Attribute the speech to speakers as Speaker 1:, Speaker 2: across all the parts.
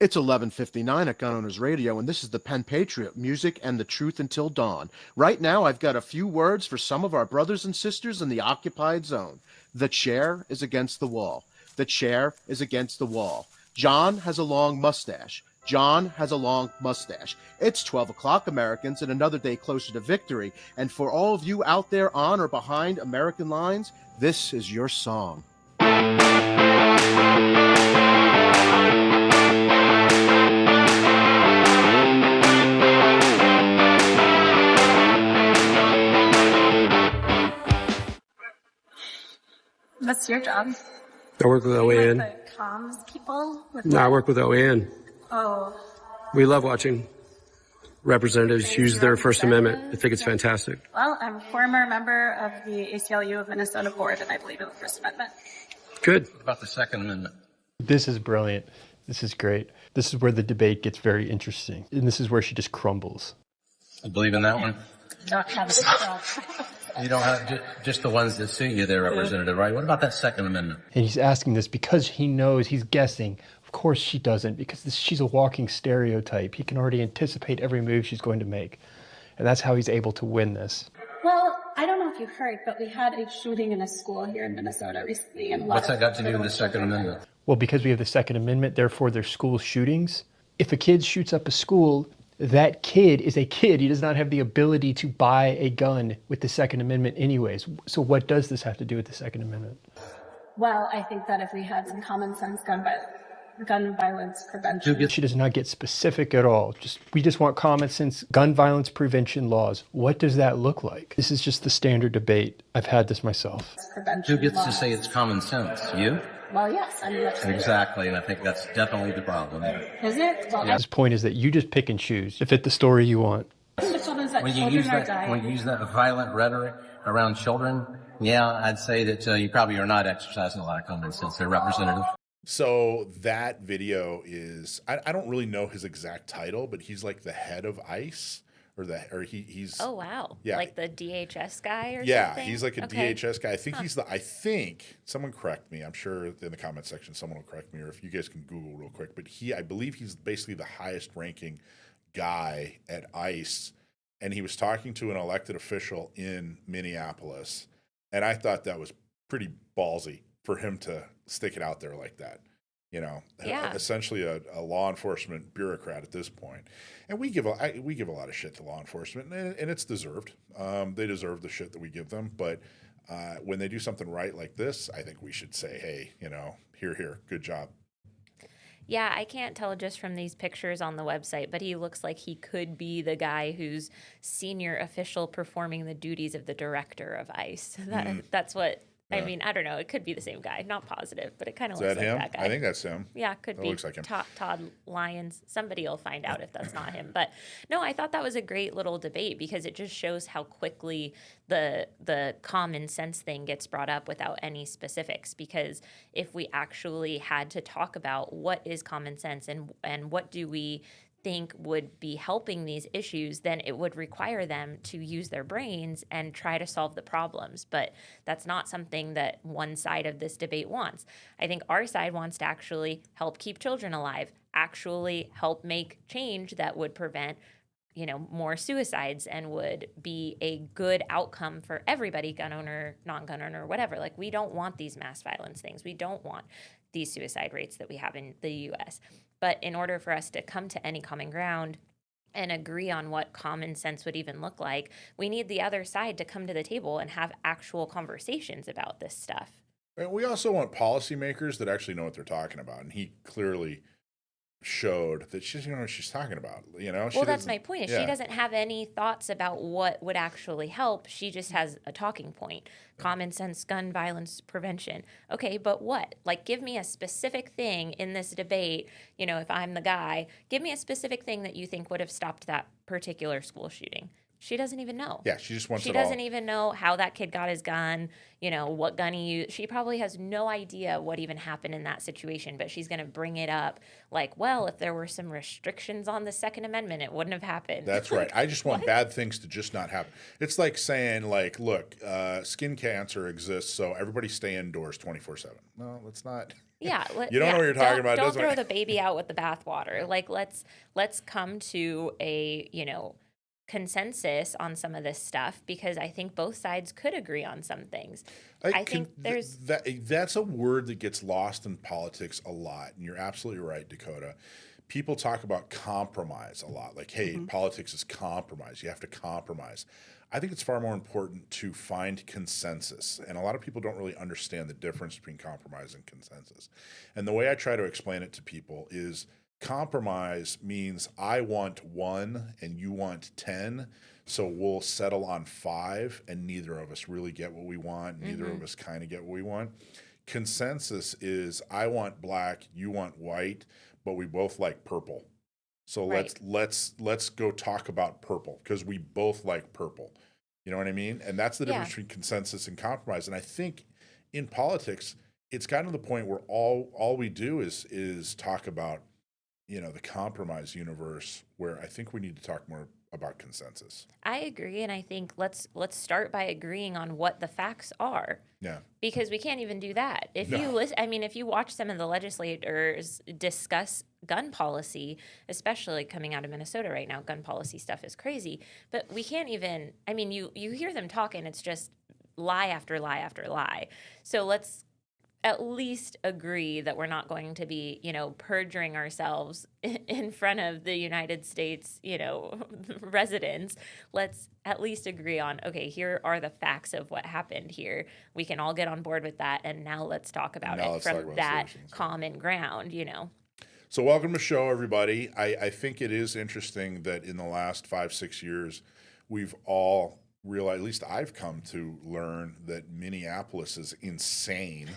Speaker 1: It's 11:59 at Gun Owners Radio, and this is the Penn Patriot, music and the truth until dawn. Right now, I've got a few words for some of our brothers and sisters in the occupied zone. The chair is against the wall. The chair is against the wall. John has a long mustache. John has a long mustache. It's 12 o'clock, Americans, and another day closer to victory. And for all of you out there on or behind American lines, this is your song.
Speaker 2: What's your job?
Speaker 3: I work with OAN.
Speaker 2: Like the comms people?
Speaker 3: No, I work with OAN.
Speaker 2: Oh.
Speaker 3: We love watching representatives use their First Amendment. I think it's fantastic.
Speaker 2: Well, I'm a former member of the ACLU of Minnesota board, and I believe in the First Amendment.
Speaker 3: Good.
Speaker 4: What about the Second Amendment?
Speaker 5: This is brilliant. This is great. This is where the debate gets very interesting. And this is where she just crumbles.
Speaker 4: I believe in that one. You don't have just the ones that suit you there, Representative, right? What about that Second Amendment?
Speaker 5: And he's asking this because he knows, he's guessing. Of course she doesn't, because she's a walking stereotype. He can already anticipate every move she's going to make. And that's how he's able to win this.
Speaker 2: Well, I don't know if you heard, but we had a shooting in a school here in Minnesota recently. And
Speaker 4: What's that got to do with the Second Amendment?
Speaker 5: Well, because we have the Second Amendment, therefore there's school shootings. If a kid shoots up a school, that kid is a kid. He does not have the ability to buy a gun with the Second Amendment anyways. So what does this have to do with the Second Amendment?
Speaker 2: Well, I think that if we had some common sense gun violence prevention.
Speaker 5: She does not get specific at all. We just want common sense gun violence prevention laws. What does that look like? This is just the standard debate. I've had this myself.
Speaker 4: Who gets to say it's common sense? You?
Speaker 2: Well, yes. I mean,
Speaker 4: exactly, and I think that's definitely the problem.
Speaker 2: Is it? Well,
Speaker 5: His point is that you just pick and choose to fit the story you want.
Speaker 4: When you use that violent rhetoric around children, yeah, I'd say that you probably are not exercising a lot of common sense there, Representative.
Speaker 6: So that video is, I don't really know his exact title, but he's like the head of ICE. He's
Speaker 7: oh wow,
Speaker 6: yeah,
Speaker 7: like the DHS guy or something.
Speaker 6: Yeah, he's like a DHS guy. I think I think someone correct me. I'm sure in the comment section someone will correct me, or if you guys can Google real quick. But I believe he's basically the highest ranking guy at ICE, and he was talking to an elected official in Minneapolis, and I thought that was pretty ballsy for him to stick it out there like that. You know, essentially a law enforcement bureaucrat at this point. And we give a lot of shit to law enforcement, and it's deserved. They deserve the shit that we give them. But when they do something right like this, I think we should say, hey, here, good job.
Speaker 7: Yeah, I can't tell just from these pictures on the website, but he looks like he could be the guy who's senior official performing the duties of the director of ICE. That's what... Yeah. I mean, I don't know. It could be the same guy. Not positive, but it kind of looks like that guy.
Speaker 6: I think that's him.
Speaker 7: Yeah, could be.
Speaker 6: Looks like him.
Speaker 7: Todd Lyons. Somebody will find out if that's not him. But no, I thought that was a great little debate because it just shows how quickly the common sense thing gets brought up without any specifics. Because if we actually had to talk about what is common sense and what do we think would be helping these issues, then it would require them to use their brains and try to solve the problems. But that's not something that one side of this debate wants. I think our side wants to actually help keep children alive, actually help make change that would prevent more suicides and would be a good outcome for everybody, gun owner, non-gun owner, whatever. Like, we don't want these mass violence things. We don't want these suicide rates that we have in the U.S. But in order for us to come to any common ground and agree on what common sense would even look like, we need the other side to come to the table and have actual conversations about this stuff.
Speaker 6: And we also want policymakers that actually know what they're talking about. And he clearly showed that she doesn't know what she's talking about.
Speaker 7: Well, that's my point. She doesn't have any thoughts about what would actually help. She just has a talking point. Common sense gun violence prevention. Okay, but what? Like, give me a specific thing in this debate. If I'm the guy, give me a specific thing that you think would have stopped that particular school shooting. She doesn't even know.
Speaker 6: Yeah, she just wants
Speaker 7: She
Speaker 6: it all.
Speaker 7: doesn't even know how that kid got his gun, what gun he used. She probably has no idea what even happened in that situation, but she's going to bring it up like, well, if there were some restrictions on the Second Amendment, it wouldn't have happened.
Speaker 6: That's right. I just want bad things to just not happen. It's like saying, look, skin cancer exists, so everybody stay indoors 24/7. No, let's not.
Speaker 7: Yeah,
Speaker 6: You don't know what you're talking about.
Speaker 7: Don't
Speaker 6: Doesn't
Speaker 7: throw
Speaker 6: matter.
Speaker 7: the baby out with the bathwater. Like let's come to a consensus on some of this stuff, because I think both sides could agree on some things. I think there's
Speaker 6: that's a word that gets lost in politics a lot, and you're absolutely right, Dakota. People talk about compromise a lot, like, hey, politics is compromise. You have to compromise. I think it's far more important to find consensus, and a lot of people don't really understand the difference between compromise and consensus. And the way I try to explain it to people is compromise means I want 1 and you want 10, so we'll settle on 5, and neither of us really get what we want. Neither of us kind of get what we want. Consensus is I want black, you want white, but we both like purple. So
Speaker 7: Right.
Speaker 6: let's go talk about purple because we both like purple. You know what I mean? And that's the difference between consensus and compromise. And I think in politics, it's gotten to the point where all we do is talk about, the compromise universe, where I think we need to talk more about consensus.
Speaker 7: I agree, and I think let's start by agreeing on what the facts are.
Speaker 6: Yeah.
Speaker 7: Because we can't even do that. If you listen, if you watch some of the legislators discuss gun policy, especially coming out of Minnesota right now, gun policy stuff is crazy. But we can't even. You hear them talk, and it's just lie after lie after lie. So let's at least agree that we're not going to be, perjuring ourselves in front of the United States, residents. Let's at least agree on, okay, here are the facts of what happened here. We can all get on board with that, and now let's talk about it from that common ground,
Speaker 6: So welcome to the show, everybody. I think it is interesting that in the last 5-6 years, we've all realized, at least I've come to learn, that Minneapolis is insane.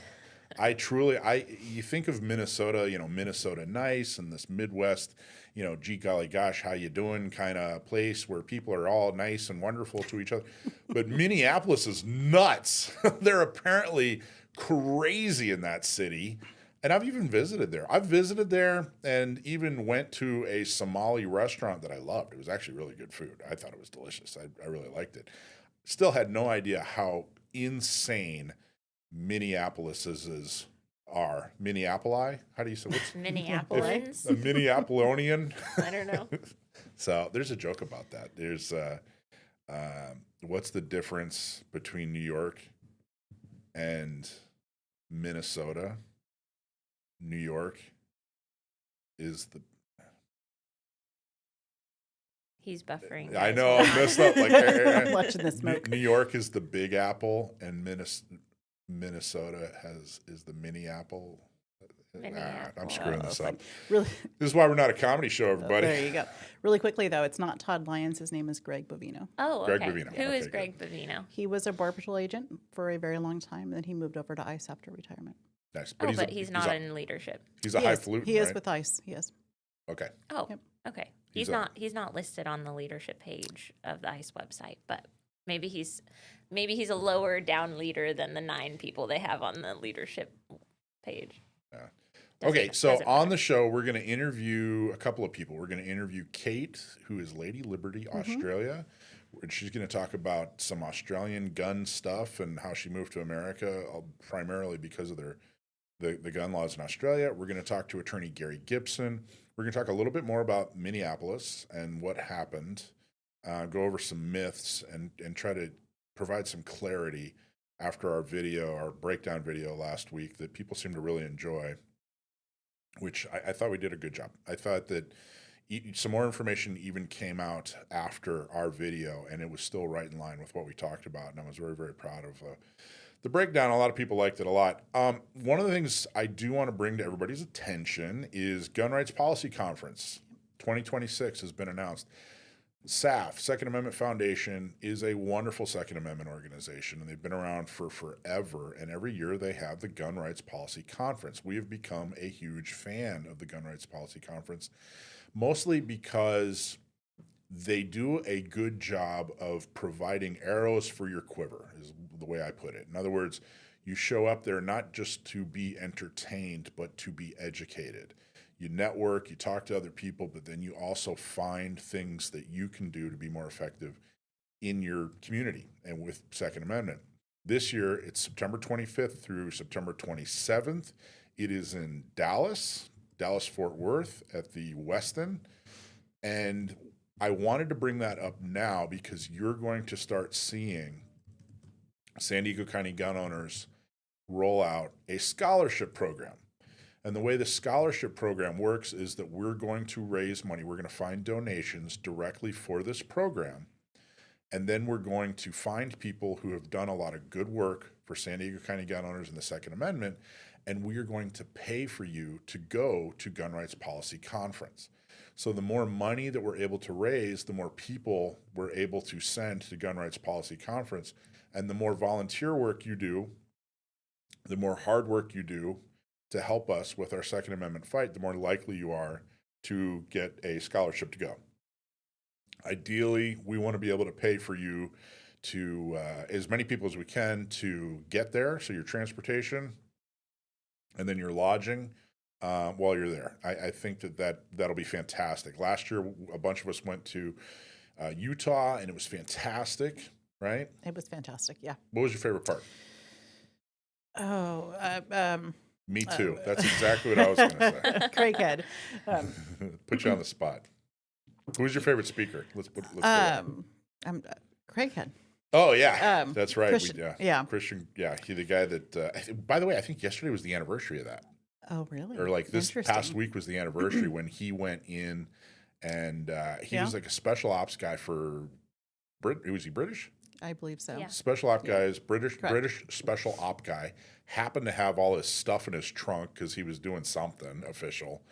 Speaker 6: You think of Minnesota, Minnesota nice, and this Midwest, gee golly gosh, how you doing kind of place where people are all nice and wonderful to each other. But Minneapolis is nuts. They're apparently crazy in that city. And I've even visited there. I've visited there and even went to a Somali restaurant that I loved. It was actually really good food. I thought it was delicious. I really liked it. Still had no idea how insane Minneapolis are. Minneapoli? How do you say it?
Speaker 7: Minneapolis.
Speaker 6: A Minneapolitan?
Speaker 7: I don't know.
Speaker 6: So there's a joke about that. There's what's the difference between New York and Minnesota? New York is the...
Speaker 7: He's buffering.
Speaker 6: I know, I messed up.
Speaker 8: I'm watching the smoke.
Speaker 6: New York is the Big Apple, and Minnesota is the Minneapolis. I'm screwing this up.
Speaker 8: Really,
Speaker 6: this is why we're not a comedy show, everybody.
Speaker 8: there you go. Really quickly, though, it's not Todd Lyons. His name is Greg Bovino.
Speaker 7: Oh,
Speaker 6: Greg
Speaker 7: okay.
Speaker 6: Bovino.
Speaker 7: Who is
Speaker 6: Okay,
Speaker 7: Greg Bovino?
Speaker 8: He was a Border Patrol agent for a very long time, and then he moved over to ICE after retirement.
Speaker 6: Nice.
Speaker 7: But he's not in leadership.
Speaker 6: He's a highfalutin,
Speaker 8: He is
Speaker 6: right?
Speaker 8: with ICE, he is.
Speaker 6: Okay.
Speaker 7: Oh,
Speaker 8: Yep.
Speaker 7: okay.
Speaker 6: He's
Speaker 7: He's not listed on the leadership page of the ICE website, but maybe he's a lower down leader than the 9 people they have on the leadership page.
Speaker 6: Yeah.
Speaker 7: Doesn't-
Speaker 6: Okay, so
Speaker 7: doesn't
Speaker 6: on
Speaker 7: matter.
Speaker 6: the show, we're going to interview a couple of people. We're going to interview Kate, who is Lady Liberty, Australia. And she's going to talk about some Australian gun stuff and how she moved to America, primarily because of the gun laws in Australia. We're going to talk to attorney Gary Gibson. We're going to talk a little bit more about Minneapolis and what happened, go over some myths, and try to provide some clarity after our breakdown video last week that people seem to really enjoy, which I thought we did a good job. I thought that some more information even came out after our video, and it was still right in line with what we talked about, and I was very, very proud of the breakdown. A lot of people liked it a lot. One of the things I do want to bring to everybody's attention is Gun Rights Policy Conference 2026 has been announced. SAF, Second Amendment Foundation, is a wonderful Second Amendment organization, and they've been around for forever, and every year they have the Gun Rights Policy Conference. We have become a huge fan of the Gun Rights Policy Conference, mostly because they do a good job of providing arrows for your quiver, is the way I put it. In other words, you show up there not just to be entertained, but to be educated. You network, you talk to other people, but then you also find things that you can do to be more effective in your community and with Second Amendment. This year, it's September 25th through September 27th It is in Dallas, Fort Worth at the Westin. And I wanted to bring that up now because you're going to start seeing San Diego County gun owners roll out a scholarship program. And the way the scholarship program works is that we're going to raise money. We're going to find donations directly for this program. And then we're going to find people who have done a lot of good work for San Diego County gun owners in the Second Amendment. And we are going to pay for you to go to Gun Rights Policy Conference. So the more money that we're able to raise, the more people we're able to send to Gun Rights Policy Conference. And the more volunteer work you do, the more hard work you do to help us with our Second Amendment fight, the more likely you are to get a scholarship to go. Ideally, we want to be able to pay for you to, as many people as we can to get there, so your transportation and then your lodging while you're there. I think that'll be fantastic. Last year, a bunch of us went to Utah, and it was fantastic, right?
Speaker 8: It was fantastic, yeah.
Speaker 6: What was your favorite part? Me too. That's exactly what I was going to say.
Speaker 8: Craighead.
Speaker 6: Put you on the spot. Who was your favorite speaker? Let's go there.
Speaker 8: Craighead.
Speaker 6: Oh yeah, that's right.
Speaker 8: Christian, yeah.
Speaker 6: Christian. Yeah, he the guy that. By the way, I think yesterday was the anniversary of that.
Speaker 8: Oh really?
Speaker 6: Or like this past week was the anniversary when he went in, and he was like a special ops guy for Was he British?
Speaker 8: I believe so.
Speaker 7: Yeah.
Speaker 6: Special op guy is British.
Speaker 8: Correct.
Speaker 6: British special op guy happened to have all his stuff in his trunk because he was doing something official,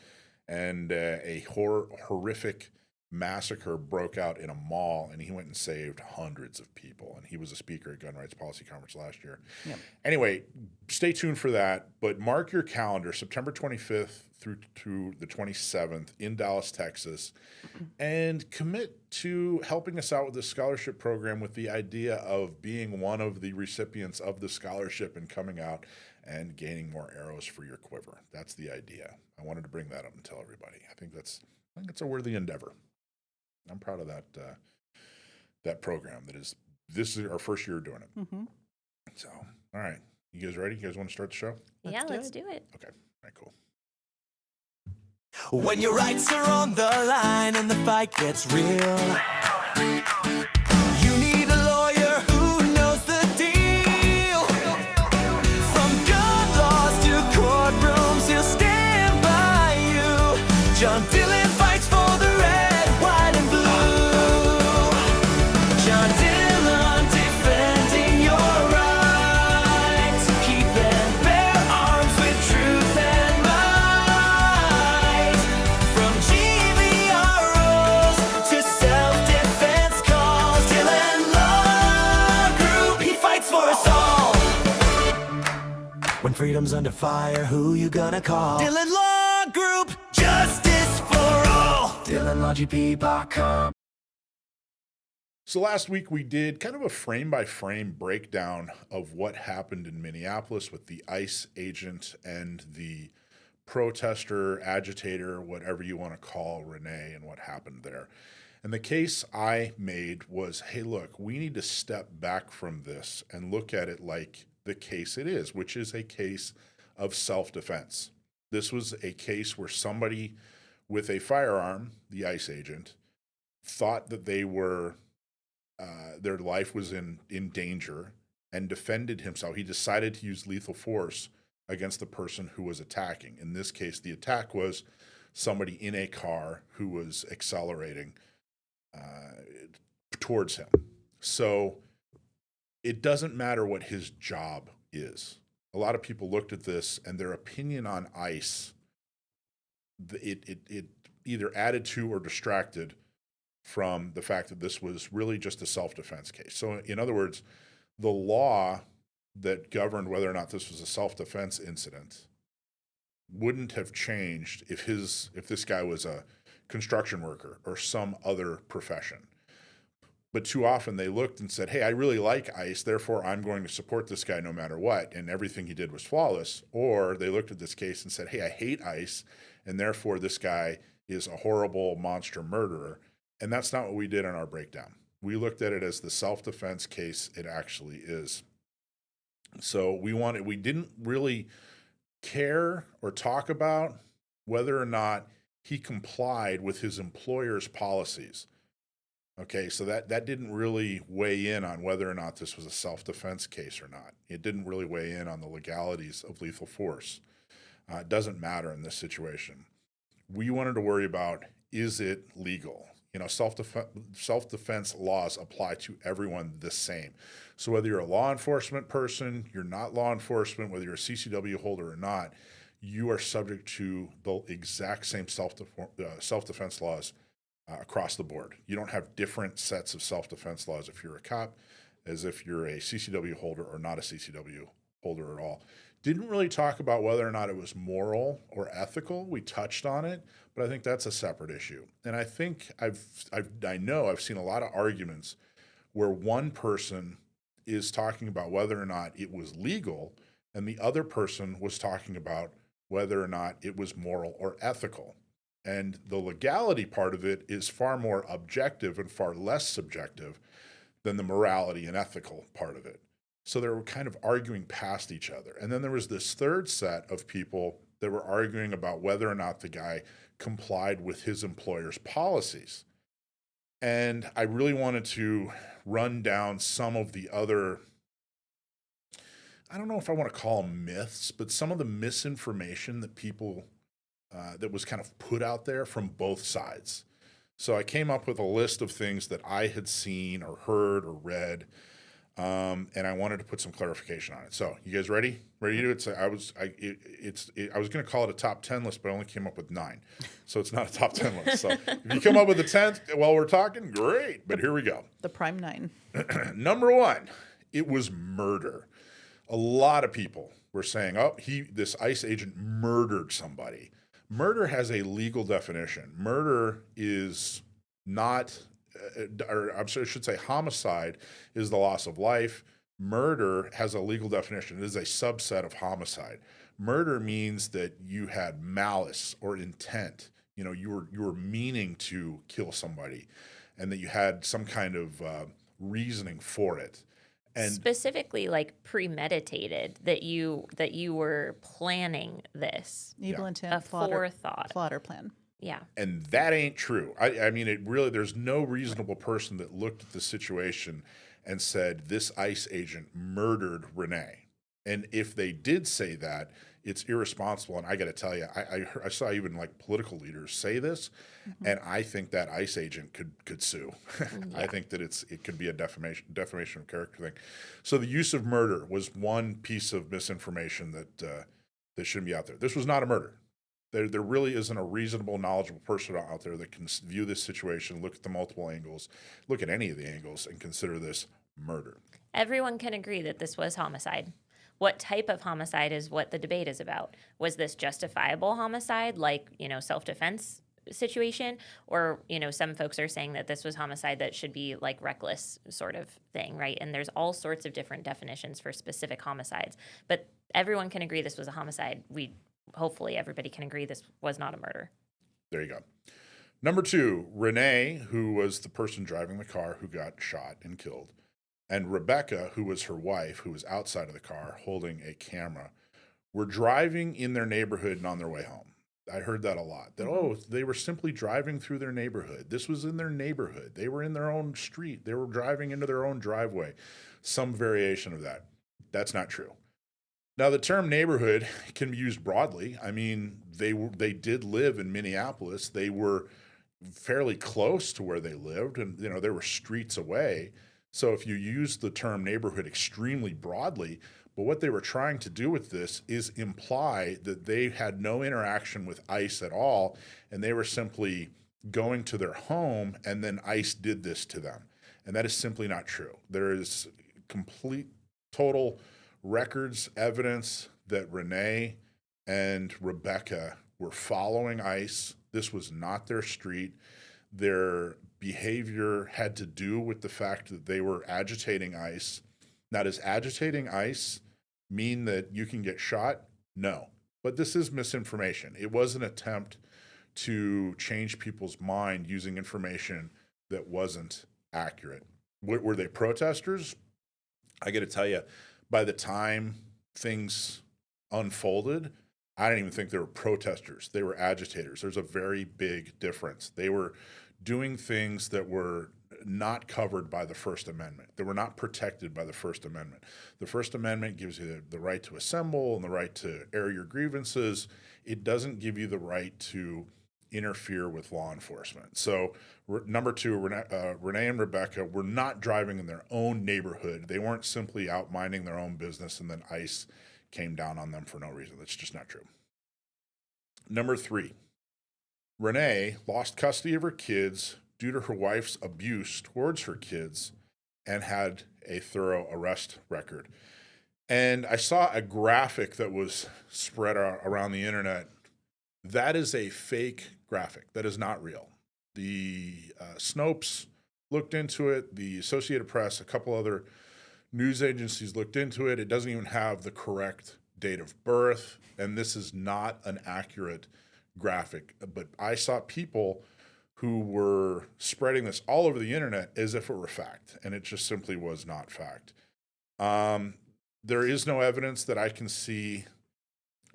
Speaker 6: and a horrific massacre broke out in a mall, and he went and saved hundreds of people. And he was a speaker at Gun Rights Policy Conference last year.
Speaker 8: Yep.
Speaker 6: Anyway, stay tuned for that. But mark your calendar, September 25th through to the 27th in Dallas, Texas, and commit to helping us out with this scholarship program with the idea of being one of the recipients of the scholarship and coming out and gaining more arrows for your quiver. That's the idea. I wanted to bring that up and tell everybody. I think it's a worthy endeavor. I'm proud of that program. This is our first year doing it.
Speaker 8: Mm-hmm.
Speaker 6: So, all right. You guys ready? You guys want to start the show?
Speaker 7: Let's do it.
Speaker 6: Okay. All right, cool.
Speaker 9: When your rights are on the line and the fight gets real, you need a lawyer who knows the deal. From gun laws to courtrooms, he'll stand by you. John Dillon fights for the red, white, and blue. John Dillon defending your rights, keeping bare arms with truth and might. From GVROs to self-defense calls, Dillon Law Group, he fights for us all. When freedom's under fire, who you gonna call? Dillon Law Group, justice for all. DillonLawGP.com.
Speaker 6: So last week we did kind of a frame-by-frame breakdown of what happened in Minneapolis with the ICE agent and the protester, agitator, whatever you want to call Renee, and what happened there. And the case I made was, hey, look, we need to step back from this and look at it like the case it is, which is a case of self-defense. This was a case where somebody with a firearm, the ICE agent, thought that they were their life was in danger and defended himself. He decided to use lethal force against the person who was attacking. In this case, the attack was somebody in a car who was accelerating towards him. So it doesn't matter what his job is. A lot of people looked at this and their opinion on ICE, it either added to or distracted from the fact that this was really just a self-defense case. So in other words, the law that governed whether or not this was a self-defense incident wouldn't have changed if this guy was a construction worker or some other profession. But too often they looked and said, hey, I really like ICE, therefore I'm going to support this guy no matter what, and everything he did was flawless. Or they looked at this case and said, hey, I hate ICE, and therefore this guy is a horrible monster murderer. And that's not what we did in our breakdown. We looked at it as the self-defense case it actually is. So we didn't really care or talk about whether or not he complied with his employer's policies. Okay, so that didn't really weigh in on whether or not this was a self-defense case or not. It didn't really weigh in on the legalities of lethal force. It doesn't matter in this situation. We wanted to worry about, is it legal? You know, self-defense laws apply to everyone the same. So whether you're a law enforcement person, you're not law enforcement, whether you're a CCW holder or not, you are subject to the exact same self-defense laws across the board. You don't have different sets of self-defense laws if you're a cop as if you're a CCW holder or not a CCW holder at all. Didn't really talk about whether or not it was moral or ethical. We touched on it, but I think that's a separate issue. And I think I know I've seen a lot of arguments where one person is talking about whether or not it was legal and the other person was talking about whether or not it was moral or ethical. And the legality part of it is far more objective and far less subjective than the morality and ethical part of it. So they were kind of arguing past each other. And then there was this third set of people that were arguing about whether or not the guy complied with his employer's policies. And I really wanted to run down some of the other, I don't know if I want to call them myths, but some of the misinformation that people, that was kind of put out there from both sides. So I came up with a list of things that I had seen or heard or read, and I wanted to put some clarification on it. So you guys ready? Ready to do it? So I was going to call it a top 10 list, but I only came up with 9. So it's not a top 10 list. So if you come up with a 10th while we're talking, great. But here we go.
Speaker 8: The prime 9.
Speaker 6: Number 1, it was murder. A lot of people were saying, oh, this ICE agent murdered somebody. Murder has a legal definition. Murder is not, or I should say homicide is the loss of life. Murder has a legal definition. It is a subset of homicide. Murder means that you had malice or intent. You know, you were meaning to kill somebody and that you had some kind of reasoning for it. And
Speaker 7: specifically like premeditated, that you were planning this.
Speaker 8: Evil intent,
Speaker 7: a forethought.
Speaker 8: Plot or plan.
Speaker 7: Yeah.
Speaker 6: And that ain't true. I mean, it really, there's no reasonable person that looked at the situation and said, this ICE agent murdered Renee. And if they did say that, it's irresponsible. And I got to tell you, I saw even like political leaders say this, and I think that ICE agent could sue. I think that it could be a defamation of character thing. So the use of murder was one piece of misinformation that shouldn't be out there. This was not a murder. There really isn't a reasonable, knowledgeable person out there that can view this situation, look at the multiple angles, look at any of the angles, and consider this murder.
Speaker 7: Everyone can agree that this was homicide. What type of homicide is what the debate is about. Was this justifiable homicide, like, self-defense situation? Or, some folks are saying that this was homicide that should be like reckless sort of thing, right? And there's all sorts of different definitions for specific homicides. But everyone can agree this was a homicide. Hopefully everybody can agree this was not a murder.
Speaker 6: There you go. Number 2, Renee, who was the person driving the car who got shot and killed, and Rebecca, who was her wife, who was outside of the car holding a camera, were driving in their neighborhood and on their way home. I heard that a lot, that, they were simply driving through their neighborhood. This was in their neighborhood. They were in their own street. They were driving into their own driveway. Some variation of that. That's not true. Now, the term neighborhood can be used broadly. I mean, they did live in Minneapolis. They were fairly close to where they lived, and, they were streets away. So if you use the term neighborhood extremely broadly, but what they were trying to do with this is imply that they had no interaction with ICE at all, and they were simply going to their home, and then ICE did this to them. And that is simply not true. There is complete, total records, evidence that Renee and Rebecca were following ICE. This was not their street. Their behavior had to do with the fact that they were agitating ICE. Now, does agitating ICE mean that you can get shot? No. But this is misinformation. It was an attempt to change people's mind using information that wasn't accurate. Were they protesters? I got to tell you, by the time things unfolded, I don't even think they were protesters. They were agitators. There's a very big difference. They were doing things that were not covered by the First Amendment. They were not protected by the First Amendment. The First Amendment gives you the right to assemble and the right to air your grievances. It doesn't give you the right to interfere with law enforcement. So number two, Renee and Rebecca were not driving in their own neighborhood. They weren't simply out minding their own business and then ICE came down on them for no reason. That's just not true. Number three, Renee lost custody of her kids due to her wife's abuse towards her kids and had a thorough arrest record. And I saw a graphic that was spread around the internet. That is a fake graphic. That is not real. The Snopes looked into it. The Associated Press, a couple other news agencies looked into it. It doesn't even have the correct date of birth, and this is not an accurate graphic. But I saw people who were spreading this all over the internet as if it were fact, and it just simply was not fact. There is no evidence that I can see.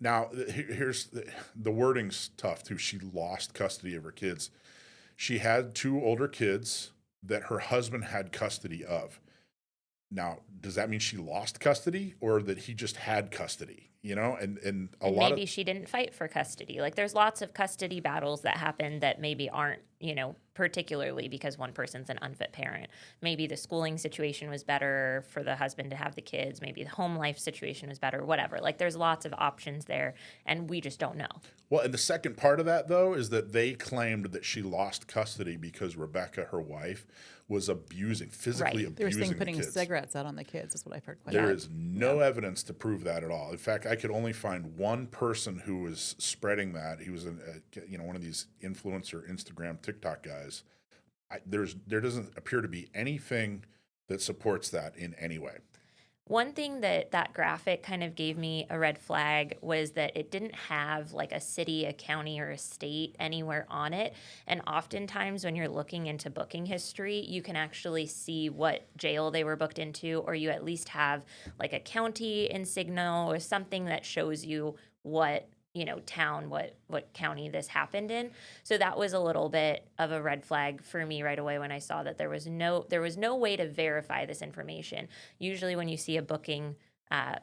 Speaker 6: Now, here's the wording's tough too. She lost custody of her kids. She had two older kids that her husband had custody of. Now, does that mean she lost custody or that he just had custody? You know, and
Speaker 7: maybe she didn't fight for custody. Like there's lots of custody battles that happen that maybe aren't, you know, particularly because one person's an unfit parent. Maybe the schooling situation was better for the husband to have the kids. Maybe the home life situation was better, whatever. Like there's lots of options there and we just don't know.
Speaker 6: Well, and the second part of that, though, is that they claimed that she lost custody because Rebecca, her wife, was physically abusing
Speaker 8: They were saying
Speaker 6: the
Speaker 8: putting
Speaker 6: kids.
Speaker 8: cigarettes out on the kids is what I've heard.
Speaker 6: There is no evidence to prove that at all. In fact, I could only find one person who was spreading that. He was one of these influencer Instagram TikTok guys. There doesn't appear to be anything that supports that in any way.
Speaker 7: One thing that graphic kind of gave me a red flag was that it didn't have like a city, a county, or a state anywhere on it. And oftentimes when you're looking into booking history, you can actually see what jail they were booked into, or you at least have like a county insignia or something that shows you what, you know, town, what county this happened in. So that was a little bit of a red flag for me right away when I saw that there was no way to verify this information. Usually when you see a booking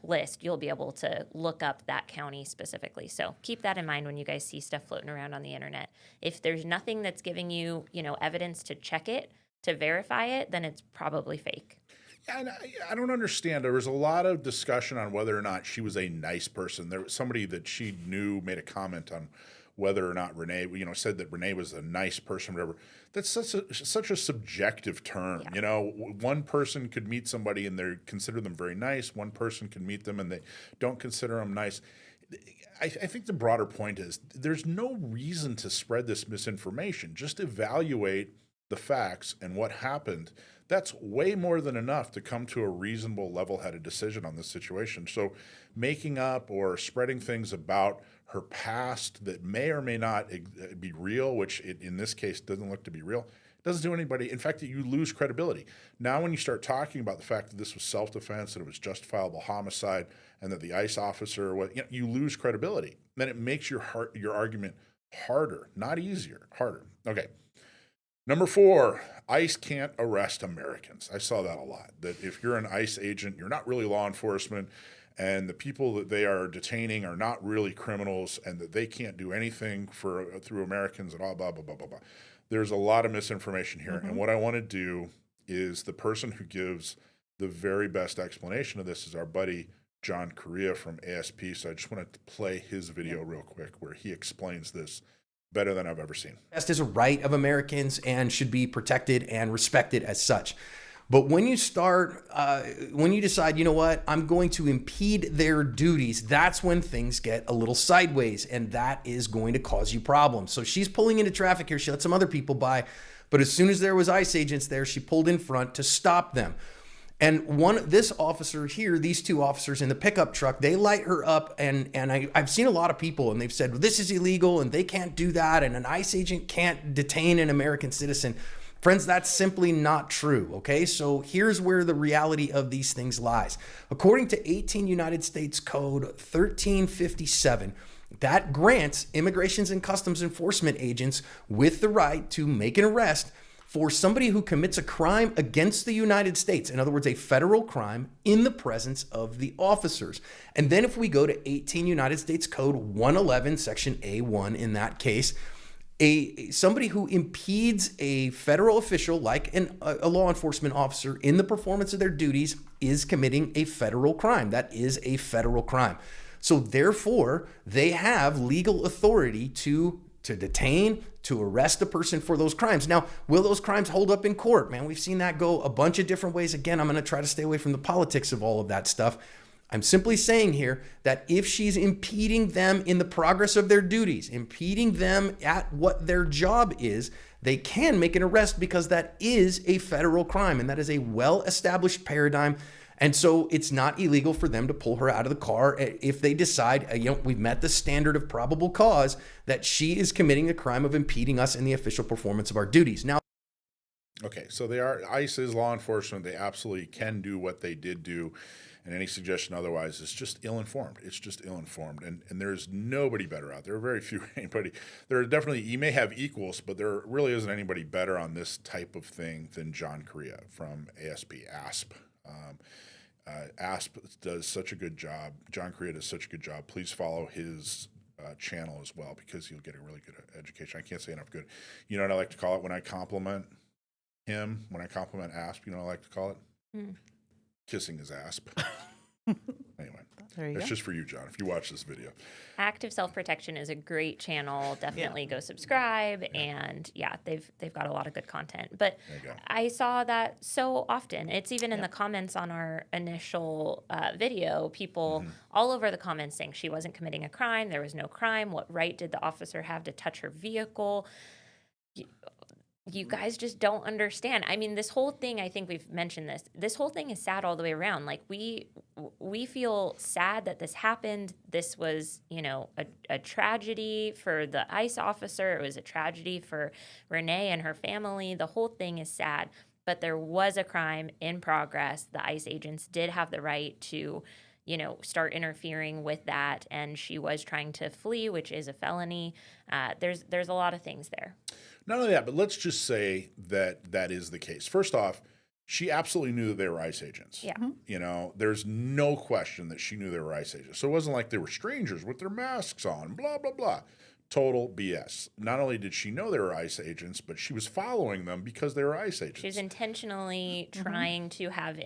Speaker 7: list, you'll be able to look up that county specifically. So keep that in mind when you guys see stuff floating around on the internet. If there's nothing that's giving you, you know, evidence to check it, to verify it, then it's probably fake.
Speaker 6: Yeah, and I don't understand. There was a lot of discussion on whether or not she was a nice person. There was somebody that she knew made a comment on whether or not Renee, you know, said that Renee was a nice person, whatever. That's such a subjective term. Yeah. You know, one person could meet somebody and they consider them very nice. One person can meet them and they don't consider them nice. I think the broader point is there's no reason to spread this misinformation. Just evaluate the facts and what happened. That's way more than enough to come to a reasonable, level-headed decision on this situation. So making up or spreading things about her past that may or may not be real, which in this case doesn't look to be real, doesn't do anybody. In fact, you lose credibility. Now when you start talking about the fact that this was self-defense, that it was justifiable homicide, and that the ICE officer, you lose credibility. Then it makes your argument harder, not easier, harder. Okay. Number 4, ICE can't arrest Americans. I saw that a lot, that if you're an ICE agent, you're not really law enforcement, and the people that they are detaining are not really criminals, and that they can't do anything through Americans and all blah, blah, blah, blah, blah. There's a lot of misinformation here, and what I want to do is the person who gives the very best explanation of this is our buddy John Correa from ASP, so I just want to play his video real quick where he explains this better than I've ever seen.
Speaker 10: Arrest is a right of Americans and should be protected and respected as such. But when you decide, you know what, I'm going to impede their duties, that's when things get a little sideways, and that is going to cause you problems. So she's pulling into traffic here. She let some other people by, but as soon as there was ICE agents there, she pulled in front to stop them. And this officer here, these two officers in the pickup truck, they light her up, and I've seen a lot of people, and they've said, well, this is illegal, and they can't do that, and an ICE agent can't detain an American citizen. Friends, that's simply not true, okay? So here's where the reality of these things lies. According to 18 United States Code 1357, that grants Immigrations and Customs Enforcement agents with the right to make an arrest for somebody who commits a crime against the United States. In other words, a federal crime in the presence of the officers. And then if we go to 18 United States Code 111, Section A1 in that case, somebody who impedes a federal official like a law enforcement officer in the performance of their duties is committing a federal crime. That is a federal crime. So therefore, they have legal authority to detain, to arrest a person for those crimes. Now, will those crimes hold up in court? Man, we've seen that go a bunch of different ways. Again, I'm going to try to stay away from the politics of all of that stuff. I'm simply saying here that if she's impeding them in the progress of their duties, impeding them at what their job is, they can make an arrest because that is a federal crime, and that is a well-established paradigm. And so it's not illegal for them to pull her out of the car if they decide, we've met the standard of probable cause that she is committing the crime of impeding us in the official performance of our duties. Now,
Speaker 6: okay, so ICE is law enforcement. They absolutely can do what they did do, and any suggestion otherwise is just ill-informed. It's just ill-informed, and there's nobody better out there. Very few anybody. There are definitely, you may have equals, but there really isn't anybody better on this type of thing than John Correa from ASP. ASP does such a good job. John Correa does such a good job. Please follow his channel as well, because you'll get a really good education. I can't say enough good. You know what I like to call it when I compliment him, when I compliment ASP, you know what I like to call it? Kissing his asp. Anyway, it's just for you, John, if you watch this video.
Speaker 7: Active Self-Protection is a great channel. Definitely go subscribe. And they've got a lot of good content. But I saw that so often. It's even in the comments on our initial video, people all over the comments saying she wasn't committing a crime. There was no crime. What right did the officer have to touch her vehicle? You guys just don't understand. I mean, this whole thing, I think we've mentioned this whole thing is sad all the way around. Like, we feel sad that this happened. This was, a tragedy for the ICE officer. It was a tragedy for Renee and her family. The whole thing is sad. But there was a crime in progress. The ICE agents did have the right to, start interfering with that. And she was trying to flee, which is a felony. There's a lot of things there.
Speaker 6: Not only that, but let's just say that is the case. First off, she absolutely knew that they were ICE agents.
Speaker 7: Yeah.
Speaker 6: There's no question that she knew they were ICE agents. So it wasn't like they were strangers with their masks on, blah, blah, blah. Total BS. Not only did she know they were ICE agents, but she was following them because they were ICE agents.
Speaker 7: She was intentionally trying to have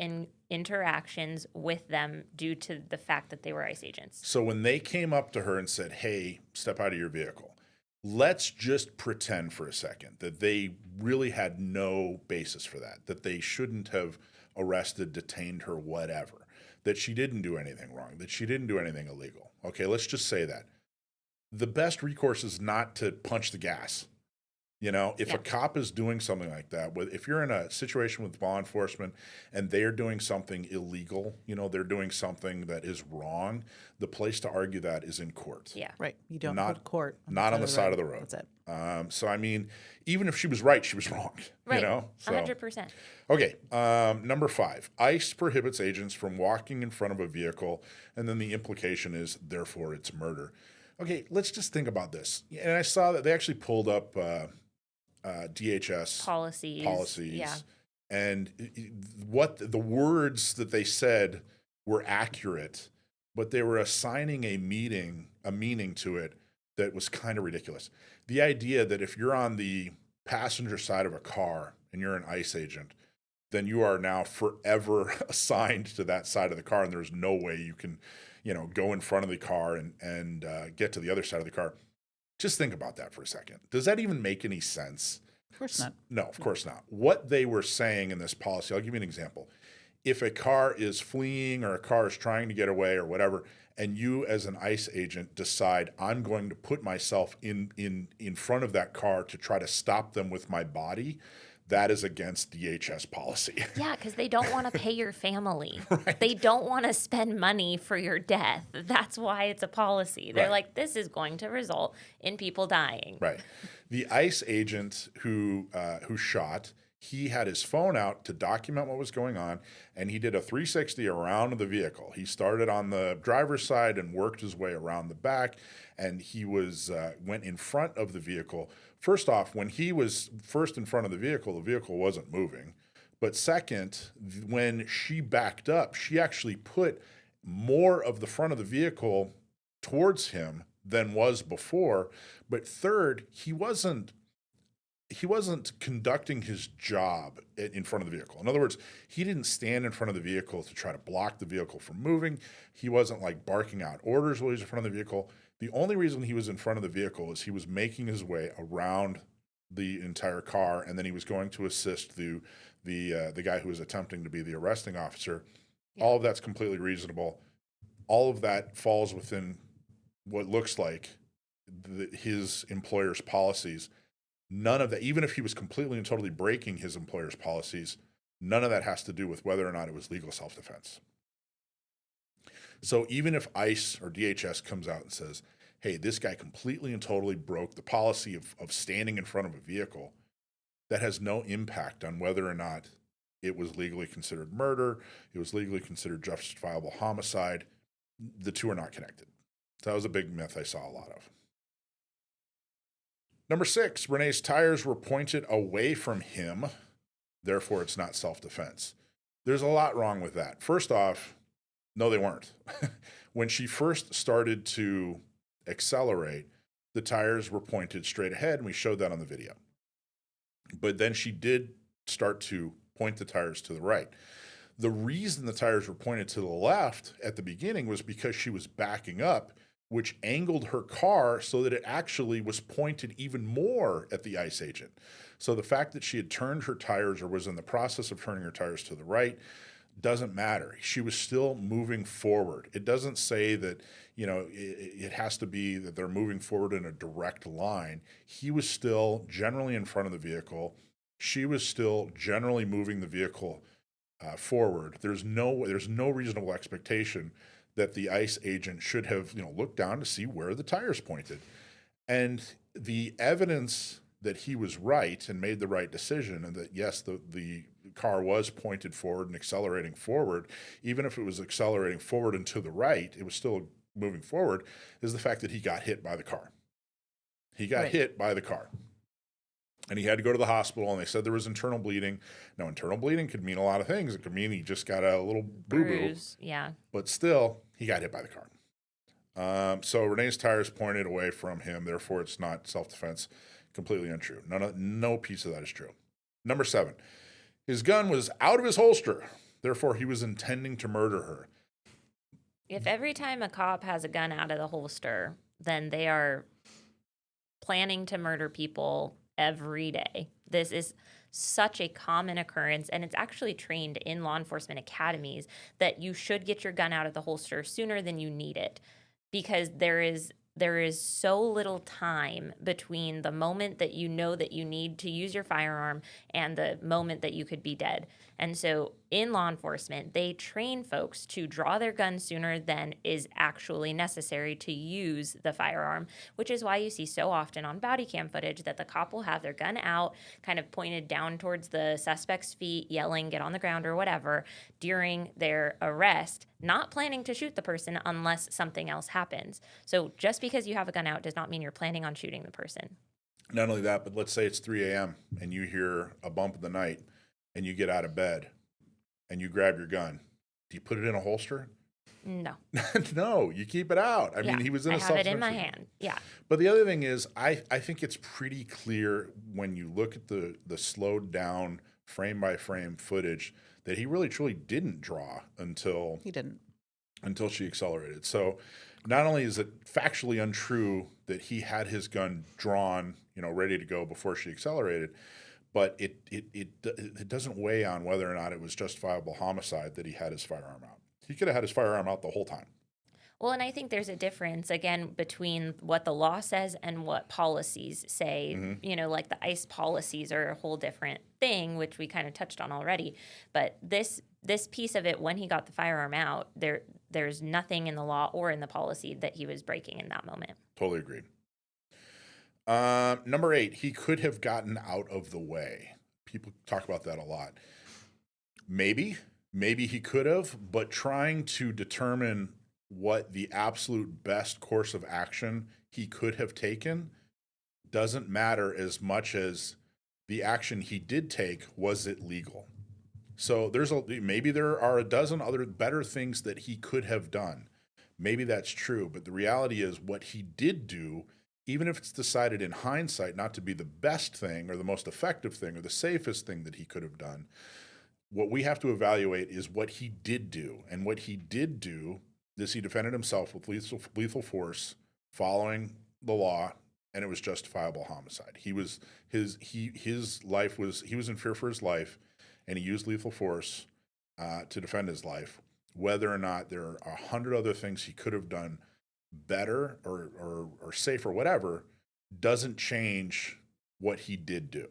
Speaker 7: interactions with them due to the fact that they were ICE agents.
Speaker 6: So when they came up to her and said, hey, step out of your vehicle, let's just pretend for a second that they really had no basis for that they shouldn't have arrested, detained her, whatever, that she didn't do anything wrong, that she didn't do anything illegal. Okay, let's just say that. The best recourse is not to punch the gas. If a cop is doing something like that, if you're in a situation with law enforcement and they're doing something illegal, they're doing something that is wrong, the place to argue that is in court.
Speaker 7: Yeah.
Speaker 8: Right. You don't hold court.
Speaker 6: Not on the side of the road.
Speaker 8: That's it.
Speaker 6: So, I mean, even if she was right, she was wrong.
Speaker 7: Right.
Speaker 6: So,
Speaker 7: 100%.
Speaker 6: Okay. Number 5, ICE prohibits agents from walking in front of a vehicle, and then the implication is, therefore, it's murder. Okay, let's just think about this. And I saw that they actually pulled up DHS policies.
Speaker 7: Yeah.
Speaker 6: And what the words that they said were accurate, but they were assigning a meaning to it that was kind of ridiculous. The idea that if you're on the passenger side of a car and you're an ICE agent, then you are now forever assigned to that side of the car, and there's no way you can, go in front of the car and get to the other side of the car. Just think about that for a second. Does that even make any sense?
Speaker 8: Of course not.
Speaker 6: No, of course not. What they were saying in this policy, I'll give you an example. If a car is fleeing or a car is trying to get away or whatever, and you as an ICE agent decide, I'm going to put myself in front of that car to try to stop them with my body, that is against DHS policy.
Speaker 7: Yeah, because they don't want to pay your family.
Speaker 6: Right.
Speaker 7: They don't want to spend money for your death. That's why it's a policy. They're like, this is going to result in people dying.
Speaker 6: Right. The ICE agent who shot, He had his phone out to document what was going on, and he did a 360 around the vehicle. He started on the driver's side and worked his way around the back, and he was went in front of the vehicle. First off, when he was first in front of the vehicle wasn't moving. But second, when she backed up, she actually put more of the front of the vehicle towards him than was before. But third, he wasn't conducting his job in front of the vehicle. In other words, he didn't stand in front of the vehicle to try to block the vehicle from moving. He wasn't like barking out orders while he was in front of the vehicle. The only reason he was in front of the vehicle is he was making his way around the entire car, and then he was going to assist the guy who was attempting to be the arresting officer. Yeah. All of that's completely reasonable. All of that falls within what looks like his employer's policies. None of that, even if he was completely and totally breaking his employer's policies, none of that has to do with whether or not it was legal self-defense. So even if ICE or DHS comes out and says, hey, this guy completely and totally broke the policy of standing in front of a vehicle, that has no impact on whether or not it was legally considered murder, it was legally considered justifiable homicide. The two are not connected. That was a big myth I saw a lot of. Number 6, Renee's tires were pointed away from him, therefore it's not self-defense. There's a lot wrong with that. First off, no, they weren't. When she first started to accelerate, the tires were pointed straight ahead, and we showed that on the video. But then she did start to point the tires to the right. The reason the tires were pointed to the left at the beginning was because she was backing up, which angled her car so that it actually was pointed even more at the ICE agent. So the fact that she had turned her tires or was in the process of turning her tires to the right doesn't matter. She was still moving forward. It doesn't say that, it has to be that they're moving forward in a direct line. He was still generally in front of the vehicle. She was still generally moving the vehicle forward. There's no reasonable expectation that the ICE agent should have, looked down to see where the tires pointed. And the evidence that he was right and made the right decision, and that yes, the car was pointed forward and accelerating forward, even if it was accelerating forward and to the right, it was still moving forward, is the fact that he got hit by the car. He got hit by the car. And he had to go to the hospital, and they said there was internal bleeding. Now, internal bleeding could mean a lot of things. It could mean he just got a little boo-boo.
Speaker 7: Yeah.
Speaker 6: But still, he got hit by the car. So Renee's tires pointed away from him. Therefore, it's not self-defense. Completely untrue. No piece of that is true. Number 7, his gun was out of his holster. Therefore, he was intending to murder her.
Speaker 7: If every time a cop has a gun out of the holster, then they are planning to murder people every day. This is such a common occurrence, and it's actually trained in law enforcement academies that you should get your gun out of the holster sooner than you need it, because there is so little time between the moment that you know that you need to use your firearm and the moment that you could be dead. And so in law enforcement, they train folks to draw their gun sooner than is actually necessary to use the firearm, which is why you see so often on body cam footage that the cop will have their gun out, kind of pointed down towards the suspect's feet, yelling, get on the ground or whatever, during their arrest, not planning to shoot the person unless something else happens. So just because you have a gun out does not mean you're planning on shooting the person.
Speaker 6: Not only that, but let's say it's 3 a.m. and you hear a bump in the night and you get out of bed and you grab your gun. Do you put it in a holster?
Speaker 7: No.
Speaker 6: No, you keep it out. I mean, he was in a self-defense.
Speaker 7: I have it in my hand. Yeah.
Speaker 6: But the other thing is, I think it's pretty clear when you look at the slowed down frame by frame footage that he really truly didn't draw until she accelerated. So not only is it factually untrue that he had his gun drawn, ready to go before she accelerated, but it doesn't weigh on whether or not it was justifiable homicide that he had his firearm out. He could have had his firearm out the whole time.
Speaker 7: Well, and I think there's a difference, again, between what the law says and what policies say. Mm-hmm. Like the ICE policies are a whole different thing, which we kind of touched on already. But this piece of it, when he got the firearm out, there's nothing in the law or in the policy that he was breaking in that moment.
Speaker 6: Totally agreed. Number 8, he could have gotten out of the way. People talk about that a lot. Maybe he could have, but trying to determine what the absolute best course of action he could have taken doesn't matter as much as the action he did take, was it legal? So maybe there are a dozen other better things that he could have done. Maybe that's true, but the reality is what he did do, even if it's decided in hindsight not to be the best thing or the most effective thing or the safest thing that he could have done, what we have to evaluate is what he did do. And what he did do is he defended himself with lethal force following the law, and it was justifiable homicide. He was in fear for his life, and he used lethal force to defend his life. Whether or not there are 100 other things he could have done better or safer, whatever, doesn't change what he did do.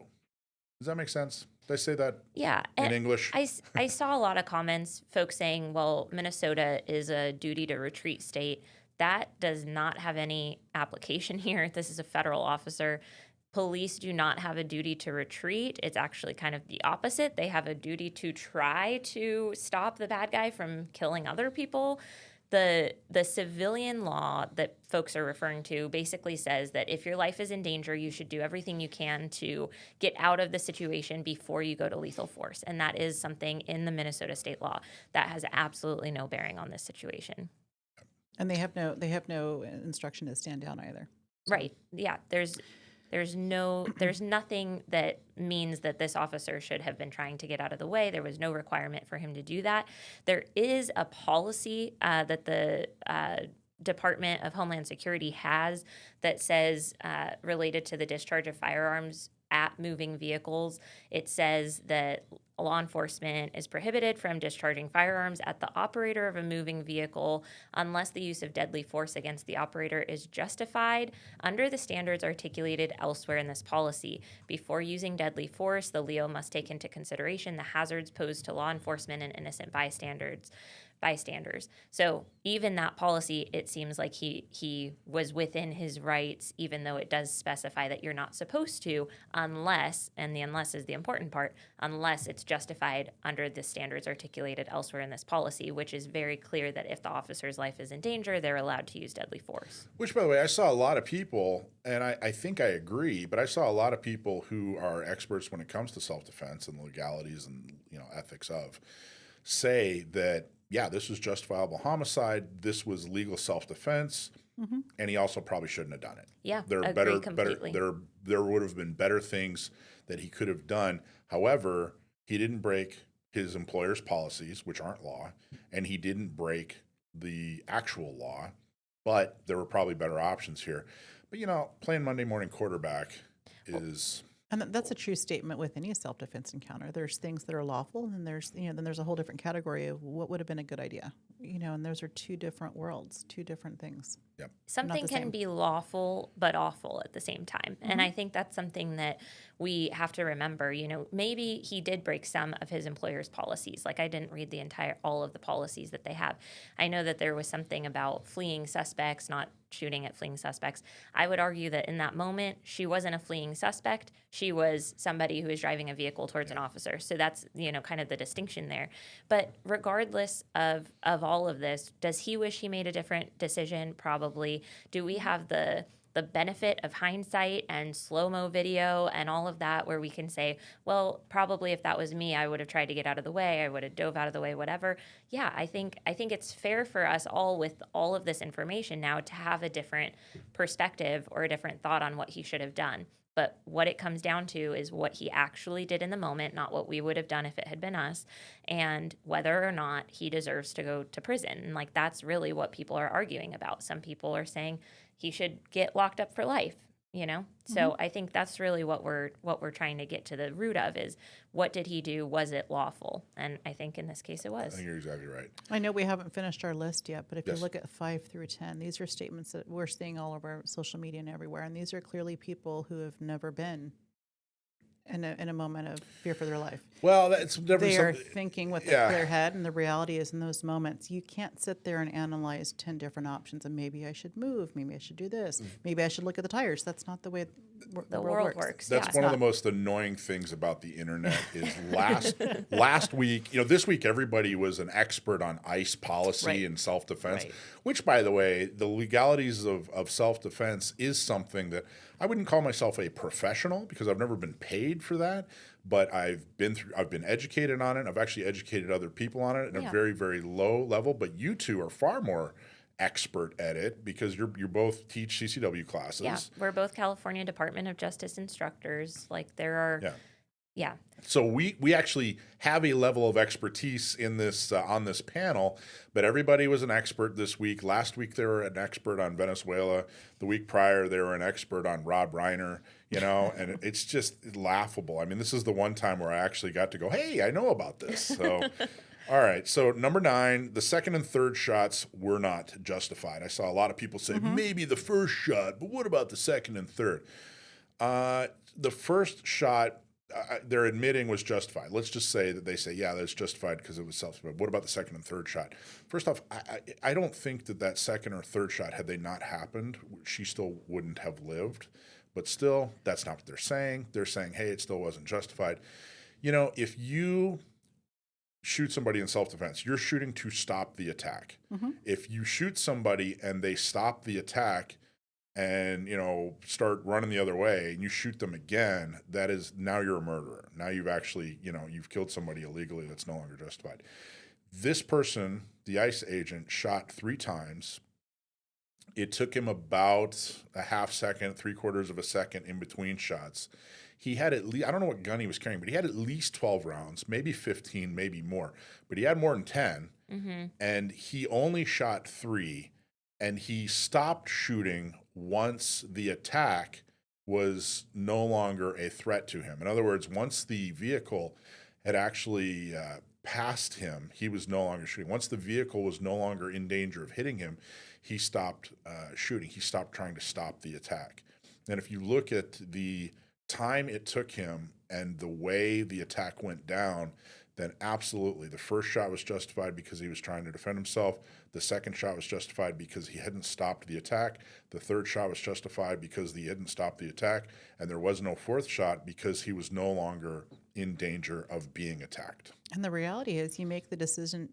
Speaker 6: Does that make sense? Did I say that in English?
Speaker 7: I saw a lot of comments, folks saying, well, Minnesota is a duty to retreat state. That does not have any application here. This is a federal officer. Police do not have a duty to retreat. It's actually kind of the opposite. They have a duty to try to stop the bad guy from killing other people. The civilian law that folks are referring to basically says that if your life is in danger, you should do everything you can to get out of the situation before you go to lethal force. And that is something in the Minnesota state law that has absolutely no bearing on this situation.
Speaker 8: And they have no instruction to stand down either. So.
Speaker 7: Right. Yeah. There's nothing that means that this officer should have been trying to get out of the way. There was no requirement for him to do that. There is a policy that the Department of Homeland Security has that says related to the discharge of firearms at moving vehicles. It says that law enforcement is prohibited from discharging firearms at the operator of a moving vehicle unless the use of deadly force against the operator is justified under the standards articulated elsewhere in this policy. Before using deadly force, the LEO must take into consideration the hazards posed to law enforcement and innocent bystanders. So even that policy, it seems like he was within his rights, even though it does specify that you're not supposed to unless, and the unless is the important part, unless it's justified under the standards articulated elsewhere in this policy, which is very clear that if the officer's life is in danger, they're allowed to use deadly force.
Speaker 6: Which, by the way, I saw a lot of people, and I think I agree, but I saw a lot of people who are experts when it comes to self-defense and the legalities and ethics of, say that, yeah, this was justifiable homicide, this was legal self-defense, and he also probably shouldn't have done it.
Speaker 7: Yeah,
Speaker 6: there are
Speaker 7: agree completely.
Speaker 6: there would have been better things that he could have done. However, he didn't break his employer's policies, which aren't law, and he didn't break the actual law, but there were probably better options here. But, playing Monday morning quarterback is...
Speaker 8: And that's a true statement with any self-defense encounter. There's things that are lawful, and then there's a whole different category of what would have been a good idea. And those are two different worlds, two different things.
Speaker 6: Yep.
Speaker 7: Something can be lawful but awful at the same time. And I think that's something that we have to remember. Maybe he did break some of his employer's policies. Like, I didn't read all of the policies that they have. I know that there was something about fleeing suspects, not shooting at fleeing suspects. I would argue that in that moment, she wasn't a fleeing suspect. She was somebody who was driving a vehicle towards an officer. So that's, kind of the distinction there. But regardless of all of this, does he wish he made a different decision? Probably. Do we have the benefit of hindsight and slow-mo video and all of that where we can say, well, probably if that was me, I would have tried to get out of the way. I would have dove out of the way, whatever. Yeah, I think it's fair for us all with all of this information now to have a different perspective or a different thought on what he should have done. But what it comes down to is what he actually did in the moment, not what we would have done if it had been us, and whether or not he deserves to go to prison. And that's really what people are arguing about. Some people are saying he should get locked up for life, So I think that's really what we're trying to get to the root of is what did he do? Was it lawful? And I think in this case it was.
Speaker 6: I think you're exactly right.
Speaker 8: I know we haven't finished our list yet, but if you look at 5 through 10, these are statements that we're seeing all over social media and everywhere. And these are clearly people who have never been in a moment of fear for their life.
Speaker 6: Well, that's definitely
Speaker 8: They are
Speaker 6: something.
Speaker 8: thinking with
Speaker 6: Yeah.
Speaker 8: a clear head, and the reality is in those moments, you can't sit there and analyze 10 different options and maybe I should move, maybe I should do this, maybe I should look at the tires. That's not the way
Speaker 7: The world works.
Speaker 6: That's one of the most annoying things about the internet is last week, this week everybody was an expert on ICE policy
Speaker 8: Right.
Speaker 6: and self-defense,
Speaker 8: Right.
Speaker 6: which, by the way, the legalities of self-defense is something that I wouldn't call myself a professional because I've never been paid for that, but I've been educated on it. I've actually educated other people on it at a very, very low level, but you two are far more expert at it because you both teach CCW classes.
Speaker 7: Yeah, we're both California Department of Justice instructors. Like there are, yeah.
Speaker 6: So we actually have a level of expertise in this on this panel, but everybody was an expert this week. Last week they were an expert on Venezuela. The week prior they were an expert on Rob Reiner. And it's just laughable. I mean, this is the one time where I actually got to go, hey, I know about this. So. All right, so number 9, the second and third shots were not justified. I saw a lot of people say maybe the first shot, but what about the second and third? The first shot, they're admitting was justified. Let's just say that they say, yeah, that's justified because it was self-defense. What about the second and third shot? First off, I don't think that second or third shot, had they not happened, she still wouldn't have lived. But still, that's not what they're saying. They're saying, hey, it still wasn't justified. If you shoot somebody in self-defense, you're shooting to stop the attack. If you shoot somebody and they stop the attack and, start running the other way and you shoot them again, that is, now you're a murderer. Now you've actually, you've killed somebody illegally. That's no longer justified. This person, the ICE agent, shot 3 times. It took him about a half second, 3/4 of a second in between shots. He had at least, I don't know what gun he was carrying, but he had at least 12 rounds, maybe 15, maybe more. But he had more than 10. And he only shot 3. And he stopped shooting once the attack was no longer a threat to him. In other words, once the vehicle had actually passed him, he was no longer shooting. Once the vehicle was no longer in danger of hitting him, he stopped shooting. He stopped trying to stop the attack. And if you look at the time it took him and the way the attack went down, then absolutely the first shot was justified because he was trying to defend himself. The second shot was justified because he hadn't stopped the attack. The third shot was justified because he hadn't stopped the attack. And there was no fourth shot because he was no longer in danger of being attacked.
Speaker 8: And the reality is you make the decision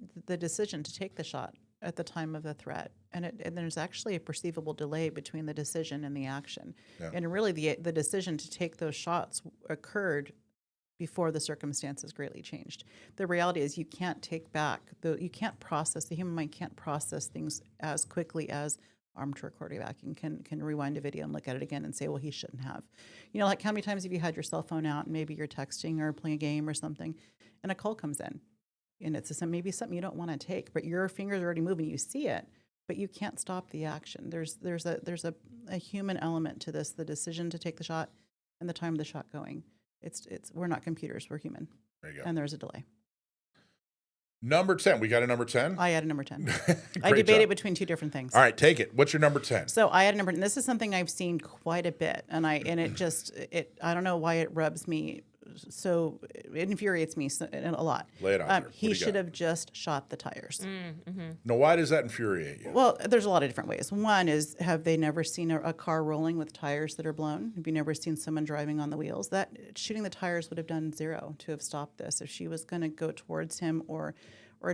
Speaker 8: to take the shot at the time of the threat. And there's actually a perceivable delay between the decision and the action.
Speaker 6: Yeah.
Speaker 8: And really the decision to take those shots occurred before the circumstances greatly changed. The reality is you can't take back, you can't process, the human mind can't process things as quickly as armature quarterbacking can rewind a video and look at it again and say, well, he shouldn't have. Like how many times have you had your cell phone out and maybe you're texting or playing a game or something and a call comes in and it's maybe something you don't want to take, but your fingers are already moving, you see it, but you can't stop the action. There's a human element to this, the decision to take the shot and the time of the shot going. We're not computers, we're human.
Speaker 6: There you go.
Speaker 8: And there's a delay.
Speaker 6: Number 10. We got a number 10?
Speaker 8: I had a number 10. I
Speaker 6: Great
Speaker 8: debated
Speaker 6: job.
Speaker 8: between 2 different things.
Speaker 6: All right, take it. What's your number 10?
Speaker 8: So I had a number, and this is something I've seen quite a bit, and I don't know why it rubs me so, it infuriates me a lot.
Speaker 6: Lay it out there. What do
Speaker 8: He
Speaker 6: you
Speaker 8: should
Speaker 6: got?
Speaker 8: have just shot the tires.
Speaker 6: Now, why does that infuriate you?
Speaker 8: Well, there's a lot of different ways. One is, have they never seen a car rolling with tires that are blown? Have you never seen someone driving on the wheels? That shooting the tires would have done 0 to have stopped this. If she was going to go towards him or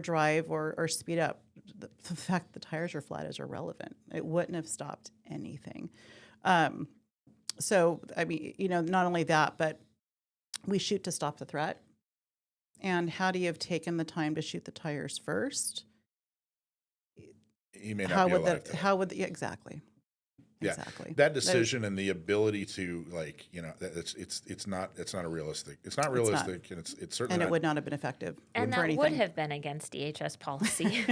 Speaker 8: drive or speed up, the fact the tires are flat is irrelevant. It wouldn't have stopped anything. So, I mean, not only that, but we shoot to stop the threat. And how do you have taken the time to shoot the tires first?
Speaker 6: He may not be alive today.
Speaker 8: Yeah, exactly.
Speaker 6: Yeah,
Speaker 8: Exactly.
Speaker 6: that decision and the ability to it's not realistic. It's not realistic, and it's certainly
Speaker 8: And it
Speaker 6: not.
Speaker 8: would not have been effective.
Speaker 7: And
Speaker 8: for
Speaker 7: that would
Speaker 8: anything.
Speaker 7: have been against DHS policy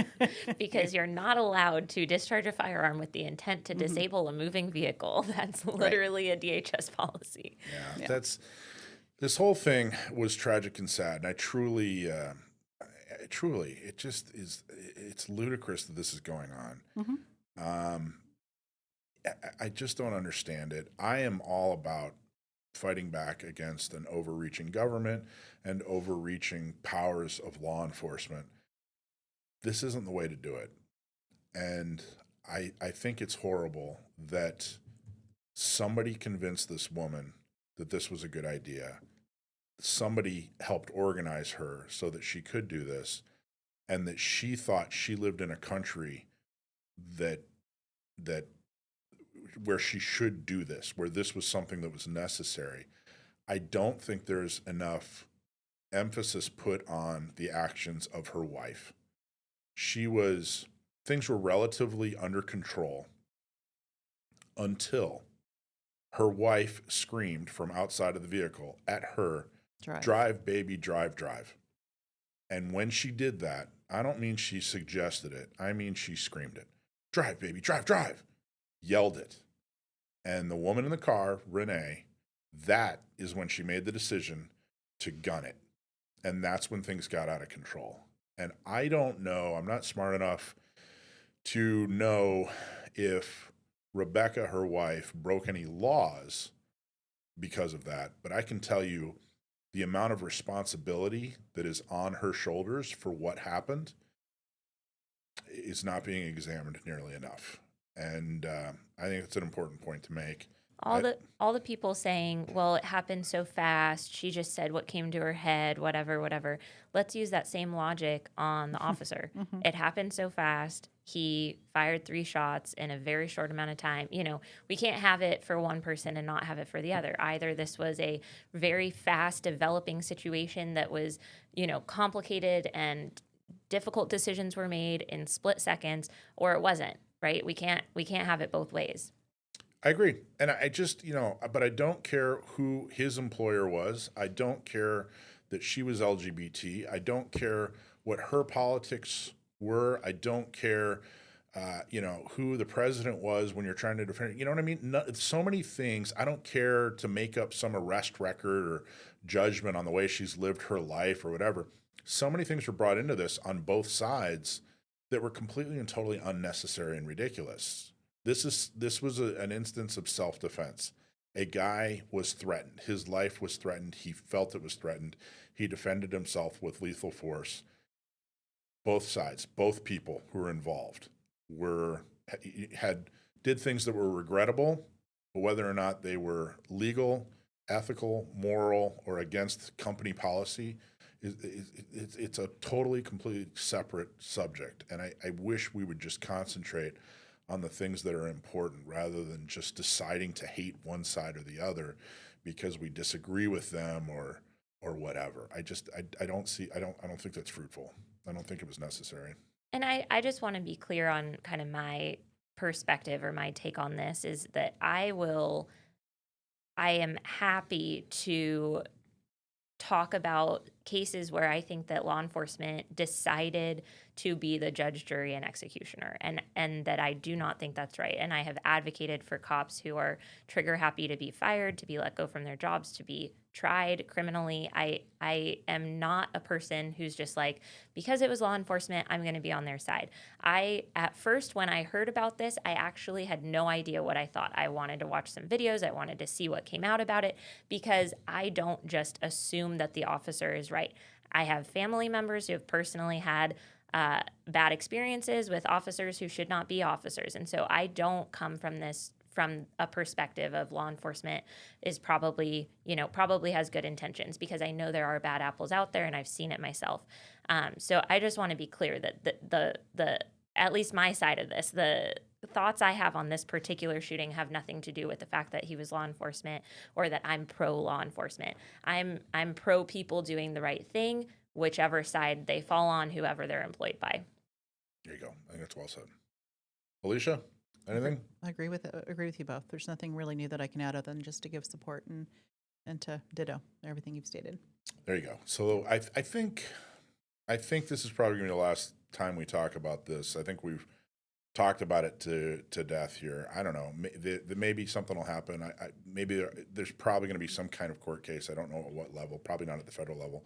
Speaker 7: because you're not allowed to discharge a firearm with the intent to disable a moving vehicle. That's literally a DHS policy.
Speaker 6: Yeah, this whole thing was tragic and sad, and I truly, it just is. It's ludicrous that this is going on. I just don't understand it. I am all about fighting back against an overreaching government and overreaching powers of law enforcement. This isn't the way to do it. And I think it's horrible that somebody convinced this woman that this was a good idea. Somebody helped organize her so that she could do this, and that she thought she lived in a country that where she should do this, where this was something that was necessary. I don't think there's enough emphasis put on the actions of her wife. Things were relatively under control until her wife screamed from outside of the vehicle at her, drive, baby, drive, drive. And when she did that, I don't mean she suggested it. I mean she screamed it. Drive, baby, drive, drive. Yelled it. And the woman in the car, Renee, that is when she made the decision to gun it. And that's when things got out of control. And I don't know, I'm not smart enough to know if Rebecca, her wife, broke any laws because of that. But I can tell you the amount of responsibility that is on her shoulders for what happened is not being examined nearly enough. And I think it's an important point to make.
Speaker 7: All the people saying, well, it happened so fast. She just said what came to her head, whatever. Let's use that same logic on the officer. It happened so fast. He fired 3 shots in a very short amount of time. You know, we can't have it for one person and not have it for the other. Either this was a very fast developing situation that was, you know, complicated and difficult decisions were made in split seconds, or it wasn't, right? We can't have it both ways.
Speaker 6: I agree. And I just, but I don't care who his employer was. I don't care that she was LGBT. I don't care what her politics were. I don't care, who the president was when you're trying to defend. You know what I mean? So many things. I don't care to make up some arrest record or judgment on the way she's lived her life or whatever. So many things were brought into this on both sides that were completely and totally unnecessary and ridiculous. This was an instance of self-defense. A guy was threatened. His life was threatened. He felt it was threatened. He defended himself with lethal force. Both sides, both people who were involved did things that were regrettable, but whether or not they were legal, ethical, moral, or against company policy, it's a totally, completely separate subject. And I wish we would just concentrate on the things that are important rather than just deciding to hate one side or the other because we disagree with them or whatever. I don't think that's fruitful. I don't think it was necessary.
Speaker 7: And I just want to be clear on kind of my perspective or my take on this is that I am happy to talk about cases where I think that law enforcement decided to be the judge, jury, and executioner, and that I do not think that's right. And I have advocated for cops who are trigger happy to be fired, to be let go from their jobs, to be tried criminally. I am not a person who's just like, because it was law enforcement, I'm going to be on their side. At first, when I heard about this, I actually had no idea what I thought. I wanted to watch some videos. I wanted to see what came out about it because I don't just assume that the officer is right. I have family members who have personally had bad experiences with officers who should not be officers. And so I don't come from this from a perspective of law enforcement is probably has good intentions, because I know there are bad apples out there and I've seen it myself. So I just want to be clear that the at least my side of this, the thoughts I have on this particular shooting have nothing to do with the fact that he was law enforcement or that I'm pro law enforcement. I'm pro people doing the right thing, whichever side they fall on, whoever they're employed by.
Speaker 6: There you go. I think that's well said. Alicia, anything?
Speaker 8: I agree with you both. There's nothing really new that I can add other than just to give support and to ditto everything you've stated.
Speaker 6: There you go. So I think this is probably going to be the last time we talk about this. I think we've talked about it to death here. I don't know. Maybe something will happen. Maybe there's probably going to be some kind of court case. I don't know at what level. Probably not at the federal level.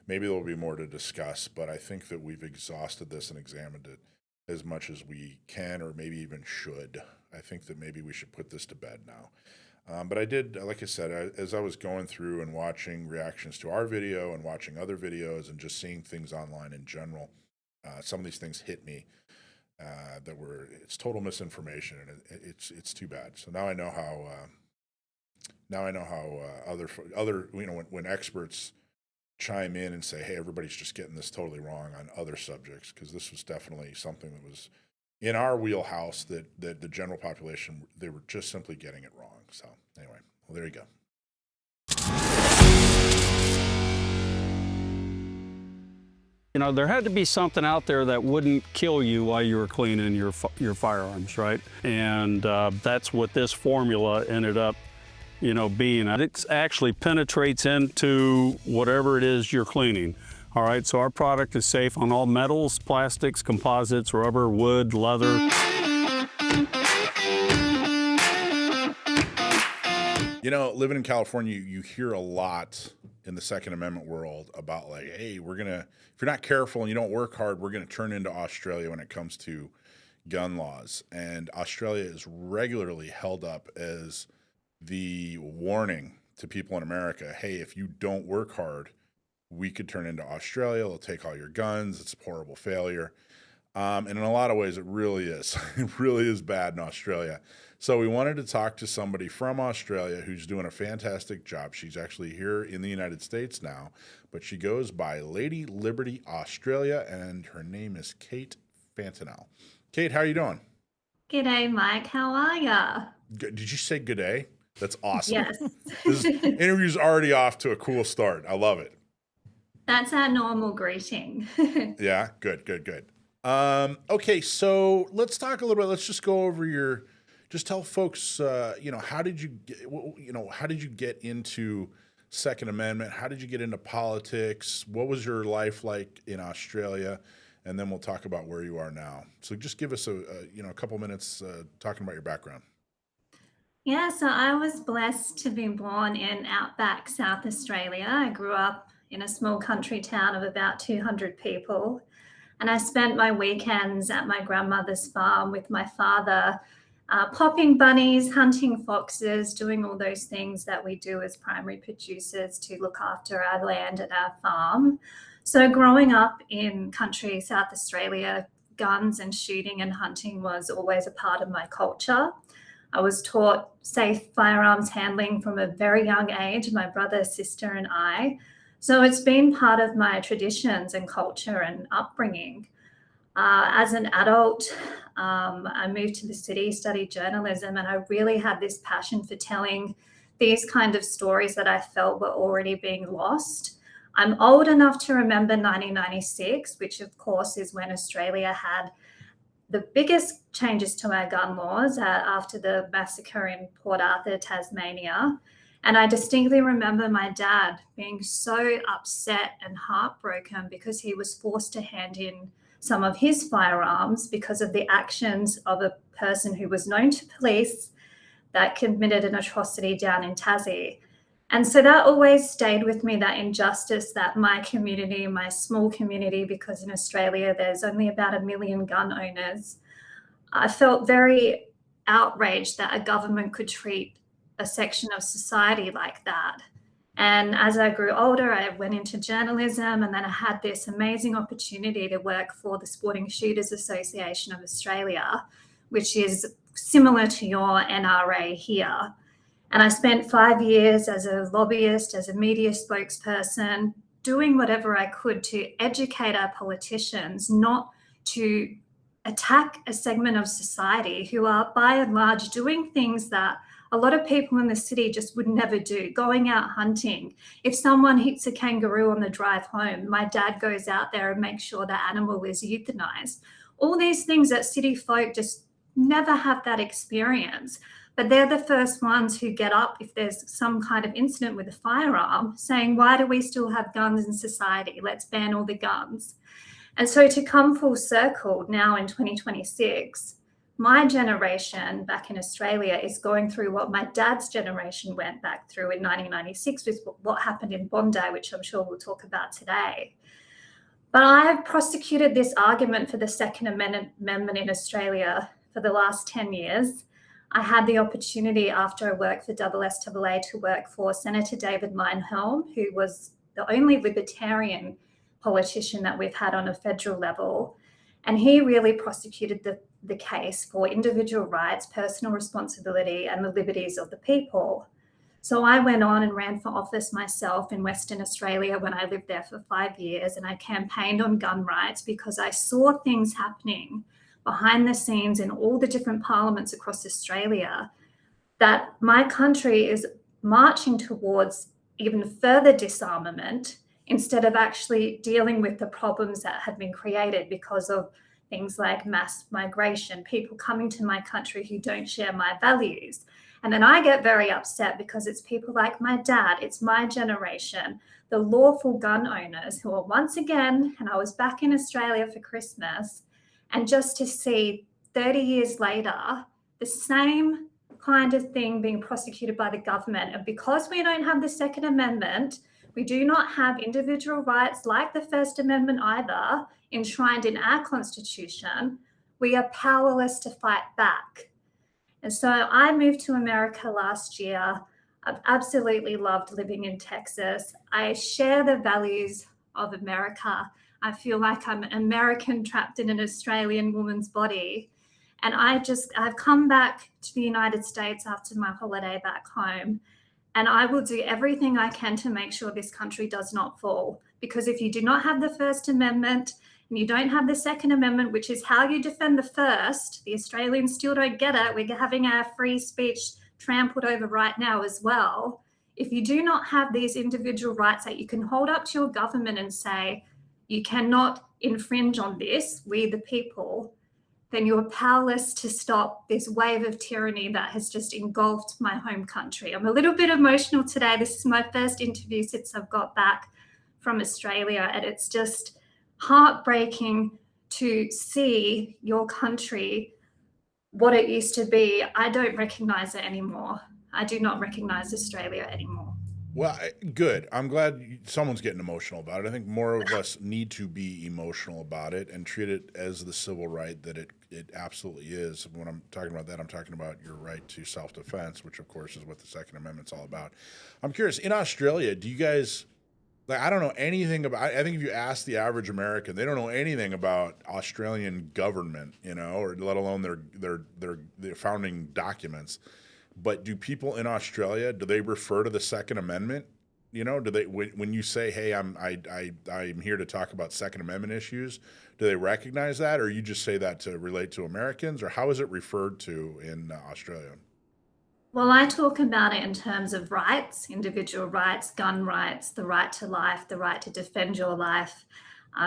Speaker 6: Maybe there will be more to discuss. But I think that we've exhausted this and examined it as much as we can, or maybe even should. I think that maybe we should put this to bed now. But I did, like I said, as I was going through and watching reactions to our video and watching other videos and just seeing things online in general, some of these things hit me that were, it's total misinformation, and it's too bad. So now I know how other when experts chime in and say, hey, everybody's just getting this totally wrong on other subjects, because this was definitely something that was in our wheelhouse that the general population, they were just simply getting it wrong. So anyway, well, there you go.
Speaker 11: You know, there had to be something out there that wouldn't kill you while you were cleaning your firearms, right? And that's what this formula ended up, being. It actually penetrates into whatever it is you're cleaning. All right, so our product is safe on all metals, plastics, composites, rubber, wood, leather.
Speaker 6: Living in California, you hear a lot in the Second Amendment world about like, hey, if you're not careful and you don't work hard, we're going to turn into Australia when it comes to gun laws. And Australia is regularly held up as the warning to people in America, hey, if you don't work hard, we could turn into Australia. They'll take all your guns. It's a horrible failure. And in a lot of ways, it really is. It really is bad in Australia. So we wanted to talk to somebody from Australia who's doing a fantastic job. She's actually here in the United States now, but she goes by Lady Liberty Australia, and her name is Kate Fantinel. Kate, how are you doing?
Speaker 2: G'day, Mike. How are ya?
Speaker 6: Did you say good day? That's awesome.
Speaker 2: Yes.
Speaker 6: This interview's already off to a cool start. I love it.
Speaker 2: That's our normal greeting.
Speaker 6: Yeah, good. Okay, so let's talk a little bit. Let's just go over just tell folks, how did you get into Second Amendment? How did you get into politics? What was your life like in Australia? And then we'll talk about where you are now. So just give us a couple minutes talking about your background.
Speaker 2: Yeah, so I was blessed to be born in outback South Australia. I grew up in a small country town of about 200 people. And I spent my weekends at my grandmother's farm with my father, popping bunnies, hunting foxes, doing all those things that we do as primary producers to look after our land and our farm. So growing up in country South Australia, guns and shooting and hunting was always a part of my culture. I was taught safe firearms handling from a very young age, my brother, sister, and I. So it's been part of my traditions and culture and upbringing. As an adult, I moved to the city, studied journalism, and I really had this passion for telling these kind of stories that I felt were already being lost. I'm old enough to remember 1996, which of course is when Australia had the biggest changes to our gun laws after the massacre in Port Arthur, Tasmania. And I distinctly remember my dad being so upset and heartbroken because he was forced to hand in some of his firearms because of the actions of a person who was known to police that committed an atrocity down in Tassie. And so that always stayed with me, that injustice that my community, my small community, because in Australia there's only about 1 million gun owners, I felt very outraged that a government could treat a section of society like that. And as I grew older, I went into journalism, and then I had this amazing opportunity to work for the Sporting Shooters Association of Australia, which is similar to your NRA here. And I spent 5 years as a lobbyist, as a media spokesperson, doing whatever I could to educate our politicians, not to attack a segment of society who are by and large doing things that a lot of people in the city just would never do, going out hunting. If someone hits a kangaroo on the drive home, my dad goes out there and makes sure that animal is euthanized. All these things that city folk just never have that experience. But they're the first ones who get up if there's some kind of incident with a firearm, saying, why do we still have guns in society? Let's ban all the guns. And so to come full circle now in 2026, my generation back in Australia is going through what my dad's generation went back through in 1996 with what happened in Bondi, which I'm sure we'll talk about today. But I have prosecuted this argument for the Second Amendment in Australia for the last 10 years. I had the opportunity after I worked for SSAA to work for Senator David Meinhelm, who was the only libertarian politician that we've had on a federal level. And he really prosecuted the case for individual rights, personal responsibility, and the liberties of the people. So I went on and ran for office myself in Western Australia when I lived there for 5 years, and I campaigned on gun rights because I saw things happening behind the scenes in all the different parliaments across Australia, that my country is marching towards even further disarmament instead of actually dealing with the problems that had been created because of things like mass migration, people coming to my country who don't share my values. And then I get very upset because it's people like my dad, it's my generation, the lawful gun owners who are once again, and I was back in Australia for Christmas, and just to see 30 years later, the same kind of thing being prosecuted by the government. And because we don't have the Second Amendment, we do not have individual rights like the First Amendment either, enshrined in our Constitution, we are powerless to fight back. And so I moved to America last year. I've absolutely loved living in Texas. I share the values of America. I feel like I'm an American trapped in an Australian woman's body. And I've come back to the United States after my holiday back home. And I will do everything I can to make sure this country does not fall. Because if you do not have the First Amendment and you don't have the Second Amendment, which is how you defend the first, the Australians still don't get it. We're having our free speech trampled over right now as well. If you do not have these individual rights that you can hold up to your government and say, you cannot infringe on this, we the people, then you're powerless to stop this wave of tyranny that has just engulfed my home country. I'm a little bit emotional today. This is my first interview since I've got back from Australia, and it's just heartbreaking to see your country, what it used to be. I don't recognize it anymore. I do not recognize Australia anymore.
Speaker 6: Well, good. I'm glad someone's getting emotional about it. I think more of us need to be emotional about it and treat it as the civil right that it absolutely is. When I'm talking about that, I'm talking about your right to self-defense, which of course is what the Second Amendment's all about. I'm curious, in Australia, do you guys, like, I don't know anything about, I think if you ask the average American, they don't know anything about Australian government, you know, or let alone their founding documents. But do people in Australia, do they refer to the Second Amendment? You know, do they, when you say, "Hey, I'm here to talk about Second Amendment issues," do they recognize that, or you just say that to relate to Americans, or how is it referred to in Australia?
Speaker 2: Well, I talk about it in terms of rights, individual rights, gun rights, the right to life, the right to defend your life.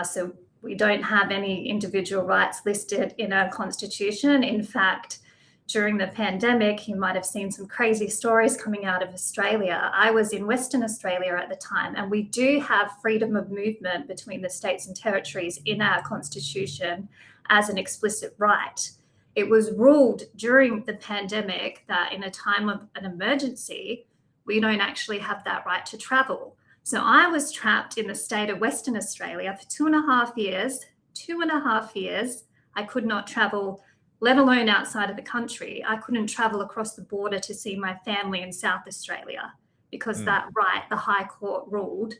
Speaker 2: So we don't have any individual rights listed in our Constitution. In fact, during the pandemic, you might have seen some crazy stories coming out of Australia. I was in Western Australia at the time, and we do have freedom of movement between the states and territories in our Constitution as an explicit right. It was ruled during the pandemic that in a time of an emergency, we don't actually have that right to travel. So I was trapped in the state of Western Australia for 2.5 years. 2.5 years, I could not travel, let alone outside of the country. I couldn't travel across the border to see my family in South Australia because that right, the High Court ruled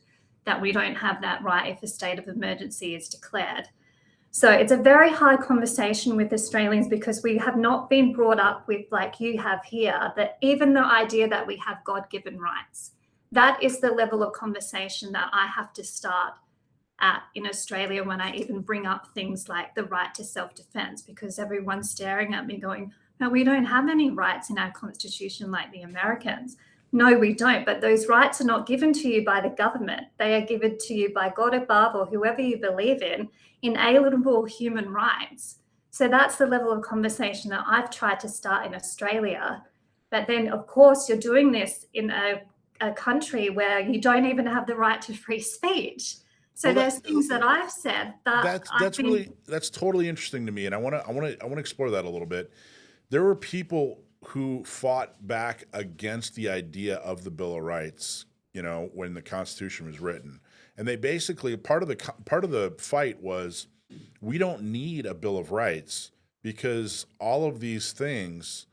Speaker 2: that we don't have that right if a state of emergency is declared. So it's a very hard conversation with Australians because we have not been brought up with, like you have here, that even the idea that we have God-given rights, that is the level of conversation that I have to start at in Australia when I even bring up things like the right to self-defense, because everyone's staring at me going, no, we don't have any rights in our Constitution like the Americans. No, we don't. But those rights are not given to you by the government. They are given to you by God above or whoever you believe in, inalienable human rights. So that's the level of conversation that I've tried to start in Australia. But then, of course, you're doing this in a country where you don't even have the right to free speech. So there's things that I've said that
Speaker 6: that's totally interesting to me, and I want to explore that a little bit. There were people who fought back against the idea of the Bill of Rights, you know, when the Constitution was written, and they basically part of the fight was, we don't need a Bill of Rights because all of these things,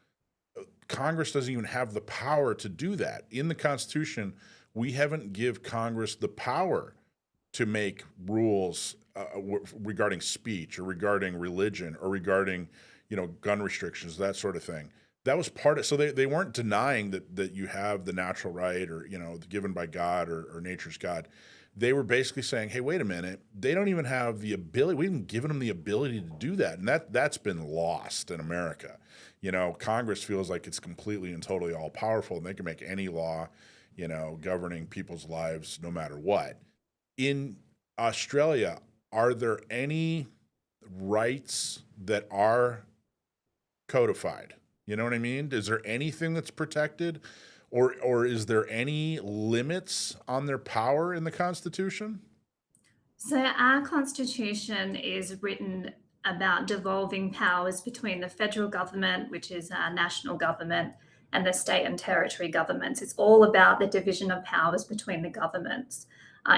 Speaker 6: Congress doesn't even have the power to do that. In the Constitution, we haven't give Congress the power to make rules regarding speech or regarding religion or regarding, gun restrictions, that sort of thing. That was part of, so they weren't denying that you have the natural right or, given by God or nature's God. They were basically saying, hey, wait a minute, they don't even have the ability, we haven't given them the ability to do that. And that's been lost in America. Congress feels like it's completely and totally all powerful and they can make any law, governing people's lives no matter what. In Australia, are there any rights that are codified? You know what I mean? Is there anything that's protected? Or is there any limits on their power in the Constitution?
Speaker 2: So our Constitution is written about devolving powers between the federal government, which is our national government, and the state and territory governments. It's all about the division of powers between the governments.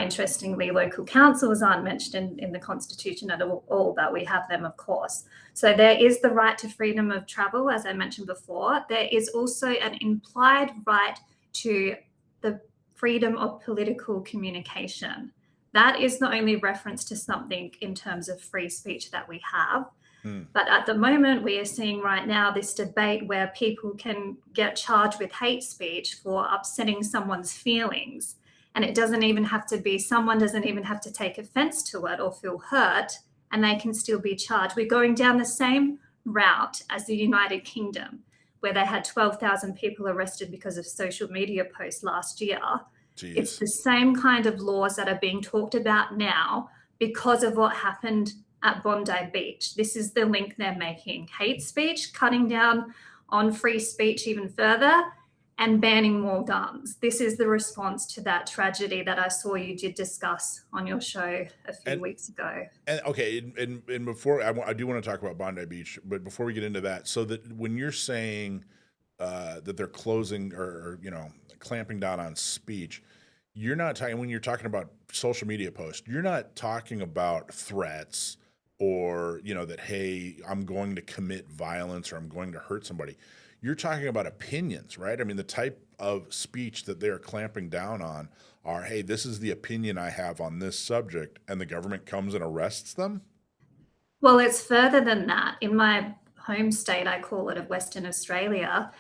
Speaker 2: Interestingly, local councils aren't mentioned in the Constitution at all, but we have them, of course. So there is the right to freedom of travel, as I mentioned before. There is also an implied right to the freedom of political communication. That is the only reference to something in terms of free speech that we have. But at the moment, we are seeing right now this debate where people can get charged with hate speech for upsetting someone's feelings. And it doesn't even have to be, someone doesn't even have to take offense to it or feel hurt, and they can still be charged. We're going down the same route as the United Kingdom, where they had 12,000 people arrested because of social media posts last year.
Speaker 6: Jeez.
Speaker 2: It's the same kind of laws that are being talked about now because of what happened at Bondi Beach. This is the link they're making. Hate speech, cutting down on free speech even further, and banning more guns. This is the response to that tragedy that I saw you did discuss on your show a few weeks ago.
Speaker 6: And okay, and before I do want to talk about Bondi Beach, but before we get into that, so that when you're saying that they're closing or clamping down on speech, you're not talking, when you're talking about social media posts, you're not talking about threats or that, hey, I'm going to commit violence or I'm going to hurt somebody. You're talking about opinions, right? I mean, the type of speech that they're clamping down on are, hey, this is the opinion I have on this subject, and the government comes and arrests them?
Speaker 2: Well, it's further than that. In my home state, I call it of Western Australia,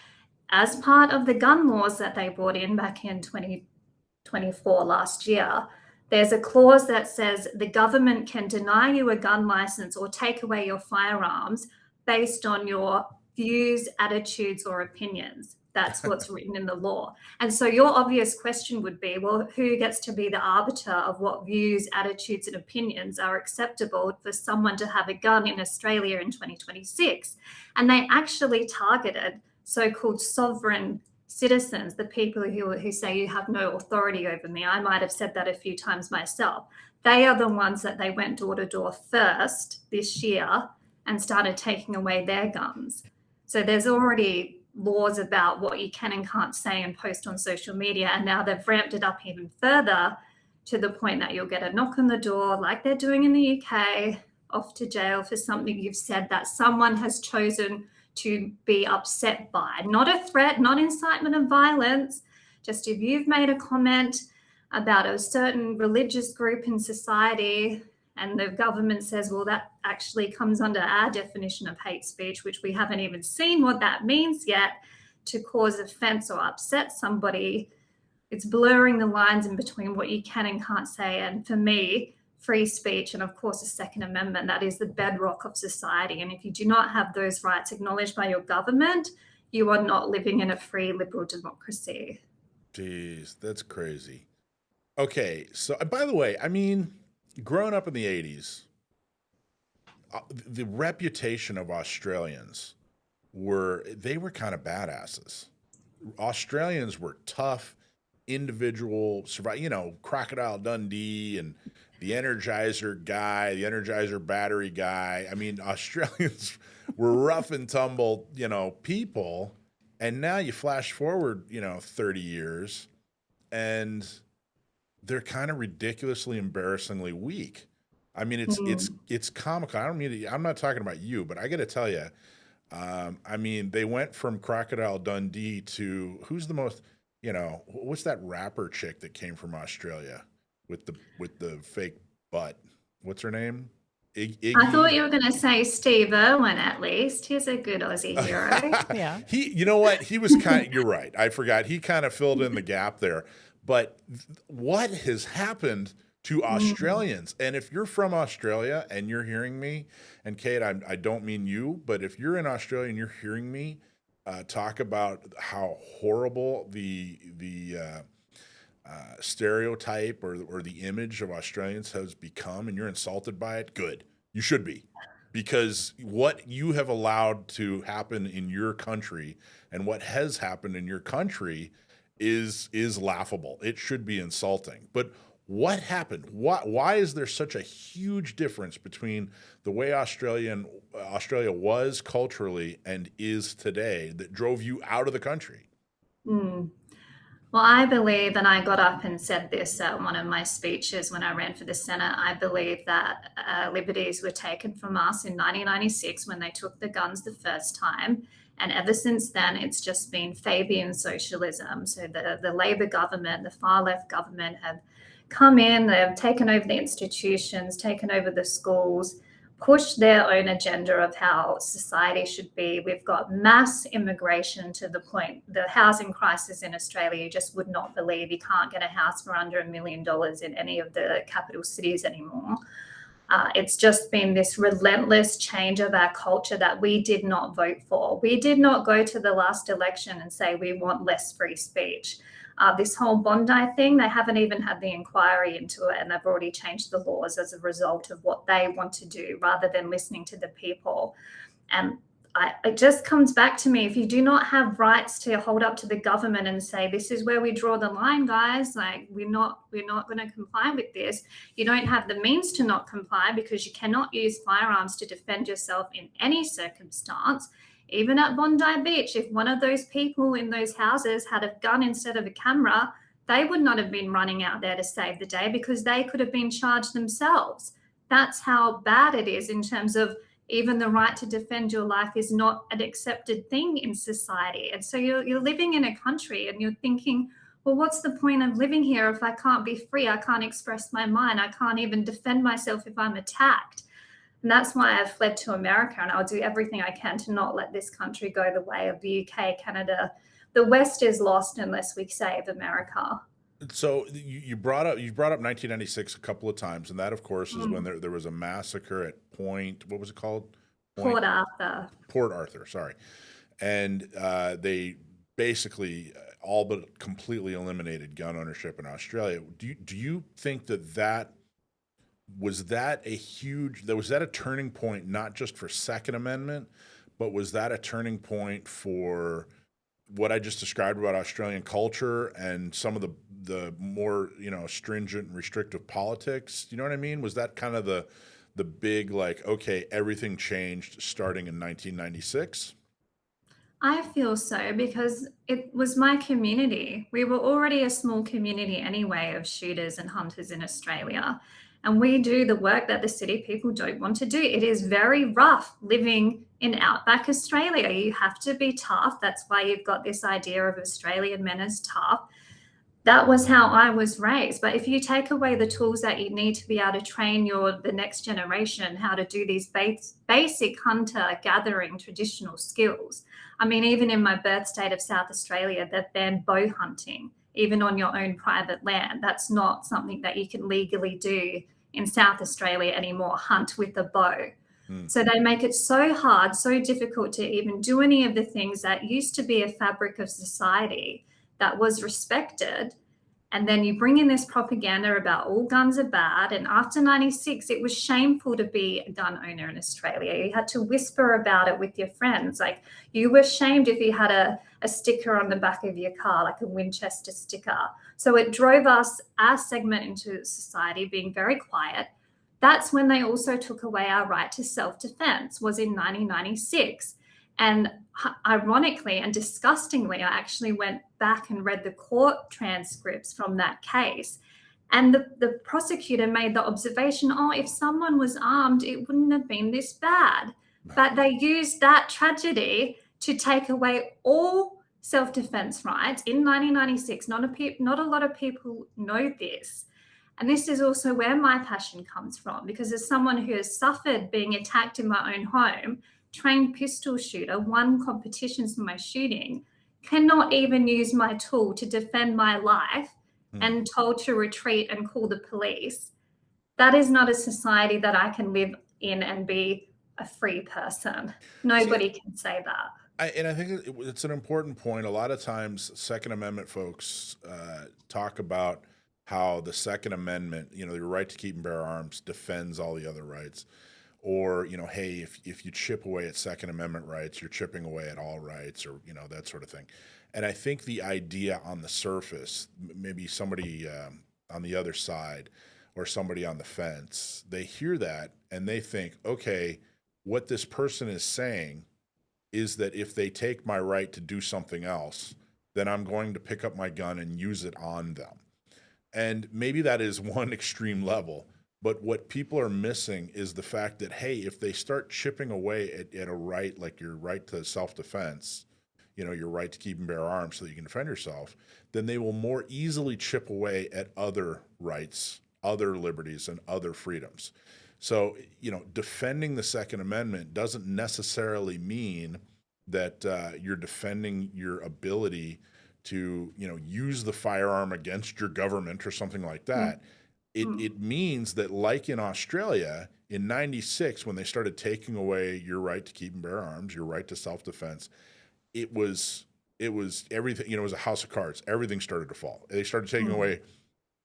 Speaker 2: as part of the gun laws that they brought in back in 2024 last year, there's a clause that says the government can deny you a gun license or take away your firearms based on your views, attitudes, or opinions. That's what's written in the law. And so your obvious question would be, well, who gets to be the arbiter of what views, attitudes, and opinions are acceptable for someone to have a gun in Australia in 2026? And they actually targeted so-called sovereign citizens, the people who say you have no authority over me. I might have said that a few times myself. They are the ones that they went door to door first this year and started taking away their guns. So there's already laws about what you can and can't say and post on social media. And now they've ramped it up even further to the point that you'll get a knock on the door, like they're doing in the UK, off to jail for something you've said that someone has chosen to be upset by. Not a threat, not incitement of violence, just if you've made a comment about a certain religious group in society and the government says, well, that actually comes under our definition of hate speech, which we haven't even seen what that means yet, to cause offense or upset somebody. It's blurring the lines in between what you can and can't say. And for me, free speech and, of course, the Second Amendment, that is the bedrock of society. And if you do not have those rights acknowledged by your government, you are not living in a free liberal democracy.
Speaker 6: Jeez, that's crazy. Okay, so by the way, I mean, growing up in the 80s, the reputation of Australians they were kind of badasses. Australians were tough, individual, Crocodile Dundee and the Energizer guy, the Energizer battery guy. I mean, Australians were rough and tumble, people. And now you flash forward, 30 years, and they're kind of ridiculously, embarrassingly weak. I mean, it's comical. I'm not talking about you, but I got to tell you, I mean, they went from Crocodile Dundee to who's the most, what's that rapper chick that came from Australia with the fake butt? What's her name?
Speaker 2: I thought you were going to say Steve Irwin. At least he's a good Aussie hero.
Speaker 8: Yeah.
Speaker 6: You know what? He was you're right. I forgot. He kind of filled in the gap there. But what has happened to Australians? And if you're from Australia and you're hearing me, and Kate, I don't mean you, but if you're in Australia and you're hearing me talk about how horrible the stereotype or the image of Australians has become, and you're insulted by it, good. You should be. Because what you have allowed to happen in your country and what has happened in your country is laughable. It should be insulting. But what happened? Why is there such a huge difference between the way Australia was culturally and is today that drove you out of the country?
Speaker 2: Well, I believe, and I got up and said this at one of my speeches when I ran for the Senate, I believe that liberties were taken from us in 1996 when they took the guns the first time. And ever since then, it's just been Fabian socialism. So the Labor government, the far left government have come in, they've taken over the institutions, taken over the schools, pushed their own agenda of how society should be. We've got mass immigration to the point, the housing crisis in Australia, you just would not believe. You can't get a house for under $1 million in any of the capital cities anymore. It's just been this relentless change of our culture that we did not vote for. We did not go to the last election and say we want less free speech. This whole Bondi thing, they haven't even had the inquiry into it, and they've already changed the laws as a result of what they want to do rather than listening to the people. And it just comes back to me, if you do not have rights to hold up to the government and say, this is where we draw the line, guys, like we're not going to comply with this. You don't have the means to not comply because you cannot use firearms to defend yourself in any circumstance. Even at Bondi Beach, if one of those people in those houses had a gun instead of a camera, they would not have been running out there to save the day because they could have been charged themselves. That's how bad it is in terms of even the right to defend your life is not an accepted thing in society. And so you're living in a country and you're thinking, well, what's the point of living here if I can't be free? I can't express my mind. I can't even defend myself if I'm attacked. And that's why I've fled to America, and I'll do everything I can to not let this country go the way of the UK, Canada. The West is lost unless we save America.
Speaker 6: So you brought up 1996 a couple of times, and that, of course, is when there was a massacre at what was it called?
Speaker 2: Port Arthur.
Speaker 6: Port Arthur, sorry. And they basically all but completely eliminated gun ownership in Australia. Do you think that was that a turning point, not just for Second Amendment, but was that a turning point for what I just described about Australian culture and some of the more, stringent and restrictive politics? You know what I mean? Was that kind of the big, like, okay, everything changed starting in 1996?
Speaker 2: I feel so because it was my community. We were already a small community anyway of shooters and hunters in Australia. And we do the work that the city people don't want to do. It is very rough living in outback Australia. You have to be tough. That's why you've got this idea of Australian men as tough. That was how I was raised. But if you take away the tools that you need to be able to train the next generation how to do these basic hunter-gathering traditional skills. I mean, even in my birth state of South Australia, they've banned bow hunting, even on your own private land. That's not something that you can legally do in South Australia anymore, hunt with a bow. So they make it so hard, so difficult to even do any of the things that used to be a fabric of society that was respected. And then you bring in this propaganda about all guns are bad. And after 96, it was shameful to be a gun owner in Australia. You had to whisper about it with your friends. Like, you were shamed if you had a sticker on the back of your car, like a Winchester sticker. So it drove our segment into society being very quiet. That's when they also took away our right to self-defense, was in 1996. And ironically and disgustingly, I actually went back and read the court transcripts from that case. And the prosecutor made the observation, if someone was armed, it wouldn't have been this bad. But they used that tragedy to take away all self-defense rights in 1996. Not a lot of people know this. And this is also where my passion comes from, because as someone who has suffered being attacked in my own home, trained pistol shooter, won competitions for my shooting, cannot even use my tool to defend my life and told to retreat and call the police. That is not a society that I can live in and be a free person. Nobody can say that.
Speaker 6: I think it's an important point. A lot of times, Second Amendment folks talk about how the Second Amendment, you know, your right to keep and bear arms, defends all the other rights. Or, you know, hey, if you chip away at Second Amendment rights, you're chipping away at all rights, or, you know, that sort of thing. And I think the idea on the surface, maybe somebody on the other side or somebody on the fence, they hear that and they think, okay, what this person is saying is that if they take my right to do something else, then I'm going to pick up my gun and use it on them. And maybe that is one extreme level, but what people are missing is the fact that, hey, if they start chipping away at a right, like your right to self-defense, you know, your right to keep and bear arms so that you can defend yourself, then they will more easily chip away at other rights, other liberties, and other freedoms. So, you know, defending the Second Amendment doesn't necessarily mean that you're defending your ability to, you know, use the firearm against your government or something like that. It means that, like in Australia in '96, when they started taking away your right to keep and bear arms, your right to self-defense, it was everything, you know, it was a house of cards. Everything started to fall. They started taking away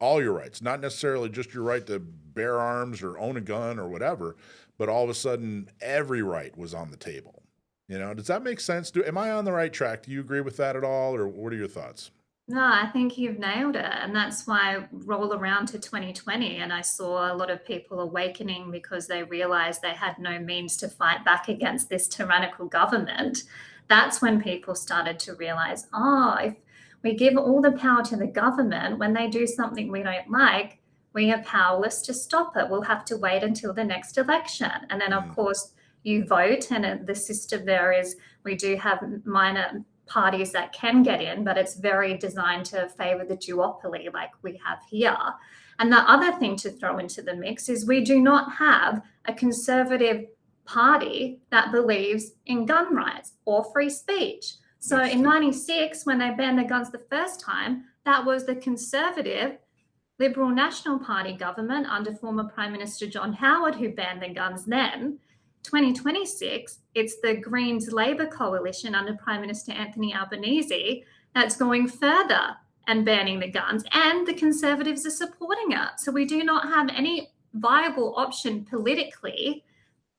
Speaker 6: all your rights, not necessarily just your right to bear arms or own a gun or whatever, but all of a sudden every right was on the table. You know, does that make sense? Am I on the right track? Do you agree with that at all, or what are your thoughts?
Speaker 2: No, I think you've nailed it. And that's why I roll around to 2020 and I saw a lot of people awakening because they realized they had no means to fight back against this tyrannical government. That's when people started to realize, oh, if we give all the power to the government, when they do something we don't like, we are powerless to stop it. We'll have to wait until the next election. And then, of course, you vote, and the system there is we do have minor parties that can get in, but it's very designed to favor the duopoly like we have here. And the other thing to throw into the mix is we do not have a conservative party that believes in gun rights or free speech. So in '96, when they banned the guns the first time, that was the conservative Liberal National Party government under former Prime Minister John Howard who banned the guns then. 2026, it's the Greens Labor coalition under Prime Minister Anthony Albanese that's going further and banning the guns, and the Conservatives are supporting it. So we do not have any viable option politically.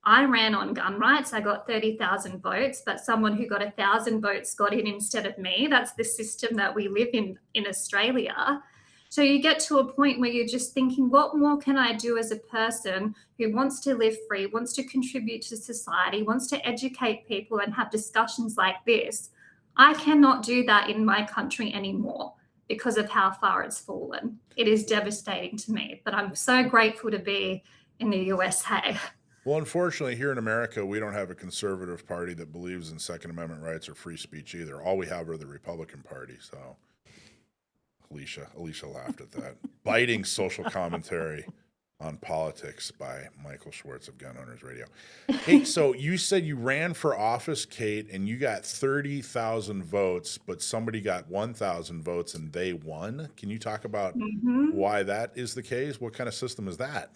Speaker 2: I ran on gun rights. I got 30,000 votes, but someone who got 1,000 votes got in instead of me. That's the system that we live in Australia. So you get to a point where you're just thinking, what more can I do as a person who wants to live free, wants to contribute to society, wants to educate people and have discussions like this? I cannot do that in my country anymore because of how far it's fallen. It is devastating to me, but I'm so grateful to be in the USA.
Speaker 6: Well, unfortunately, here in America, we don't have a conservative party that believes in Second Amendment rights or free speech either. All we have are the Republican Party, so... Alicia laughed at that. Biting social commentary on politics by Michael Schwartz of Gun Owners Radio. Hey, so you said you ran for office, Kate, and you got 30,000 votes, but somebody got 1,000 votes and they won. Can you talk about why that is the case? What kind of system is that?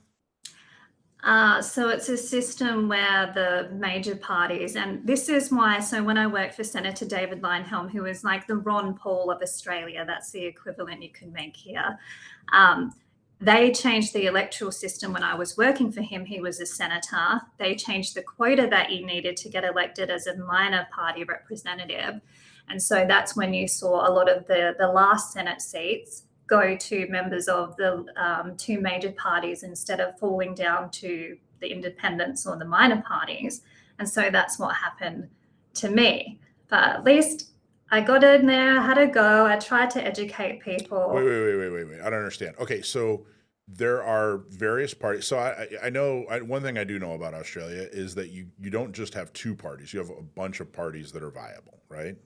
Speaker 2: So it's a system where the major parties, and this is why, so when I worked for Senator David Leyonhjelm, who is like the Ron Paul of Australia, that's the equivalent you can make here. They changed the electoral system when I was working for him. He was a senator. They changed the quota that you needed to get elected as a minor party representative. And so that's when you saw a lot of the last Senate seats go to members of the two major parties instead of falling down to the independents or the minor parties. And so that's what happened to me. But at least I got in there, had a go. I tried to educate people.
Speaker 6: Wait. I don't understand. Okay, so there are various parties. So I know one thing I do know about Australia is that you don't just have two parties. You have a bunch of parties that are viable, right?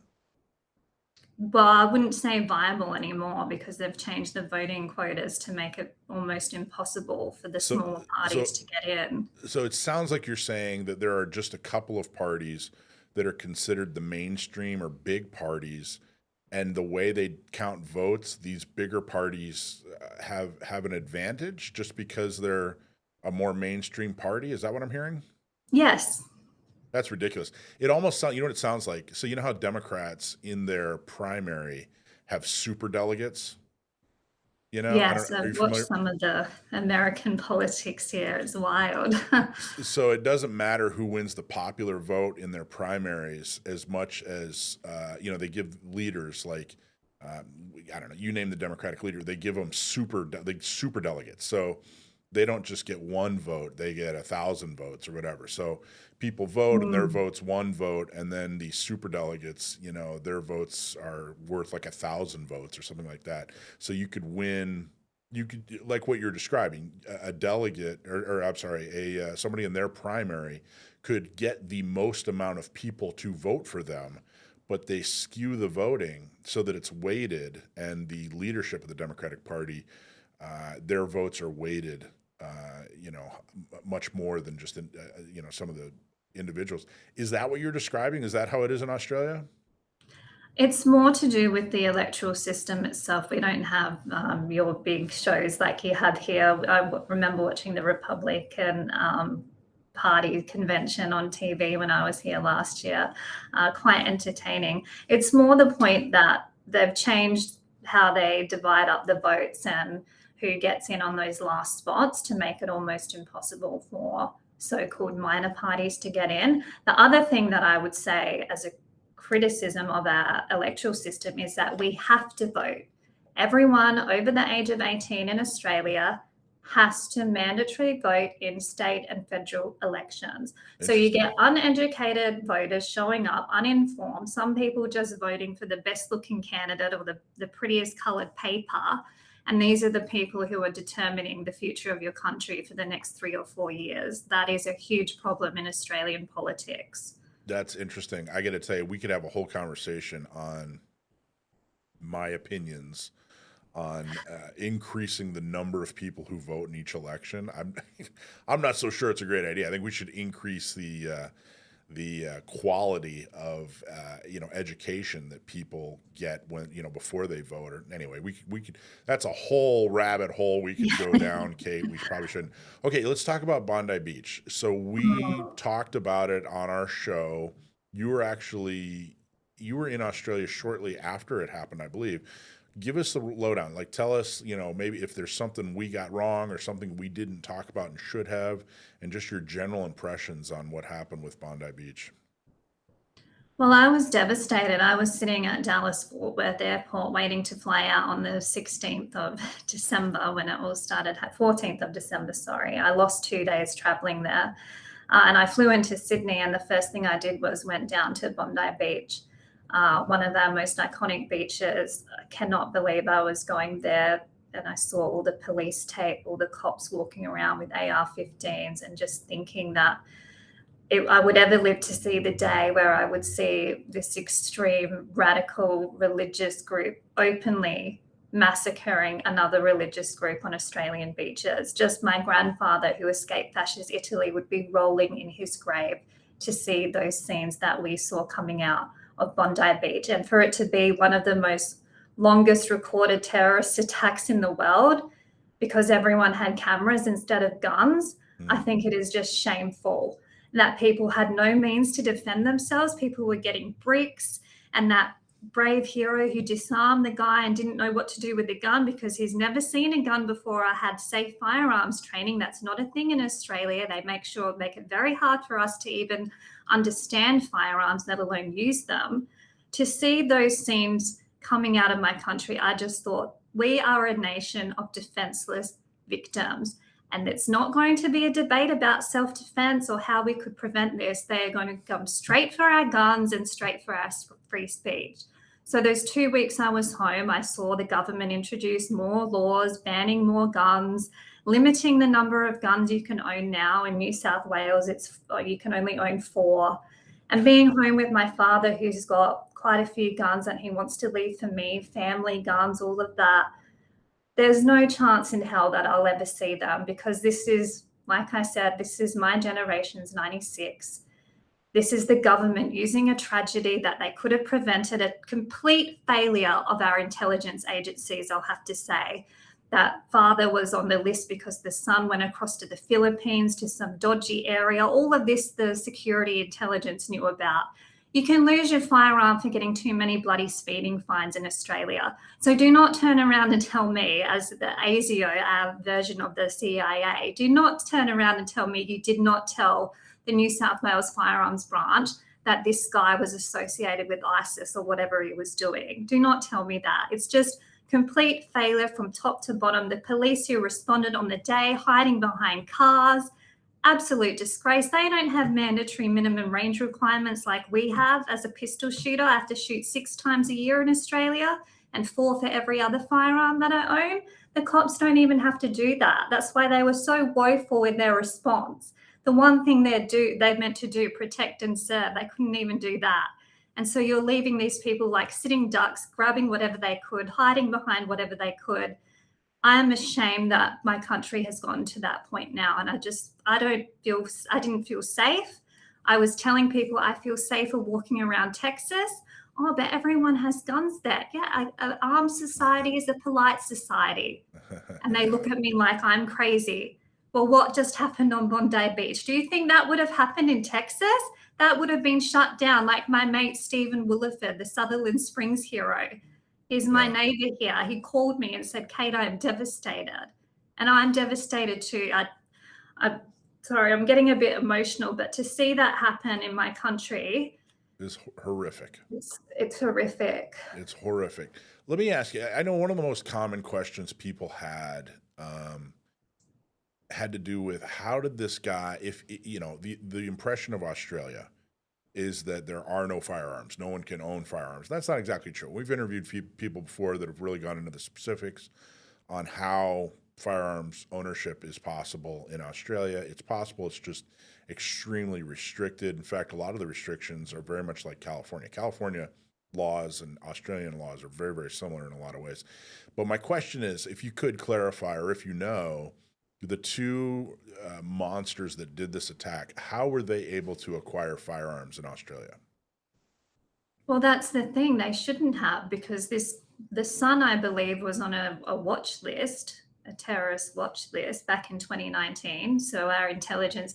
Speaker 2: Well, I wouldn't say viable anymore because they've changed the voting quotas to make it almost impossible for the
Speaker 6: So
Speaker 2: smaller
Speaker 6: so
Speaker 2: parties to get in.
Speaker 6: so it sounds like you're saying that there are just a couple of parties that are considered the mainstream or big parties, and the way they count votes, these bigger parties have an advantage just because they're a more mainstream party. Is that what I'm hearing?
Speaker 2: Yes.
Speaker 6: That's ridiculous. It almost sounds, you know what it sounds like? So you know how Democrats in their primary have super delegates? You know,
Speaker 2: Yes,
Speaker 6: are you
Speaker 2: I've watched
Speaker 6: familiar?
Speaker 2: some of the American politics here. It's wild.
Speaker 6: So it doesn't matter who wins the popular vote in their primaries as much as, they give leaders like, uh, I don't know, you name the Democratic leader, they give them super delegates. So they don't just get one vote, they get 1,000 votes or whatever. So people vote and their
Speaker 2: Mm.
Speaker 6: vote's one vote, and then the super delegates, their votes are worth like 1,000 votes or something like that. So you could win, like what you're describing, a delegate, or I'm sorry, somebody in their primary could get the most amount of people to vote for them, but they skew the voting so that it's weighted, and the leadership of the Democratic Party, their votes are weighted, much more than just some of the individuals. Is that what you're describing? Is that how it is in Australia?
Speaker 2: It's more to do with the electoral system itself. We don't have your big shows like you had here. Remember watching the Republican Party convention on TV when I was here last year. Quite entertaining. It's more the point that they've changed how they divide up the votes and who gets in on those last spots to make it almost impossible for so-called minor parties to get in. The other thing that I would say as a criticism of our electoral system is that we have to vote. Everyone over the age of 18 in Australia has to mandatory vote in state and federal elections. So you get uneducated voters showing up, uninformed, some people just voting for the best looking candidate or the prettiest colored paper. And these are the people who are determining the future of your country for the next 3 or 4 years. That is a huge problem in Australian politics.
Speaker 6: That's interesting. I got to tell you, we could have a whole conversation on my opinions on increasing the number of people who vote in each election. I'm not so sure it's a great idea. I think we should increase the quality of education that people get when before they vote. Or anyway, we could, that's a whole rabbit hole we could go down, Kate. We probably shouldn't. Okay, let's talk about Bondi Beach. So we talked about it on our show. You were in Australia shortly after it happened, I believe. Give us the lowdown. Like, tell us, maybe if there's something we got wrong or something we didn't talk about and should have, and just your general impressions on what happened with Bondi Beach.
Speaker 2: Well, I was devastated. I was sitting at Dallas-Fort Worth Airport waiting to fly out on the 16th of December when it all started, 14th of December, sorry. I lost 2 days traveling there. And I flew into Sydney, and the first thing I did was went down to Bondi Beach, one of our most iconic beaches. I cannot believe I was going there and I saw all the police tape, all the cops walking around with AR-15s, and just thinking that I would ever live to see the day where I would see this extreme radical religious group openly massacring another religious group on Australian beaches. Just my grandfather, who escaped fascist Italy, would be rolling in his grave to see those scenes that we saw coming out of Bondi Beach. And for it to be one of the most longest recorded terrorist attacks in the world because everyone had cameras instead of guns, I think it is just shameful that people had no means to defend themselves. People were getting bricks, and that brave hero who disarmed the guy and didn't know what to do with the gun because he's never seen a gun before or had safe firearms training. That's not a thing in Australia. They make it very hard for us to even understand firearms, let alone use them. To see those scenes coming out of my country, I just thought, we are a nation of defenseless victims. And it's not going to be a debate about self-defense or how we could prevent this. They are going to come straight for our guns and straight for our free speech. So those 2 weeks I was home, I saw the government introduce more laws banning more guns. limiting the number of guns you can own now. In New South Wales, you can only own 4. And being home with my father, who's got quite a few guns and he wants to leave for me, family guns, all of that, there's no chance in hell that I'll ever see them, because this is, like I said, this is my generation's 96. This is the government using a tragedy that they could have prevented, a complete failure of our intelligence agencies, I'll have to say. That father was on the list because the son went across to the Philippines to some dodgy area. All of this, the security intelligence knew about. You can lose your firearm for getting too many bloody speeding fines in Australia. So do not turn around and tell me, as the ASIO, our version of the CIA, do not turn around and tell me you did not tell the New South Wales Firearms Branch that this guy was associated with ISIS or whatever he was doing. Do not tell me that. It's just complete failure from top to bottom. The police who responded on the day, hiding behind cars, absolute disgrace. They don't have mandatory minimum range requirements like we have. As a pistol shooter, I have to shoot 6 times a year in Australia and 4 for every other firearm that I own. The cops don't even have to do that. That's why they were so woeful in their response. The one thing they meant to do, protect and serve, they couldn't even do that. And so you're leaving these people like sitting ducks, grabbing whatever they could, hiding behind whatever they could. I am ashamed that my country has gotten to that point now. And I didn't feel safe. I was telling people I feel safer walking around Texas. Oh, but everyone has guns there. Yeah, an armed society is a polite society. And they look at me like I'm crazy. Well, what just happened on Bondi Beach? Do you think that would have happened in Texas? That would have been shut down, like my mate Stephen Williford, the Sutherland Springs hero. He's my neighbour here. He called me and said, Kate, I am devastated. And I'm devastated too. Sorry, I'm getting a bit emotional, but to see that happen in my country
Speaker 6: is horrific.
Speaker 2: It's horrific.
Speaker 6: It's horrific. Let me ask you, I know one of the most common questions people had to do with how did this guy, if the impression of Australia is that there are no firearms. No one can own firearms. That's not exactly true. We've interviewed people before that have really gone into the specifics on how firearms ownership is possible in Australia. It's possible. It's just extremely restricted. In fact, a lot of the restrictions are very much like California. California laws and Australian laws are very, very similar in a lot of ways. But my question is, if you could clarify, or if you know, the 2 monsters that did this attack, how were they able to acquire firearms in Australia?
Speaker 2: Well, that's the thing. They shouldn't have, because the son, I believe, was on a watch list, a terrorist watch list back in 2019. So our intelligence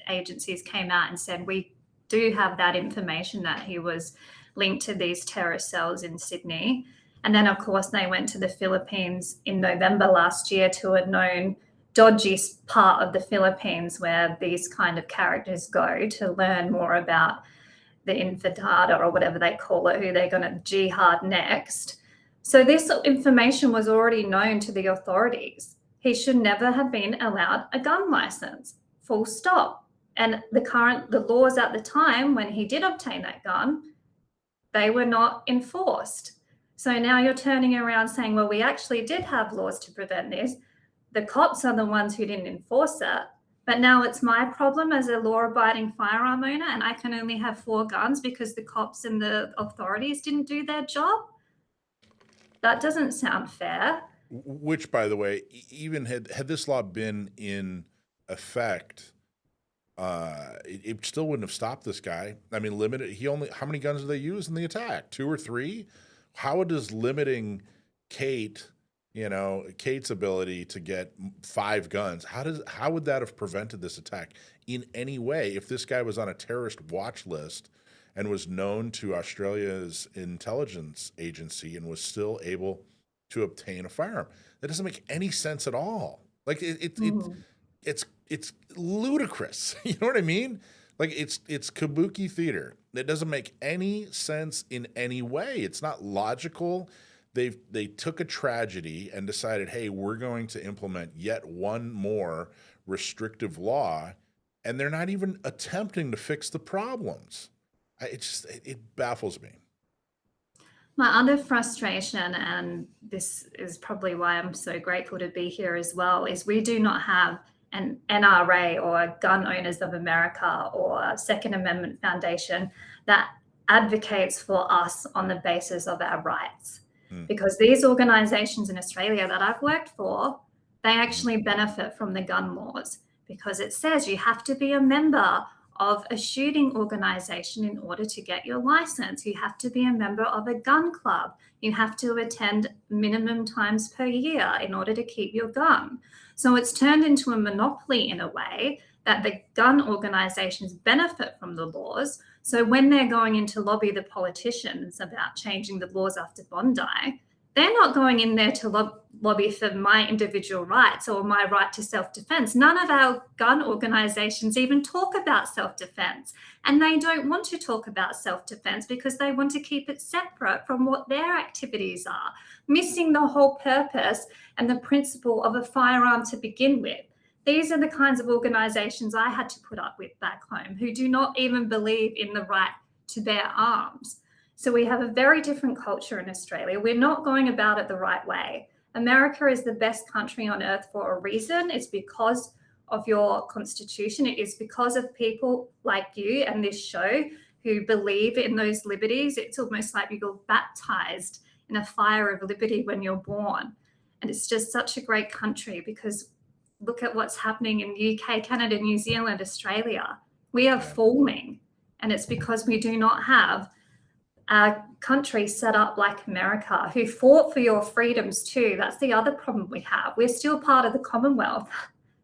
Speaker 2: agencies came out and said, we do have that information that he was linked to these terrorist cells in Sydney. And then, of course, they went to the Philippines in November last year to a known dodgy part of the Philippines where these kind of characters go to learn more about the infidada or whatever they call it, who they're going to jihad next. So this information was already known to the authorities. He should never have been allowed a gun license, full stop. And the laws at the time when he did obtain that gun, they were not enforced. So now you're turning around saying, well, we actually did have laws to prevent this. The cops are the ones who didn't enforce it. But now it's my problem as a law-abiding firearm owner, and I can only have 4 guns because the cops and the authorities didn't do their job. That doesn't sound fair.
Speaker 6: Which, by the way, even had this law been in effect, it still wouldn't have stopped this guy. I mean, limited. How many guns did they use in the attack? 2 or 3? How does limiting Kate's ability to get 5 guns, how would that have prevented this attack in any way if this guy was on a terrorist watch list and was known to Australia's intelligence agency and was still able to obtain a firearm? That doesn't make any sense at all. Like it's ludicrous. You know what I mean? Like it's kabuki theater. It doesn't make any sense in any way. It's not logical. They took a tragedy and decided, hey, we're going to implement yet one more restrictive law, and they're not even attempting to fix the problems. It baffles me.
Speaker 2: My other frustration, and this is probably why I'm so grateful to be here as well, is we do not have an NRA or Gun Owners of America or Second Amendment Foundation that advocates for us on the basis of our rights. Because these organizations in Australia that I've worked for, they actually benefit from the gun laws, because it says you have to be a member of a shooting organization in order to get your license. You have to be a member of a gun club. You have to attend minimum times per year in order to keep your gun. So it's turned into a monopoly in a way that the gun organizations benefit from the laws. So when they're going in to lobby the politicians about changing the laws after Bondi, they're not going in there to lobby for my individual rights or my right to self-defense. None of our gun organizations even talk about self-defense. And they don't want to talk about self-defense because they want to keep it separate from what their activities are, missing the whole purpose and the principle of a firearm to begin with. These are the kinds of organizations I had to put up with back home, who do not even believe in the right to bear arms. So we have a very different culture in Australia. We're not going about it the right way. America is the best country on earth for a reason. It's because of your constitution. It is because of people like you and this show who believe in those liberties. It's almost like you go baptized in a fire of liberty when you're born. And it's just such a great country, because look at what's happening in the UK, Canada, New Zealand, Australia. We are falling. And it's because we do not have a country set up like America, who fought for your freedoms too. That's the other problem we have. We're still part of the Commonwealth.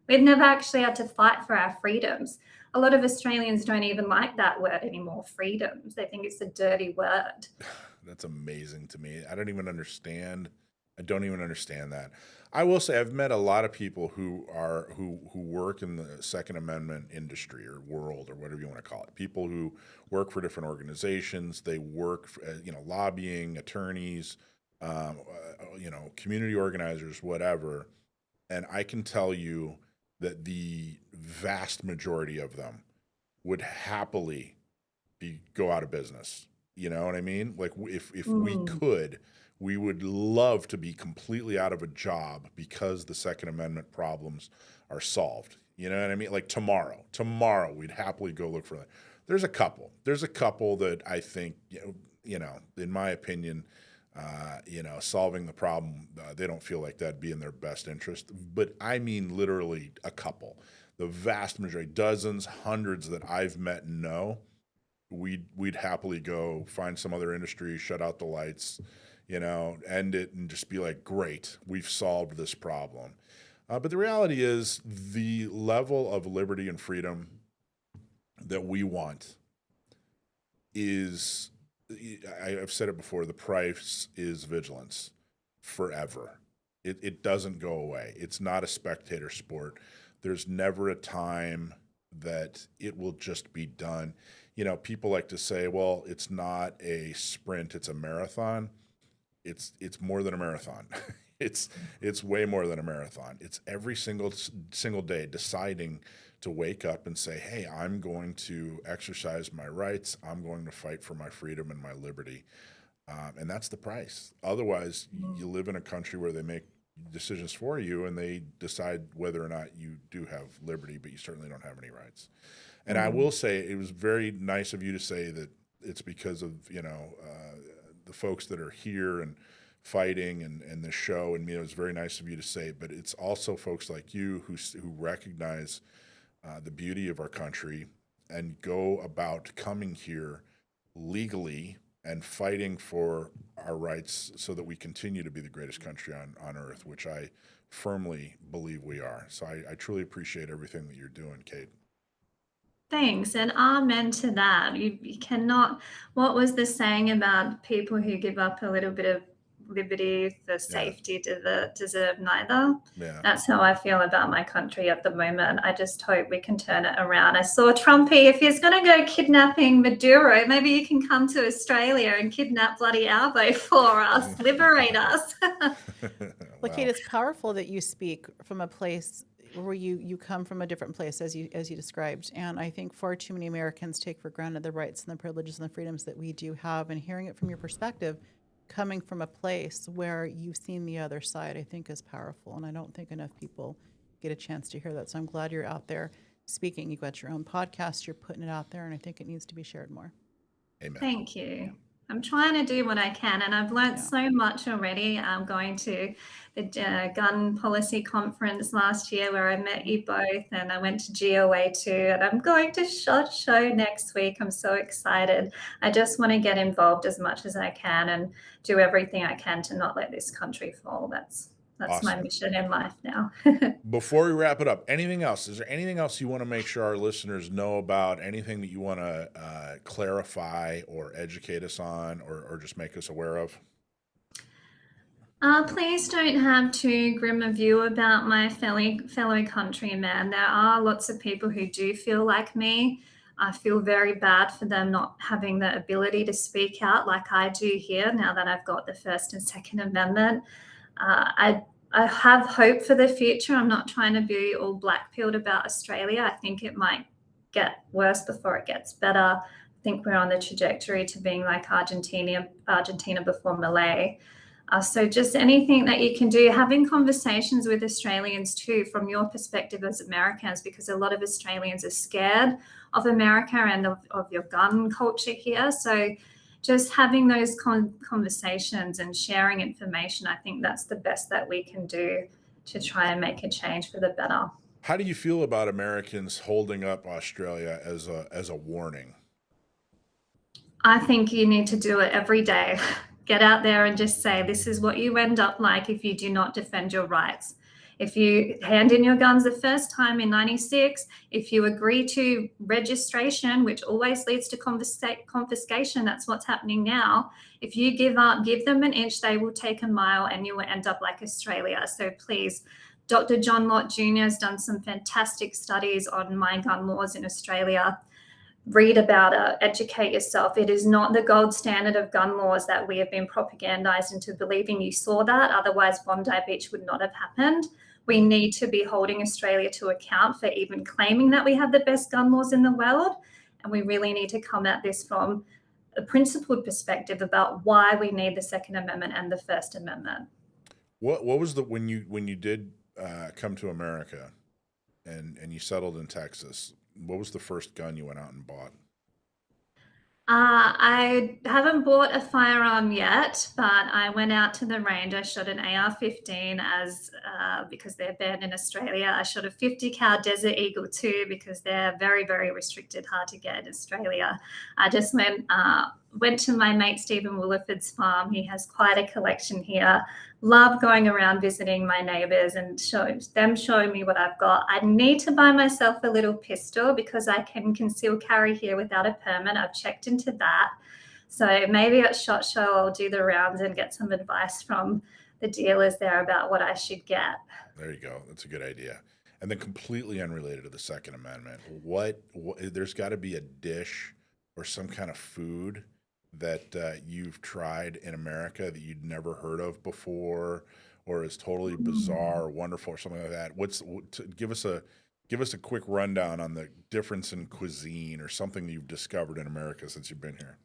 Speaker 2: We've never actually had to fight for our freedoms. A lot of Australians don't even like that word anymore, freedoms. They think it's a dirty word.
Speaker 6: That's amazing to me. I don't even understand that. I will say I've met a lot of people who work in the Second Amendment industry or world or whatever you want to call it. People who work for different organizations. They work for, lobbying, attorneys, community organizers, whatever. And I can tell you that the vast majority of them would happily go out of business. You know what I mean? Like if we could, we would love to be completely out of a job because the Second Amendment problems are solved. You know what I mean? Like tomorrow, we'd happily go look for that. There's a couple that I think, in my opinion, solving the problem, they don't feel like that'd be in their best interest. But I mean, literally a couple. The vast majority, dozens, hundreds that I've met and know, we'd happily go find some other industry, shut out the lights, end it and just be like, great, we've solved this problem. But the reality is the level of liberty and freedom that we want is, I've said it before, the price is vigilance forever. It doesn't go away. It's not a spectator sport. There's never a time that it will just be done. People like to say, well, it's not a sprint, it's a marathon. It's more than a marathon. It's way more than a marathon. It's every single day deciding to wake up and say, hey, I'm going to exercise my rights. I'm going to fight for my freedom and my liberty. And that's the price. Otherwise, you live in a country where they make decisions for you and they decide whether or not you do have liberty, but you certainly don't have any rights. And I will say it was very nice of you to say that it's because of, the folks that are here and fighting and the show. And, it was very nice of you to say, but it's also folks like you who recognize the beauty of our country and go about coming here legally and fighting for our rights so that we continue to be the greatest country on earth, which I firmly believe we are. So I truly appreciate everything that you're doing, Kate.
Speaker 2: Thanks, and amen to that. You cannot, what was the saying about people who give up a little bit of liberty for safety deserve neither?
Speaker 6: Yeah.
Speaker 2: That's how I feel about my country at the moment. I just hope we can turn it around. I saw Trumpy, if he's going to go kidnapping Maduro, maybe you can come to Australia and kidnap bloody Albo for us, liberate us.
Speaker 8: Look, Kate, it's powerful that you speak from a place where you come from a different place, as you described. And I think far too many Americans take for granted the rights and the privileges and the freedoms that we do have. And hearing it from your perspective coming from a place where you've seen the other side, I think is powerful. And I don't think enough people get a chance to hear that. So I'm glad you're out there speaking. You've got your own podcast, you're putting it out there, and I think it needs to be shared more.
Speaker 6: Amen.
Speaker 2: Thank you. I'm trying to do what I can, and I've learned so much already. I'm going to the gun policy conference last year where I met you both, and I went to GOA too, and I'm going to SHOT Show next week. I'm so excited. I just want to get involved as much as I can and do everything I can to not let this country fall. That's
Speaker 6: Awesome.
Speaker 2: my mission in life now.
Speaker 6: Before we wrap it up, anything else? Is there anything else you want to make sure our listeners know about? Anything that you want to clarify or educate us on, or just make us aware of?
Speaker 2: Please don't have too grim a view about my fellow countrymen. There are lots of people who do feel like me. I feel very bad for them not having the ability to speak out like I do here now that I've got the First and Second Amendment. I have hope for the future. I'm not trying to be all black-pilled about Australia. I think it might get worse before it gets better. I think we're on the trajectory to being like Argentina before Malay. So just anything that you can do, having conversations with Australians too, from your perspective as Americans, because a lot of Australians are scared of America and of your gun culture here. So just having those conversations and sharing information, I think that's the best that we can do to try and make a change for the better.
Speaker 6: How do you feel about Americans holding up Australia as a warning?
Speaker 2: I think you need to do it every day. Get out there and just say, this is what you end up like if you do not defend your rights. If you hand in your guns the first time in 96, if you agree to registration, which always leads to confiscation, that's what's happening now. If you give up, give them an inch, they will take a mile, and you will end up like Australia. So please, Dr. John Lott Jr. has done some fantastic studies on my gun laws in Australia. Read about it, educate yourself. It is not the gold standard of gun laws that we have been propagandized into believing. You saw that, otherwise Bondi Beach would not have happened. We need to be holding Australia to account for even claiming that we have the best gun laws in the world. And we really need to come at this from a principled perspective about why we need the Second Amendment and the First Amendment.
Speaker 6: What was when you did come to America and you settled in Texas, what was the first gun you went out and bought?
Speaker 2: I haven't bought a firearm yet, but I went out to the range. I shot an AR-15 because they're banned in Australia. I shot a 50 cal Desert Eagle too because they're very, very restricted, hard to get in Australia. I just went to my mate Stephen Williford's farm. He has quite a collection here. Love going around visiting my neighbors and showing me what I've got. I need to buy myself a little pistol because I can conceal carry here without a permit. I've checked into that. So maybe at SHOT Show I'll do the rounds and get some advice from the dealers there about what I should get.
Speaker 6: There you go. That's a good idea. And then completely unrelated to the Second Amendment, what there's got to be a dish or some kind of food that you've tried in America that you'd never heard of before, or is totally bizarre or wonderful or something like that. Give us a quick rundown on the difference in cuisine or something that you've discovered in America since you've been here.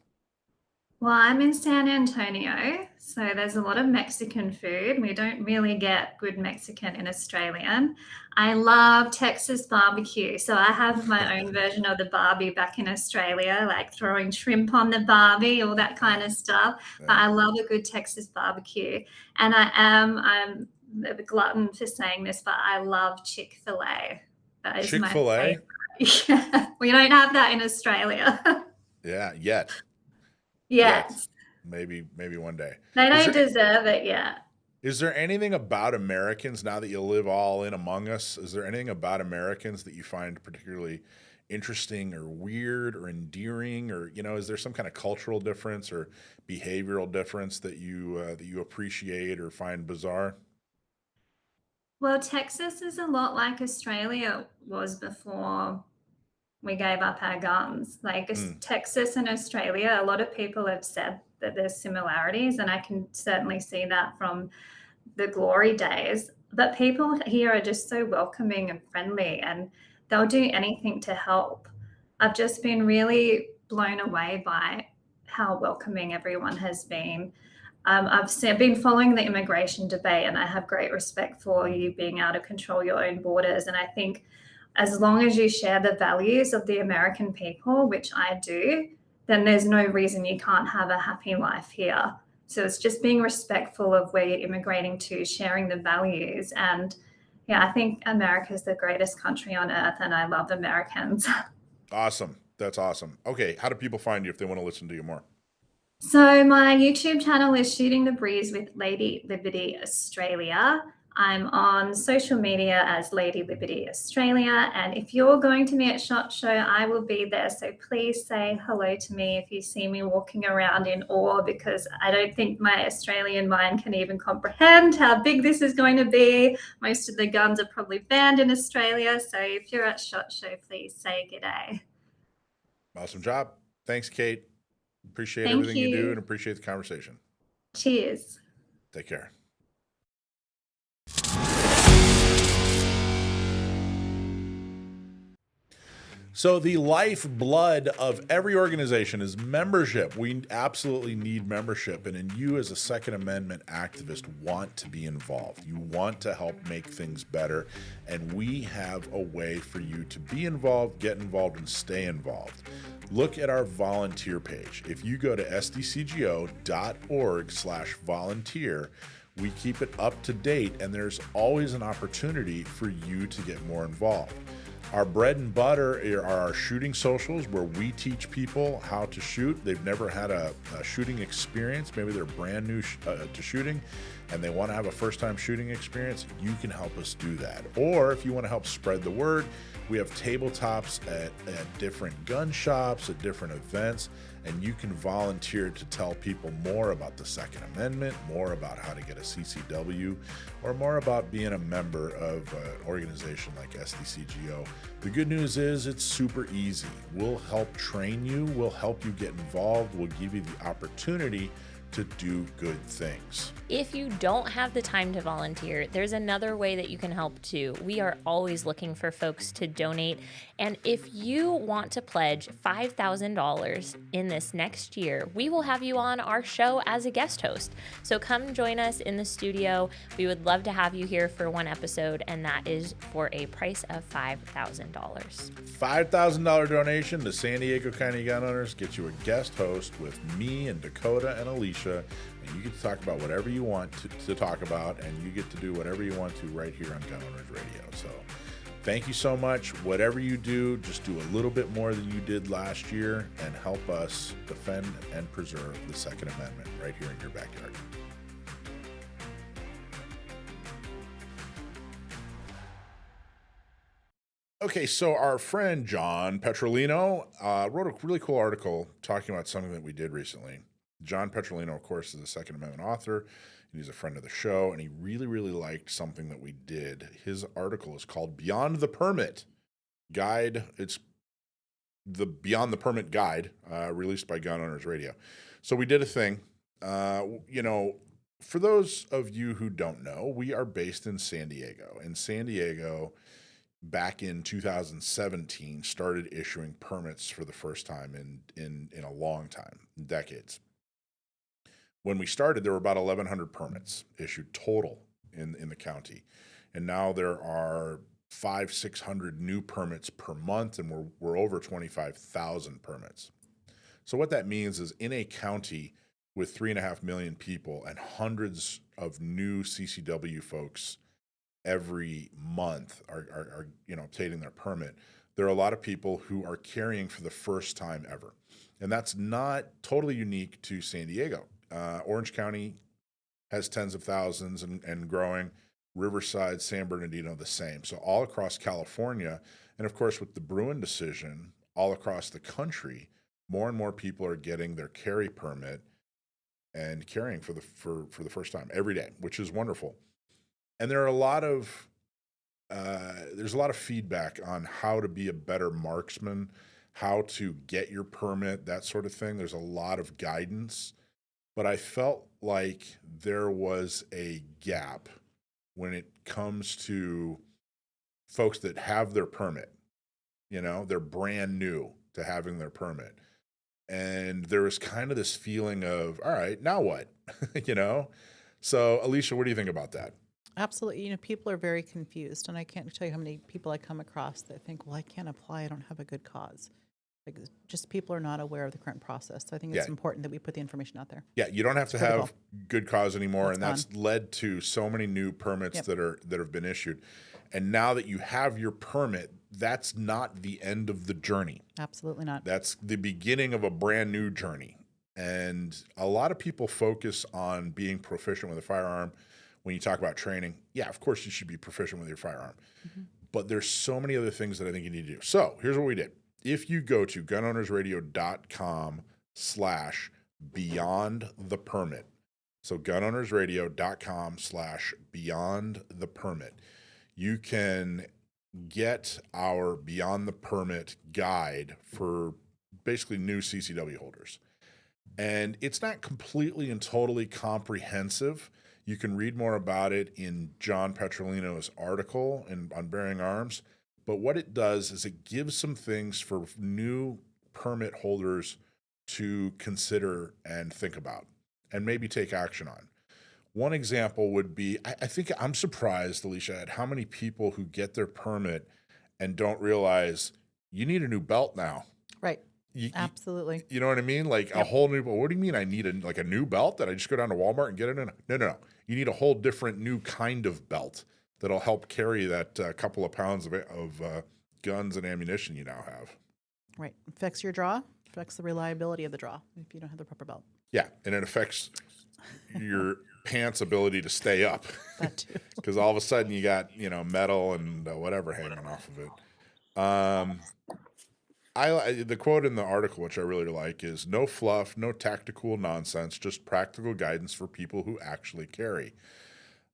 Speaker 2: Well, I'm in San Antonio, so there's a lot of Mexican food. We don't really get good Mexican in Australian. I love Texas barbecue, so I have my own version of the barbie back in Australia, like throwing shrimp on the barbie, all that kind of stuff.
Speaker 6: Yeah.
Speaker 2: But I love a good Texas barbecue. And I'm a glutton for saying this, but I love Chick-fil-A. That is
Speaker 6: Chick-fil-A?
Speaker 2: my favorite. Yeah, we don't have that in Australia.
Speaker 6: Yeah, yet.
Speaker 2: Yes.
Speaker 6: Maybe one day.
Speaker 2: They don't deserve it yet.
Speaker 6: Is there anything about Americans, now that you live all in among us, is there anything about Americans that you find particularly interesting or weird or endearing, or, is there some kind of cultural difference or behavioral difference that you appreciate or find bizarre?
Speaker 2: Well, Texas is a lot like Australia was before we gave up our guns. Like Texas and Australia, a lot of people have said that there's similarities, and I can certainly see that from the glory days. But people here are just so welcoming and friendly, and they'll do anything to help. I've just been really blown away by how welcoming everyone has been. been following the immigration debate, and I have great respect for you being able to control your own borders. And I think as long as you share the values of the American people, which I do, then there's no reason you can't have a happy life here. So it's just being respectful of where you're immigrating to, sharing the values. And yeah, I think America is the greatest country on earth, and I love Americans.
Speaker 6: Awesome. That's awesome. Okay, how do people find you if they want to listen to you more?
Speaker 2: So my YouTube channel is Shooting the Breeze with Lady Liberty Australia. I'm on social media as Lady Liberty Australia. And if you're going to me at SHOT Show, I will be there. So please say hello to me if you see me walking around in awe, because I don't think my Australian mind can even comprehend how big this is going to be. Most of the guns are probably banned in Australia. So if you're at SHOT Show, please say g'day.
Speaker 6: Awesome job. Thanks, Kate. Appreciate
Speaker 2: Thank
Speaker 6: everything you do
Speaker 2: you.
Speaker 6: and appreciate the conversation.
Speaker 2: Cheers.
Speaker 6: Take care. So the lifeblood of every organization is membership. We absolutely need membership. And you as a Second Amendment activist want to be involved. You want to help make things better. And we have a way for you to be involved, get involved, and stay involved. Look at our volunteer page. If you go to sdcgo.org/volunteer, we keep it up to date, and there's always an opportunity for you to get more involved. Our bread and butter are our shooting socials, where we teach people how to shoot. They've never had a shooting experience. Maybe they're brand new to shooting and they want to have a first-time shooting experience. You can help us do that. Or if you want to help spread the word, we have tabletops at different gun shops, at different events, and you can volunteer to tell people more about the Second Amendment, more about how to get a CCW, or more about being a member of an organization like SDCGO. The good news is it's super easy. We'll help train you, we'll help you get involved, we'll give you the opportunity to do good things.
Speaker 7: If you don't have the time to volunteer, there's another way that you can help too. We are always looking for folks to donate. And if you want to pledge $5,000 in this next year, we will have you on our show as a guest host. So come join us in the studio. We would love to have you here for one episode, and that is for a price of $5,000.
Speaker 6: $5,000 donation to San Diego County Gun Owners gets you a guest host with me and Dakota and Alicia, and you get to talk about whatever you want to talk about, and you get to do whatever you want to right here on Gun Owners Radio. So thank you so much. Whatever you do, just do a little bit more than you did last year and help us defend and preserve the Second Amendment right here in your backyard. Okay, so our friend John Petrolino wrote a really cool article talking about something that we did recently. John Petrolino, of course, is a Second Amendment author, and he's a friend of the show, and he really, really liked something that we did. His article is called Beyond the Permit Guide. It's the Beyond the Permit Guide, released by Gun Owners Radio. So we did a thing. For those of you who don't know, we are based in San Diego, and San Diego, back in 2017, started issuing permits for the first time in a long time, decades. When we started, there were about 1,100 permits issued total in the county. And now there are 500-600 new permits per month, and we're over 25,000 permits. So what that means is in a county with 3.5 million people and hundreds of new CCW folks every month are obtaining their permit, there are a lot of people who are carrying for the first time ever. And that's not totally unique to San Diego. Orange County has tens of thousands and growing. Riverside, San Bernardino, the same. So all across California, and of course with the Bruin decision, all across the country, more and more people are getting their carry permit and carrying for the first time every day, which is wonderful. And there are there's a lot of feedback on how to be a better marksman, how to get your permit, that sort of thing. There's a lot of guidance. But I felt like there was a gap when it comes to folks that have their permit. They're brand new to having their permit. And there was kind of this feeling of, all right, now what? You know? So, Alicia, what do you think about that?
Speaker 8: Absolutely. You know, people are very confused, and I can't tell you how many people I come across that think, well, I can't apply, I don't have a good cause. Like, just people are not aware of the current process. So I think it's important that we put the information out there.
Speaker 6: Yeah, you don't have to have good cause anymore, and that's
Speaker 8: gone.
Speaker 6: led to so many new permits that have been issued. And now that you have your permit, that's not the end of the journey.
Speaker 8: Absolutely not.
Speaker 6: That's the beginning of a brand new journey. And a lot of people focus on being proficient with a firearm. When you talk about training, yeah, of course you should be proficient with your firearm. But there's so many other things that I think you need to do. So here's what we did. If you go to gunownersradio.com/beyond the permit, so gunownersradio.com/beyond the permit, you can get our Beyond the Permit guide for basically new CCW holders. And it's not completely and totally comprehensive. You can read more about it in John Petrolino's article on Bearing Arms. But what it does is it gives some things for new permit holders to consider and think about and maybe take action on. One example would be, I think I'm surprised, Alicia, at how many people who get their permit and don't realize you need a new belt now.
Speaker 8: Right. Absolutely.
Speaker 6: You know what I mean? Like a whole new, what do you mean I need a new belt that I just go down to Walmart and get it in? No. You need a whole different new kind of belt that'll help carry that couple of pounds of guns and ammunition you now have.
Speaker 8: Right. Affects your draw, affects the reliability of the draw if you don't have the proper belt.
Speaker 6: Yeah, and it affects your pants' ability to stay up.
Speaker 8: That too.
Speaker 6: Because all of a sudden you got, metal and whatever hanging off of it. The quote in the article, which I really like, is no fluff, no tactical nonsense, just practical guidance for people who actually carry.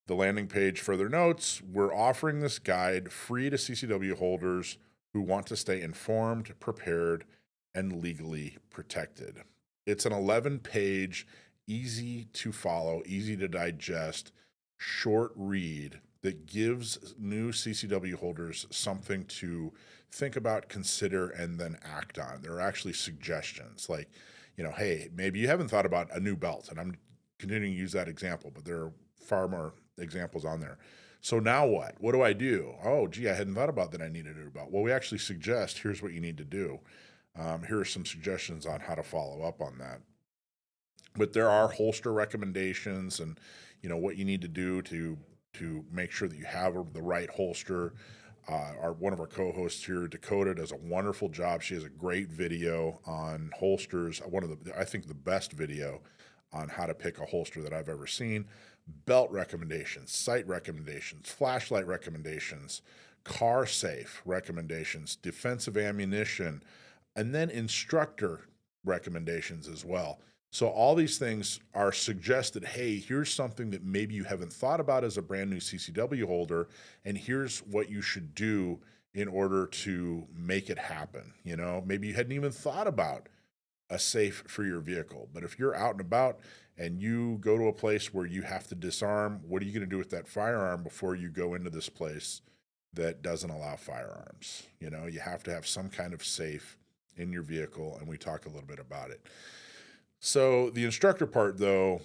Speaker 6: The landing page further notes, we're offering this guide free to CCW holders who want to stay informed, prepared, and legally protected. It's an 11-page, easy to follow, easy to digest, short read that gives new CCW holders something to think about, consider, and then act on. There are actually suggestions like, hey, maybe you haven't thought about a new belt, and I'm continuing to use that example, but there are far more examples on there. So now what? What do I do? Oh, gee, I hadn't thought about that I needed a new belt. Well, we actually suggest, here's what you need to do. Here are some suggestions on how to follow up on that. But there are holster recommendations and, what you need to do to make sure that you have the right holster. One of our co-hosts here, Dakota, does a wonderful job. She has a great video on holsters. I think the best video on how to pick a holster that I've ever seen. Belt recommendations, sight recommendations, flashlight recommendations, car safe recommendations, defensive ammunition, and then instructor recommendations as well. So all these things are suggested, hey, here's something that maybe you haven't thought about as a brand new CCW holder, and here's what you should do in order to make it happen. Maybe you hadn't even thought about a safe for your vehicle. But if you're out and about and you go to a place where you have to disarm, what are you going to do with that firearm before you go into this place that doesn't allow firearms? You have to have some kind of safe in your vehicle, and we talk a little bit about it. So the instructor part, though,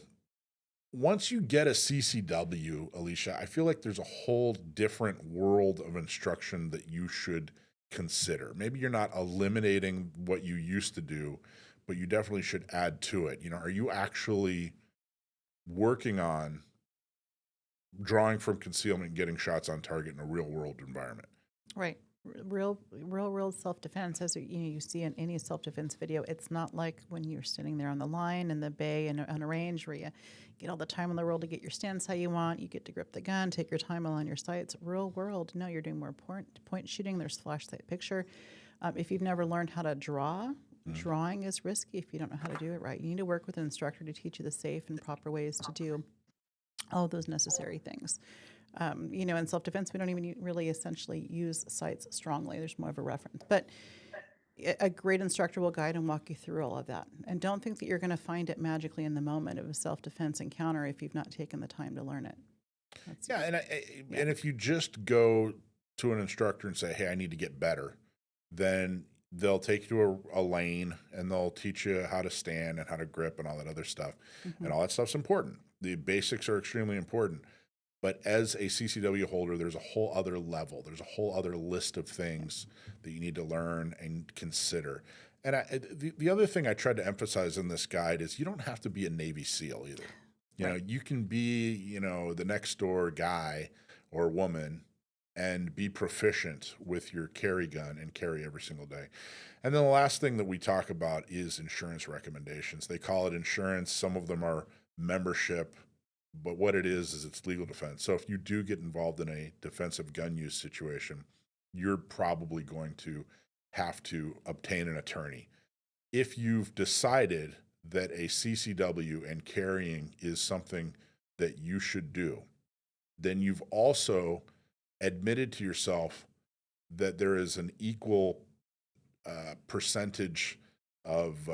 Speaker 6: once you get a CCW, Alicia, I feel like there's a whole different world of instruction that you should consider. Maybe you're not eliminating what you used to do, but you definitely should add to it. Are you actually working on drawing from concealment and getting shots on target in a real world environment?
Speaker 8: Right. Real world self-defense, as you see in any self-defense video, it's not like when you're sitting there on the line in the bay and on a range where you get all the time in the world to get your stance how you want, you get to grip the gun, take your time on your sights. Real world, no, you're doing more point shooting, there's flashlight picture. If you've never learned how to draw, drawing is risky if you don't know how to do it right. You need to work with an instructor to teach you the safe and proper ways to do all those necessary things. In self-defense, we don't even really essentially use sights strongly. There's more of a reference. But a great instructor will guide and walk you through all of that. And don't think that you're going to find it magically in the moment of a self-defense encounter if you've not taken the time to learn it.
Speaker 6: And if you just go to an instructor and say, hey, I need to get better, then they'll take you to a lane and they'll teach you how to stand and how to grip and all that other stuff. And all that stuff's important. The basics are extremely important. But as a CCW holder, there's a whole other level. There's a whole other list of things that you need to learn and consider. And the other thing I tried to emphasize in this guide is you don't have to be a Navy SEAL either. You know, you can be, you know, the next door guy or woman and be proficient with your carry gun and carry every single day. And then the last thing that we talk about is insurance recommendations. They call it insurance. Some of them are membership, but what it is it's legal defense. So if you do get involved in a defensive gun use situation, you're probably going to have to obtain an attorney. If you've decided that a CCW and carrying is something that you should do, then you've also admitted to yourself that there is an equal percentage of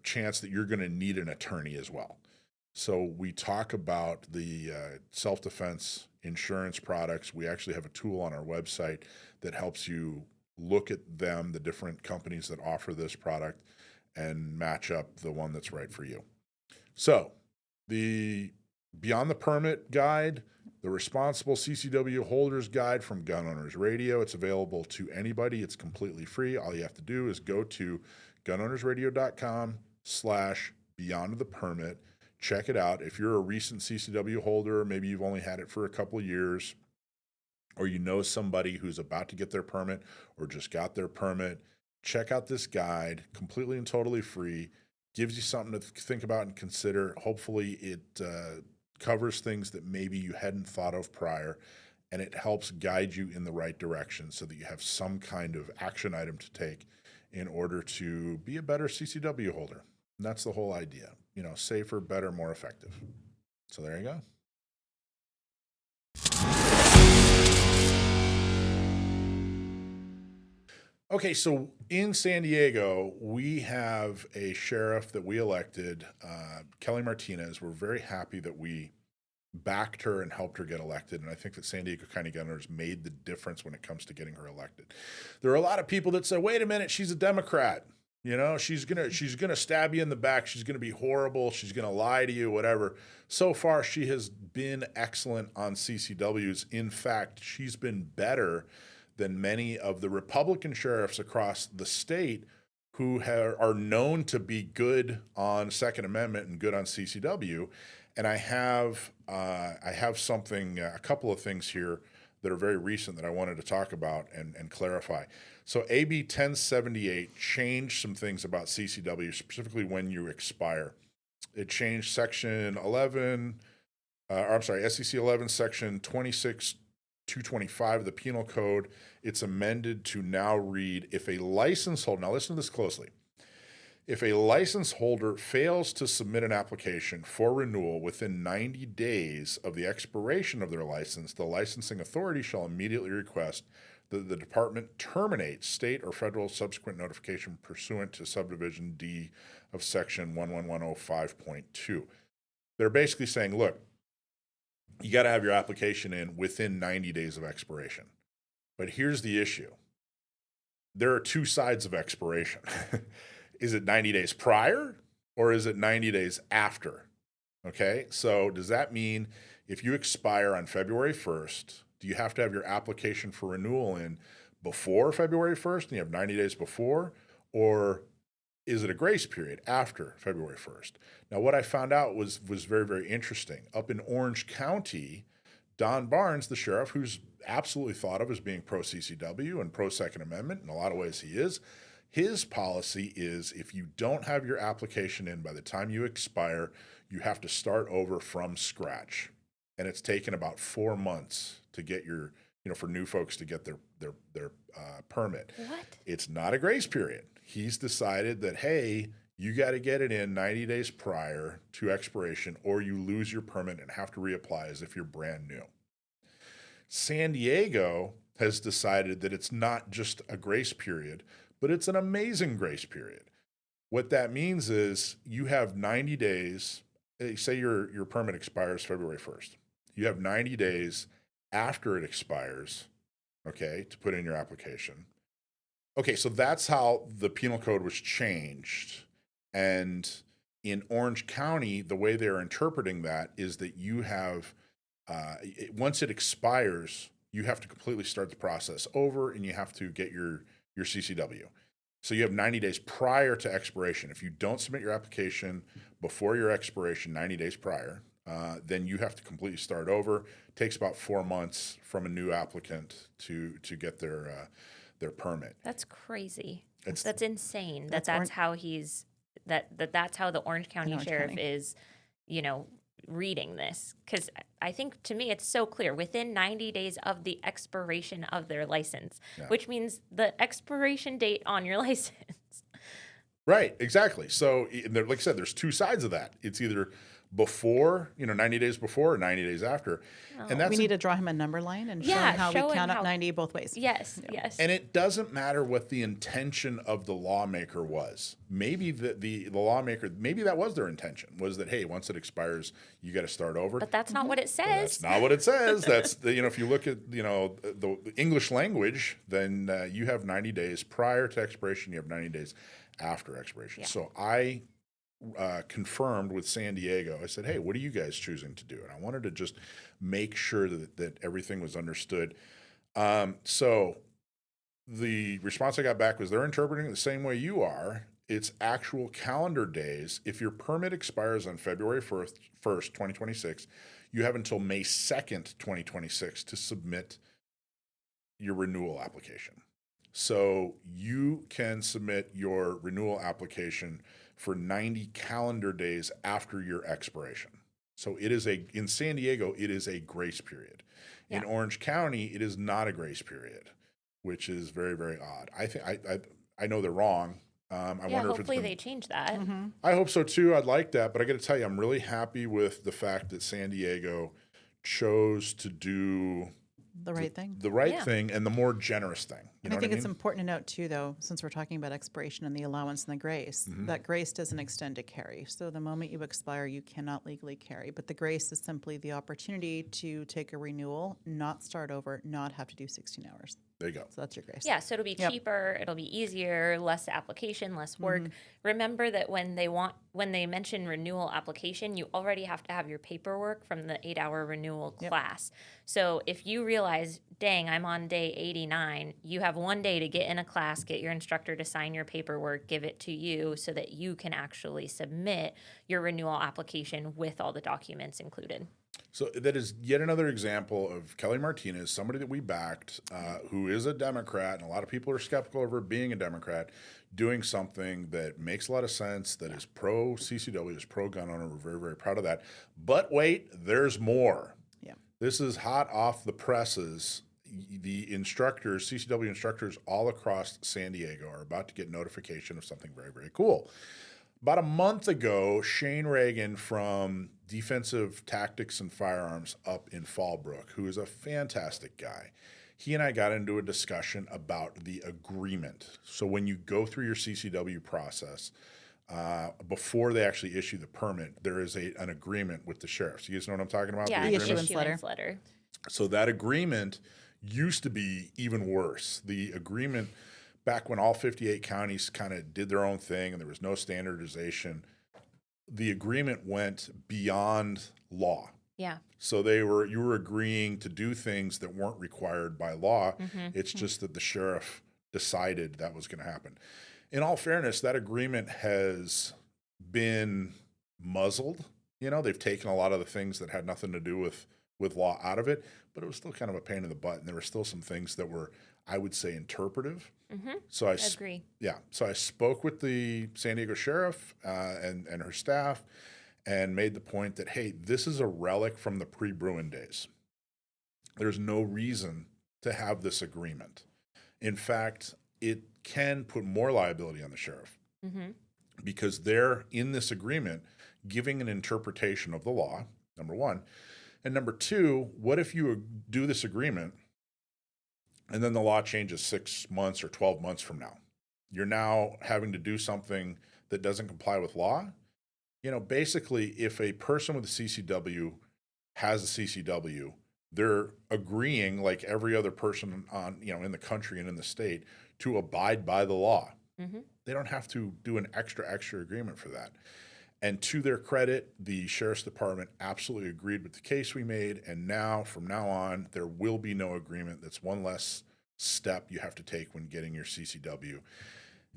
Speaker 6: chance that you're going to need an attorney as well. So we talk about the self-defense insurance products. We actually have a tool on our website that helps you look at them, the different companies that offer this product, and match up the one that's right for you. So the Beyond the Permit guide, the Responsible CCW Holders Guide from Gun Owners Radio. It's available to anybody. It's completely free. All you have to do is go to gunownersradio.com/beyond the permit. Check it out. If you're a recent CCW holder, maybe you've only had it for a couple of years, or you know somebody who's about to get their permit or just got their permit, check out this guide, completely and totally free. Gives you something to think about and consider. Hopefully it covers things that maybe you hadn't thought of prior, and it helps guide you in the right direction so that you have some kind of action item to take in order to be a better CCW holder. And that's the whole idea. You know, safer, better, more effective. So there you go. Okay, so in San Diego, we have a sheriff that we elected, Kelly Martinez. We're very happy that we backed her and helped her get elected. And I think that San Diego County Governors made the difference when it comes to getting her elected. There are a lot of people that say, wait a minute, she's a Democrat. You know, she's gonna stab you in the back. She's gonna be horrible. She's gonna lie to you, whatever. So far, she has been excellent on CCWs. In fact, she's been better than many of the Republican sheriffs across the state who are known to be good on Second Amendment and good on CCW. And I have something, a couple of things here that are very recent that I wanted to talk about and clarify. So AB 1078 changed some things about CCW, specifically when you expire. It changed section 11, SCC 11, section 26-225 of the Penal Code. It's amended to now read, if a license holder, now listen to this closely, if a license holder fails to submit an application for renewal within 90 days of the expiration of their license, the licensing authority shall immediately request that the department terminate state or federal subsequent notification pursuant to subdivision D of section 11105.2. They're basically saying, look, you got to have your application in within 90 days of expiration. But here's the issue. There are two sides of expiration. Is it 90 days prior or is it 90 days after? Okay, so does that mean if you expire on February 1st, do you have to have your application for renewal in before February 1st and you have 90 days before? Or is it a grace period after February 1st? Now, what I found out was very, very interesting. Up in Orange County, Don Barnes, the sheriff, who's absolutely thought of as being pro-CCW and pro-Second Amendment, in a lot of ways he is, his policy is if you don't have your application in by the time you expire, you have to start over from scratch. And it's taken about 4 months to get your, for new folks to get their permit.
Speaker 7: What?
Speaker 6: It's not a grace period. He's decided that, hey, you got to get it in 90 days prior to expiration or you lose your permit and have to reapply as if you're brand new. San Diego has decided that it's not just a grace period, but it's an amazing grace period. What that means is you have 90 days, say your permit expires February 1st. You have 90 days after it expires, okay, to put in your application. Okay, so that's how the penal code was changed. And in Orange County, the way they're interpreting that is that you have, once it expires, you have to completely start the process over and you have to get your CCW. So you have 90 days prior to expiration. If you don't submit your application before your expiration, 90 days prior, then you have to completely start over. It takes about 4 months from a new applicant to get their permit.
Speaker 7: That's crazy.
Speaker 6: It's-
Speaker 7: That's insane.
Speaker 8: That's
Speaker 7: That's how he's that's how the Orange County
Speaker 8: Orange
Speaker 7: Sheriff
Speaker 8: County.
Speaker 7: is, reading this. Because I think to me it's so clear within 90 days of the expiration of their license, which means the expiration date on your license.
Speaker 6: Right, exactly. So, like I said, there's two sides of that. It's either before, 90 days before or 90 days after. And that's
Speaker 8: We need to draw him a number line and show
Speaker 7: Yeah,
Speaker 8: him how
Speaker 7: show
Speaker 8: we
Speaker 7: him
Speaker 8: count
Speaker 7: how-
Speaker 8: up 90 both ways.
Speaker 7: Yes, yes.
Speaker 6: And it doesn't matter what the intention of the lawmaker was. Maybe the lawmaker, maybe that was their intention, was that, hey, once it expires, you got to start over.
Speaker 7: But that's not what it
Speaker 6: But
Speaker 7: says.
Speaker 6: that's not what it says. That's, if you look at, the English language, then you have 90 days prior to expiration, you have 90 days after expiration.
Speaker 7: Yeah.
Speaker 6: So I confirmed with San Diego. I said, hey, what are you guys choosing to do? And I wanted to just make sure that everything was understood. So the response I got back was they're interpreting it the same way you are. It's actual calendar days. If your permit expires on February 1st, 2026, you have until May 2nd, 2026 to submit your renewal application. So you can submit your renewal application for 90 calendar days after your expiration. So in San Diego, it is a grace period. In Orange County, it is not a grace period, which is very, very odd. I know they're wrong. I wonder if it's
Speaker 7: hopefully
Speaker 6: been,
Speaker 7: they change that.
Speaker 6: I hope so too. I'd like that, but I got to tell you, I'm really happy with the fact that San Diego chose to do
Speaker 8: The right thing.
Speaker 6: the right
Speaker 7: Yeah.
Speaker 6: thing and the more generous thing. You
Speaker 8: And
Speaker 6: know
Speaker 8: I think
Speaker 6: what I
Speaker 8: it's
Speaker 6: mean?
Speaker 8: important to note too, though, since we're talking about expiration and the allowance and the grace,
Speaker 6: Mm-hmm.
Speaker 8: that grace doesn't extend to carry. So the moment you expire, you cannot legally carry. But the grace is simply the opportunity to take a renewal, not start over, not have to do 16 hours.
Speaker 6: There you go.
Speaker 8: So that's your grace.
Speaker 7: Yeah, so it'll be
Speaker 8: Yep.
Speaker 7: cheaper, it'll be easier, less application, less work. Remember that when they mention renewal application, you already have to have your paperwork from the 8-hour renewal class. So if you realize, dang, I'm on day 89, you have 1 day to get in a class, get your instructor to sign your paperwork, give it to you so that you can actually submit your renewal application with all the documents included.
Speaker 6: So that is yet another example of Kelly Martinez, somebody that we backed, who is a Democrat, and a lot of people are skeptical of her being a Democrat, doing something that makes a lot of sense, that is pro CCW, is pro gun owner. We're very, very proud of that. But wait, there's more.
Speaker 8: Yeah.
Speaker 6: This is hot off the presses. The instructors, CCW instructors all across San Diego are about to get notification of something very, very cool. About a month ago, Shane Reagan from Defensive Tactics and Firearms up in Fallbrook, who is a fantastic guy, he and I got into a discussion about the agreement. So when you go through your CCW process, before they actually issue the permit, there is an agreement with the sheriff. So you guys know what I'm talking about?
Speaker 7: Yeah,
Speaker 6: The
Speaker 7: the
Speaker 6: agreement?
Speaker 7: issuance letter.
Speaker 6: So that agreement used to be even worse. The agreement back when all 58 counties kind of did their own thing and there was no standardization, the agreement went beyond law.
Speaker 7: Yeah.
Speaker 6: So you were agreeing to do things that weren't required by law. It's just that the sheriff decided that was going to happen. In all fairness, that agreement has been muzzled. They've taken a lot of the things that had nothing to do with law out of it, but it was still kind of a pain in the butt. And there were still some things that were, I would say, interpretive. So I
Speaker 7: agree.
Speaker 6: Yeah. So I spoke with the San Diego sheriff and her staff and made the point that, hey, this is a relic from the pre-Bruin days. There's no reason to have this agreement. In fact, it can put more liability on the sheriff because they're in this agreement giving an interpretation of the law, number one. And number two, what if you do this agreement and then the law changes 6 months or 12 months from now? You're now having to do something that doesn't comply with law. Basically, if a person with a CCW has a CCW, they're agreeing, like every other person on, in the country and in the state, to abide by the law.
Speaker 7: Mm-hmm.
Speaker 6: They don't have to do an extra agreement for that. And to their credit, the Sheriff's Department absolutely agreed with the case we made. And now, from now on, there will be no agreement. That's one less step you have to take when getting your CCW.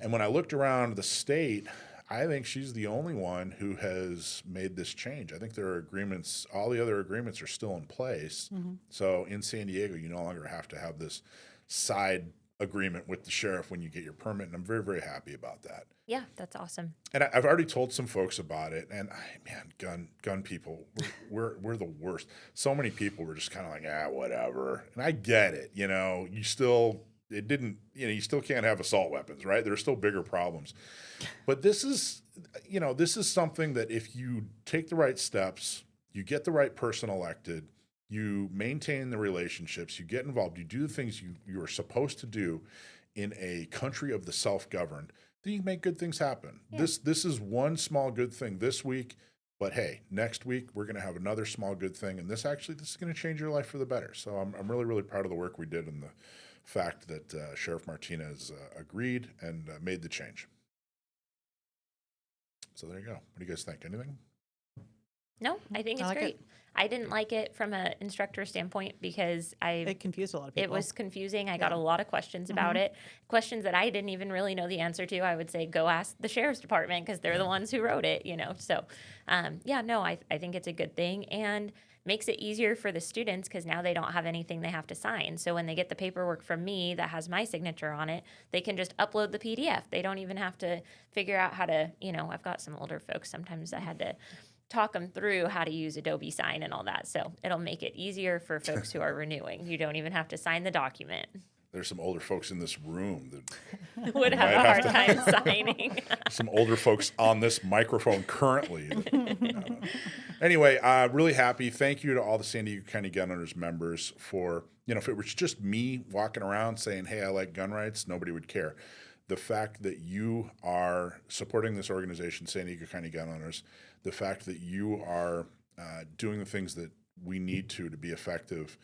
Speaker 6: And when I looked around the state, I think she's the only one who has made this change. I think there are agreements, all the other agreements are still in place.
Speaker 8: Mm-hmm.
Speaker 6: So in San Diego, you no longer have to have this side agreement with the sheriff when you get your permit. And I'm very, very happy about that.
Speaker 7: Yeah, that's awesome.
Speaker 6: And I've already told some folks about it. And gun people, we're the worst. So many people were just kind of like, whatever. And I get it. You still can't have assault weapons, right? There are still bigger problems. But this is something that if you take the right steps, you get the right person elected, you maintain the relationships, you get involved, you do the things you are supposed to do in a country of the self-governed, then you can make good things happen. Yeah. This is one small good thing this week, but hey, next week we're going to have another small good thing, and this is going to change your life for the better. So I'm really, really proud of the work we did and the fact that Sheriff Martinez agreed and made the change. So there you go. What do you guys think? Anything?
Speaker 7: No, I think it's great. I didn't like it from an instructor standpoint because it
Speaker 8: confused a lot of people.
Speaker 7: It was confusing. I got a lot of questions about it, questions that I didn't even really know the answer to. I would say go ask the Sheriff's Department because they're the ones who wrote it, So, I think it's a good thing and makes it easier for the students because now they don't have anything they have to sign. So when they get the paperwork from me that has my signature on it, they can just upload the PDF. They don't even have to figure out how to, I've got some older folks. Sometimes I had to talk them through how to use Adobe Sign and all that. So it'll make it easier for folks who are renewing. You don't even have to sign the document.
Speaker 6: There's some older folks in this room that
Speaker 7: would have a hard time signing.
Speaker 6: Some older folks on this microphone currently. Anyway, really happy. Thank you to all the San Diego County Gun Owners members for, if it was just me walking around saying, hey, I like gun rights, nobody would care. The fact that you are supporting this organization, San Diego County Gun Owners, the fact that you are doing the things that we need to be effective,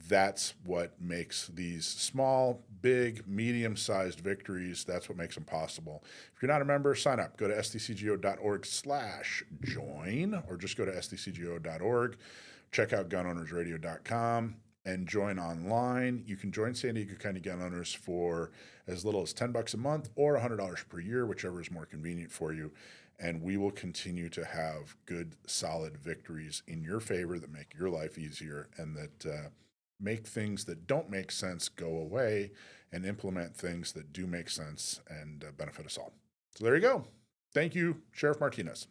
Speaker 6: that's what makes these small, big, medium-sized victories, that's what makes them possible. If you're not a member, sign up. Go to sdcgo.org/join, or just go to sdcgo.org. Check out gunownersradio.com and join online. You can join San Diego County Gun Owners for as little as $10 a month or $100 per year, whichever is more convenient for you. And we will continue to have good, solid victories in your favor that make your life easier and that make things that don't make sense go away and implement things that do make sense and benefit us all. So there you go. Thank you, Sheriff Martinez.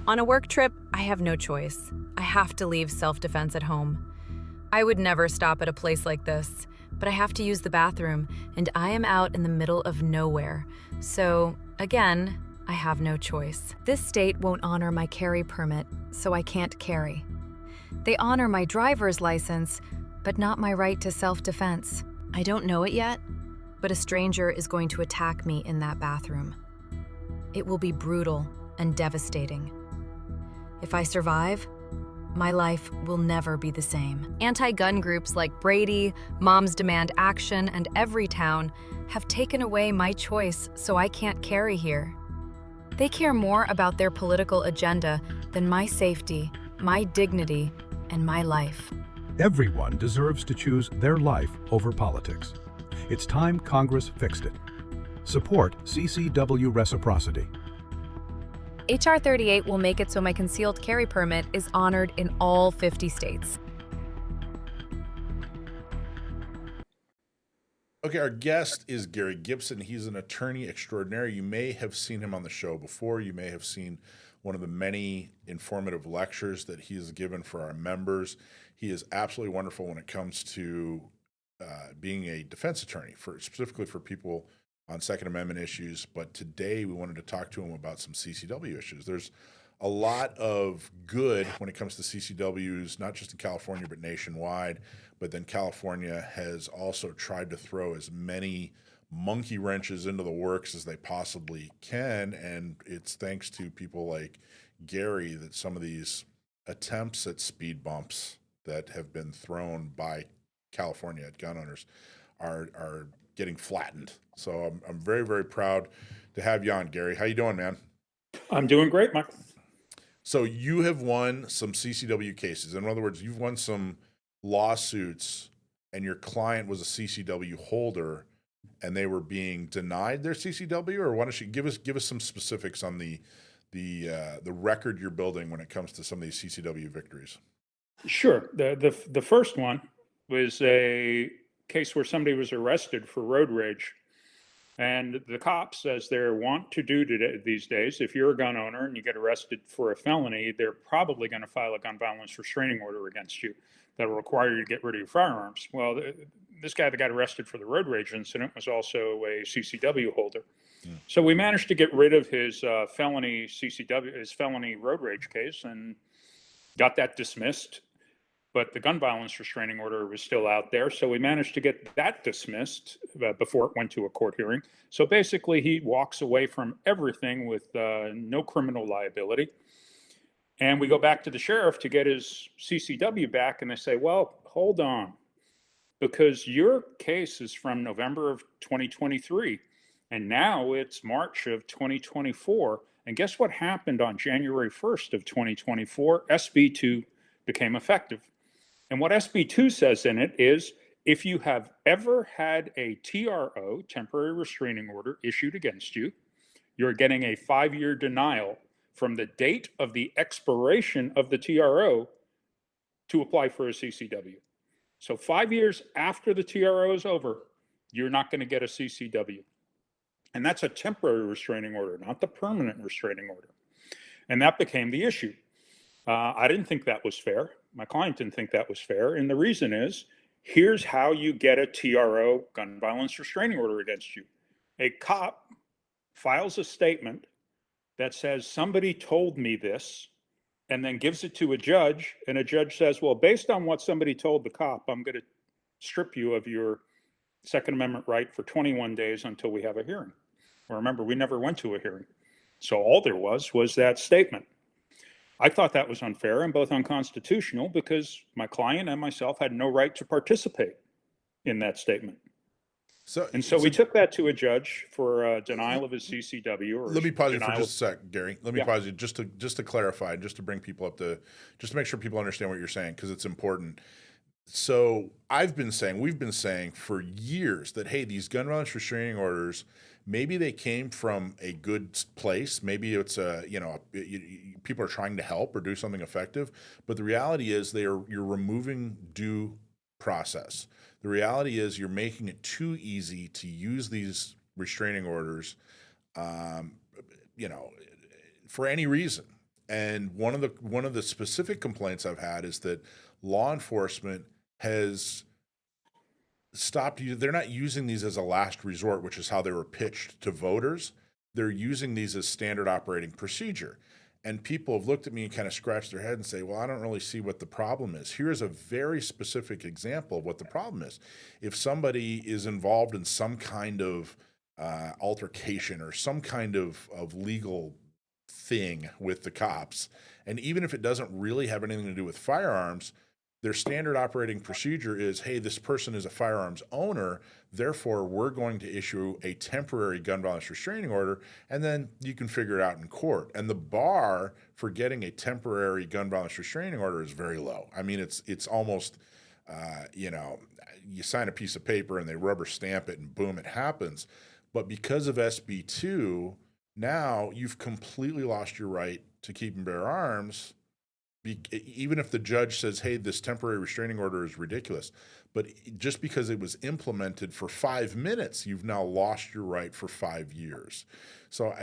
Speaker 12: On a work trip, I have no choice. I have to leave self-defense at home. I would never stop at a place like this, but I have to use the bathroom, and I am out in the middle of nowhere. So, again, I have no choice. This state won't honor my carry permit, so I can't carry. They honor my driver's license, but not my right to self-defense. I don't know it yet, but a stranger is going to attack me in that bathroom. It will be brutal and devastating. If I survive, my life will never be the same. Anti-gun groups like Brady, Moms Demand Action, and Everytown have taken away my choice, so I can't carry here. They care more about their political agenda than my safety, my dignity, and my life.
Speaker 13: Everyone deserves to choose their life over politics. It's time Congress fixed it. Support CCW reciprocity.
Speaker 12: H.R. 38 will make it so my concealed carry permit is honored in all 50 states.
Speaker 6: Okay, our guest is Gary Gibson. He's an attorney extraordinaire. You may have seen him on the show before. You may have seen one of the many informative lectures that he has given for our members. He is absolutely wonderful when it comes to being a defense attorney, specifically for people on Second Amendment issues. But today we wanted to talk to him about some CCW issues. There's a lot of good when it comes to CCWs, not just in California, but nationwide. But then California has also tried to throw as many monkey wrenches into the works as they possibly can. And it's thanks to people like Gary that some of these attempts at speed bumps that have been thrown by California at gun owners are getting flattened. So I'm very, very proud to have you on, Gary. How you doing, man?
Speaker 14: I'm doing great, Mike.
Speaker 6: So you have won some CCW cases. In other words, you've won some lawsuits and your client was a CCW holder and they were being denied their CCW, or why don't you give us some specifics on the record you're building when it comes to some of these CCW victories?
Speaker 14: Sure. The first one was a case where somebody was arrested for road rage. And the cops, as they're wont to do today, these days, if you're a gun owner and you get arrested for a felony, they're probably going to file a gun violence restraining order against you that will require you to get rid of your firearms. Well, this guy that got arrested for the road rage incident was also a CCW holder. So we managed to get rid of his felony road rage case and got that dismissed. But the gun violence restraining order was still out there. So we managed to get that dismissed before it went to a court hearing. So basically, he walks away from everything with no criminal liability. And we go back to the sheriff to get his CCW back. And they say, well, hold on, because your case is from November of 2023. And now it's March of 2024. And guess what happened on January 1st of 2024? SB2 became effective. And what SB2 says in it is, if you have ever had a TRO, temporary restraining order, issued against you, you're getting a 5-year denial from the date of the expiration of the TRO to apply for a CCW. So 5 years after the TRO is over, you're not going to get a CCW. And that's a temporary restraining order, not the permanent restraining order. And that became the issue. I didn't think that was fair. My client didn't think that was fair. And the reason is, here's how you get a TRO, gun violence restraining order, against you. A cop files a statement that says, somebody told me this, and then gives it to a judge. And a judge says, well, based on what somebody told the cop, I'm going to strip you of your Second Amendment right for 21 days until we have a hearing. Well, remember, we never went to a hearing. So all there was that statement. I thought that was unfair and both unconstitutional because my client and myself had no right to participate in that statement. So we took that to a judge for denial of his CCW. Or
Speaker 6: let me pause you for just a sec, Gary. Let me pause you just to clarify, just to bring people up to, just to make sure people understand what you're saying, because it's important. So we've been saying for years that, hey, these gun violence restraining orders, maybe they came from a good place. Maybe it's people are trying to help or do something effective. But the reality is you're removing due process. The reality is you're making it too easy to use these restraining orders, for any reason. And one of the specific complaints I've had is that law enforcement has stopped. They're not using these as a last resort, which is how they were pitched to voters. They're using these as standard operating procedure. And people have looked at me and kind of scratched their head and say, well, I don't really see what the problem is. Here's a very specific example of what the problem is. If somebody is involved in some kind of altercation or some kind of legal thing with the cops, and even if it doesn't really have anything to do with firearms, their standard operating procedure is, hey, this person is a firearms owner, therefore we're going to issue a temporary gun violence restraining order, and then you can figure it out in court. And the bar for getting a temporary gun violence restraining order is very low. I mean, it's almost, you sign a piece of paper and they rubber stamp it and boom, it happens. But because of SB2, now you've completely lost your right to keep and bear arms, even if the judge says, hey, this temporary restraining order is ridiculous. But just because it was implemented for 5 minutes, you've now lost your right for 5 years. So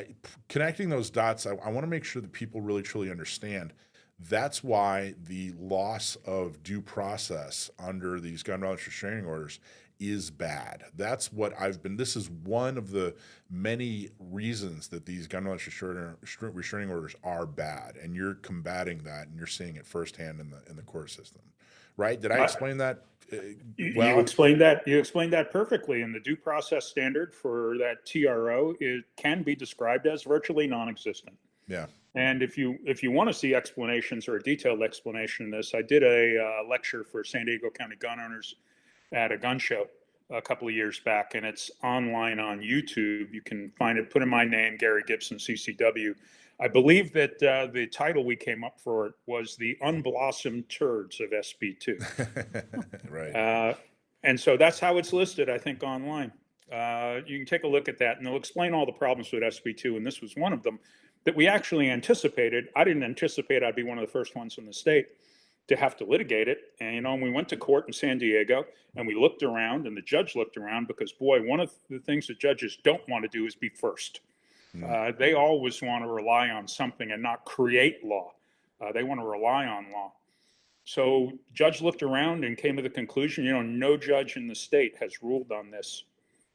Speaker 6: connecting those dots, I want to make sure that people really, truly understand that's why the loss of due process under these gun violence restraining orders is bad. That's what this is one of the many reasons that these gun violence restraining orders are bad, and you're combating that, and you're seeing it firsthand in the court system. right? Did I explain that
Speaker 14: well? You explained that. You explained that perfectly. And the due process standard for that TRO can be described as virtually non-existent.
Speaker 6: Yeah.
Speaker 14: And if you want to see explanations or a detailed explanation of this, I did a lecture for San Diego County gun owners at a gun show a couple of years back, and it's online on YouTube. You can find it. Put in my name, Gary Gibson, CCW. I believe that the title we came up for it was The Unblossomed Turds of SB2.
Speaker 6: Right.
Speaker 14: And so that's how it's listed, I think, online. You can take a look at that, and they'll explain all the problems with SB2, and this was one of them that we actually anticipated. I didn't anticipate I'd be one of the first ones in the state to have to litigate it. And, we went to court in San Diego, and we looked around, and the judge looked around because, boy, one of the things that judges don't want to do is be first. They always want to rely on something and not create law. They want to rely on law. So judge looked around and came to the conclusion, no judge in the state has ruled on this.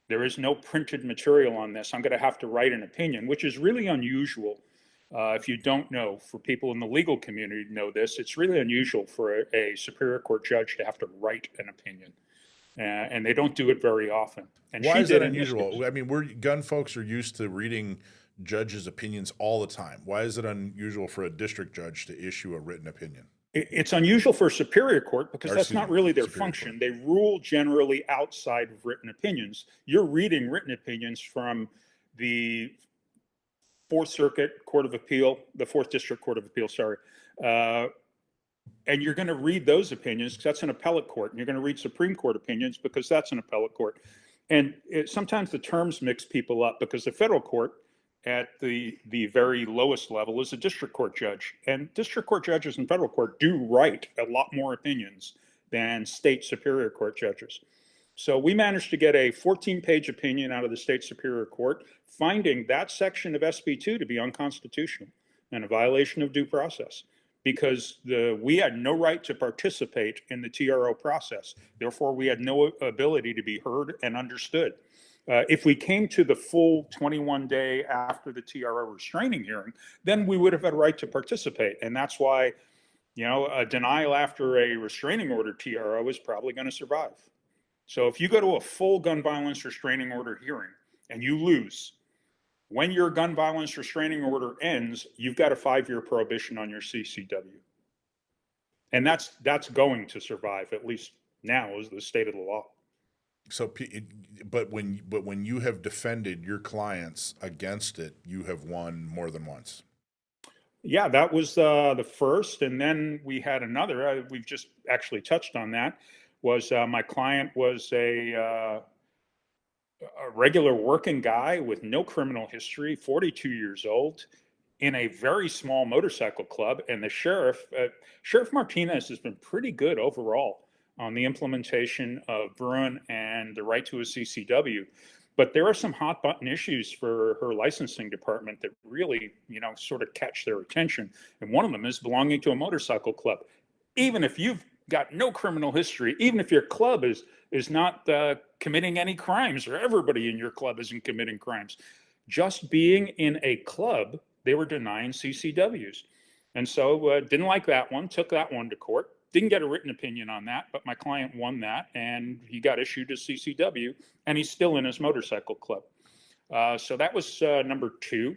Speaker 14: There is no printed material on this. I'm going to have to write an opinion, which is really unusual. If you don't know, for people in the legal community to know this, it's really unusual for a Superior Court judge to have to write an opinion. And they don't do it very often. And
Speaker 6: why is that unusual? I mean, gun folks are used to reading judges' opinions all the time. Why is it unusual for a district judge to issue a written opinion?
Speaker 14: It's unusual for a Superior Court because that's not really their function. They rule generally outside of written opinions. You're reading written opinions from the Fourth Circuit Court of Appeal, the Fourth District Court of Appeal, and you're going to read those opinions because that's an appellate court, and you're going to read Supreme Court opinions because that's an appellate court. And sometimes the terms mix people up because the federal court at the very lowest level is a district court judge, and district court judges in federal court do write a lot more opinions than state Superior Court judges. So we managed to get a 14-page opinion out of the state Superior Court finding that section of SB2 to be unconstitutional and a violation of due process because we had no right to participate in the TRO process. Therefore, we had no ability to be heard and understood. If we came to the full 21-day after the TRO restraining hearing, then we would have had a right to participate. And that's why, a denial after a restraining order TRO is probably going to survive. So if you go to a full gun violence restraining order hearing and you lose, when your gun violence restraining order ends, you've got a 5-year prohibition on your CCW. And that's going to survive, at least now is the state of the law.
Speaker 6: So, but when you have defended your clients against it, you have won more than once.
Speaker 14: Yeah, that was the first. And then we had another, we've just actually touched on that, was my client was a regular working guy with no criminal history, 42 years old, in a very small motorcycle club. And the sheriff, Sheriff Martinez, has been pretty good overall on the implementation of Bruin and the right to a CCW. But there are some hot button issues for her licensing department that really, sort of catch their attention. And one of them is belonging to a motorcycle club. Even if you've got no criminal history, even if your club is not committing any crimes, or everybody in your club isn't committing crimes, just being in a club, they were denying CCWs. And so didn't like that one, took that one to court. Didn't get a written opinion on that, but my client won that, and he got issued a CCW, and he's still in his motorcycle club. So that was number 2.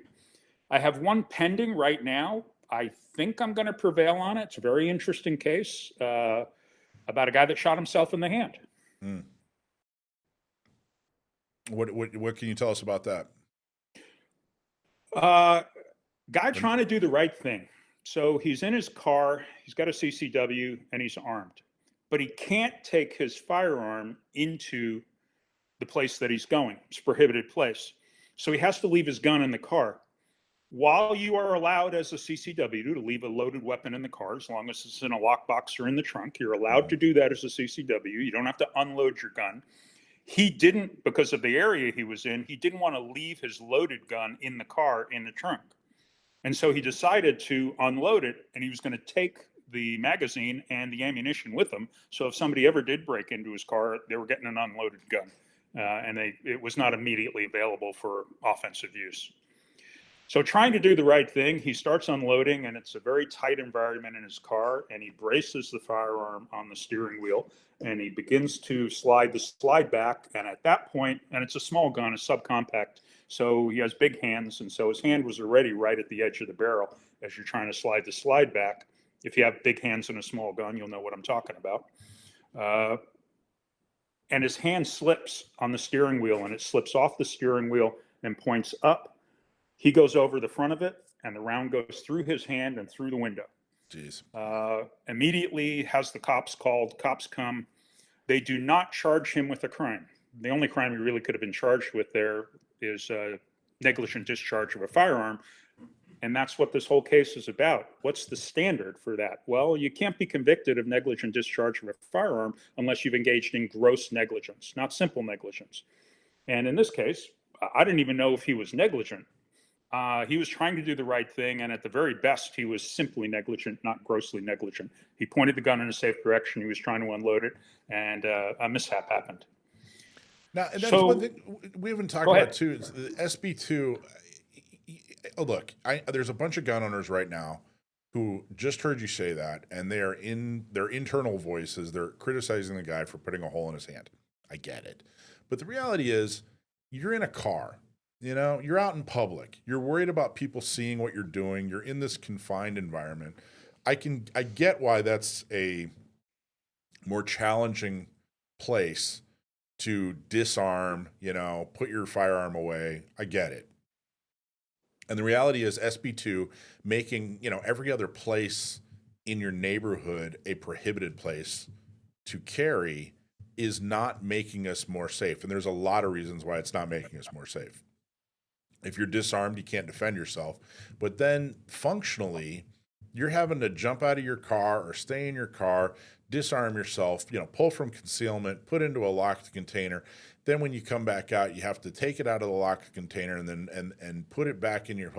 Speaker 14: I have one pending right now. I think I'm going to prevail on it. It's a very interesting case about a guy that shot himself in the hand.
Speaker 6: What can you tell us about that?
Speaker 14: Guy trying to do the right thing. So he's in his car, he's got a CCW, and he's armed. But he can't take his firearm into the place that he's going. It's a prohibited place. So he has to leave his gun in the car. While you are allowed as a CCW to leave a loaded weapon in the car, as long as it's in a lockbox or in the trunk, you're allowed to do that as a CCW. You don't have to unload your gun. He didn't, because of the area he was in, he didn't want to leave his loaded gun in the car in the trunk. And so he decided to unload it, and he was going to take the magazine and the ammunition with him. So if somebody ever did break into his car, they were getting an unloaded gun. And it was not immediately available for offensive use. So trying to do the right thing, he starts unloading, and it's a very tight environment in his car, and he braces the firearm on the steering wheel, and he begins to slide the slide back. And at that point, and it's a small gun, a subcompact, so he has big hands, and so his hand was already right at the edge of the barrel as you're trying to slide the slide back. If you have big hands in a small gun, you'll know what I'm talking about. And his hand slips on the steering wheel, and it slips off the steering wheel and points up. He goes over the front of it, and the round goes through his hand and through the window.
Speaker 6: Jeez.
Speaker 14: Immediately has the cops called. Cops come. They do not charge him with a crime. The only crime he really could have been charged with there is negligent discharge of a firearm. And that's what this whole case is about. What's the standard for that? Well, you can't be convicted of negligent discharge of a firearm unless you've engaged in gross negligence, not simple negligence. And in this case, I didn't even know if he was negligent. He was trying to do the right thing, and at the very best, he was simply negligent, not grossly negligent. He pointed the gun in a safe direction. He was trying to unload it, and a mishap happened.
Speaker 6: Now, and that's one thing we haven't talked about too. Is the SB2. Look, there's a bunch of gun owners right now who just heard you say that, and they are in their internal voices. They're criticizing the guy for putting a hole in his hand. I get it, but the reality is, you're in a car. You know, you're out in public. You're worried about people seeing what you're doing. You're in this confined environment. I get why that's a more challenging place to disarm, put your firearm away. I get it. And the reality is SB2 making, every other place in your neighborhood a prohibited place to carry is not making us more safe. And there's a lot of reasons why it's not making us more safe. If you're disarmed, you can't defend yourself. But then functionally, you're having to jump out of your car or stay in your car, disarm yourself, pull from concealment, put into a locked container. Then when you come back out, you have to take it out of the locked container and then and put it back in your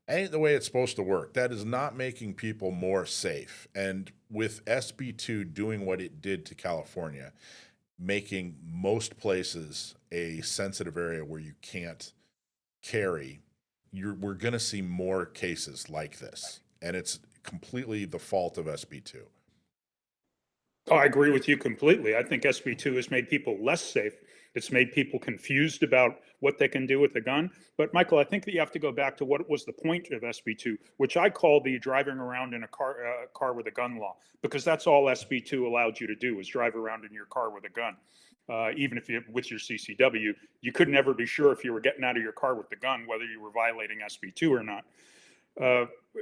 Speaker 6: ain't the way it's supposed to work. That is not making people more safe. And with SB2 doing what it did to California, making most places a sensitive area where you can't carry, we're going to see more cases like this. And it's completely the fault of SB2.
Speaker 14: Oh, I agree with you completely. I think SB2 has made people less safe. It's made people confused about what they can do with the gun. But Michael, I think that you have to go back to what was the point of SB2, which I call the driving around in a car with a gun law, because that's all SB2 allowed you to do, was drive around in your car with a gun. Even if you with your CCW, you could never be sure if you were getting out of your car with the gun, whether you were violating SB2 or not.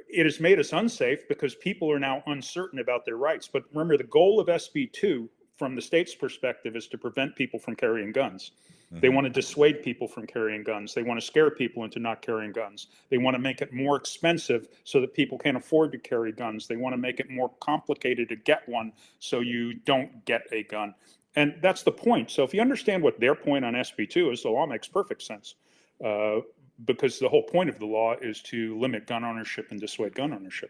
Speaker 14: It has made us unsafe because people are now uncertain about their rights. But remember, the goal of SB2 from the state's perspective is to prevent people from carrying guns. Mm-hmm. They want to dissuade people from carrying guns. They want to scare people into not carrying guns. They want to make it more expensive so that people can't afford to carry guns. They want to make it more complicated to get one so you don't get a gun. And that's the point. So if you understand what their point on SB2 is, the law makes perfect sense. Because the whole point of the law is to limit gun ownership and dissuade gun ownership.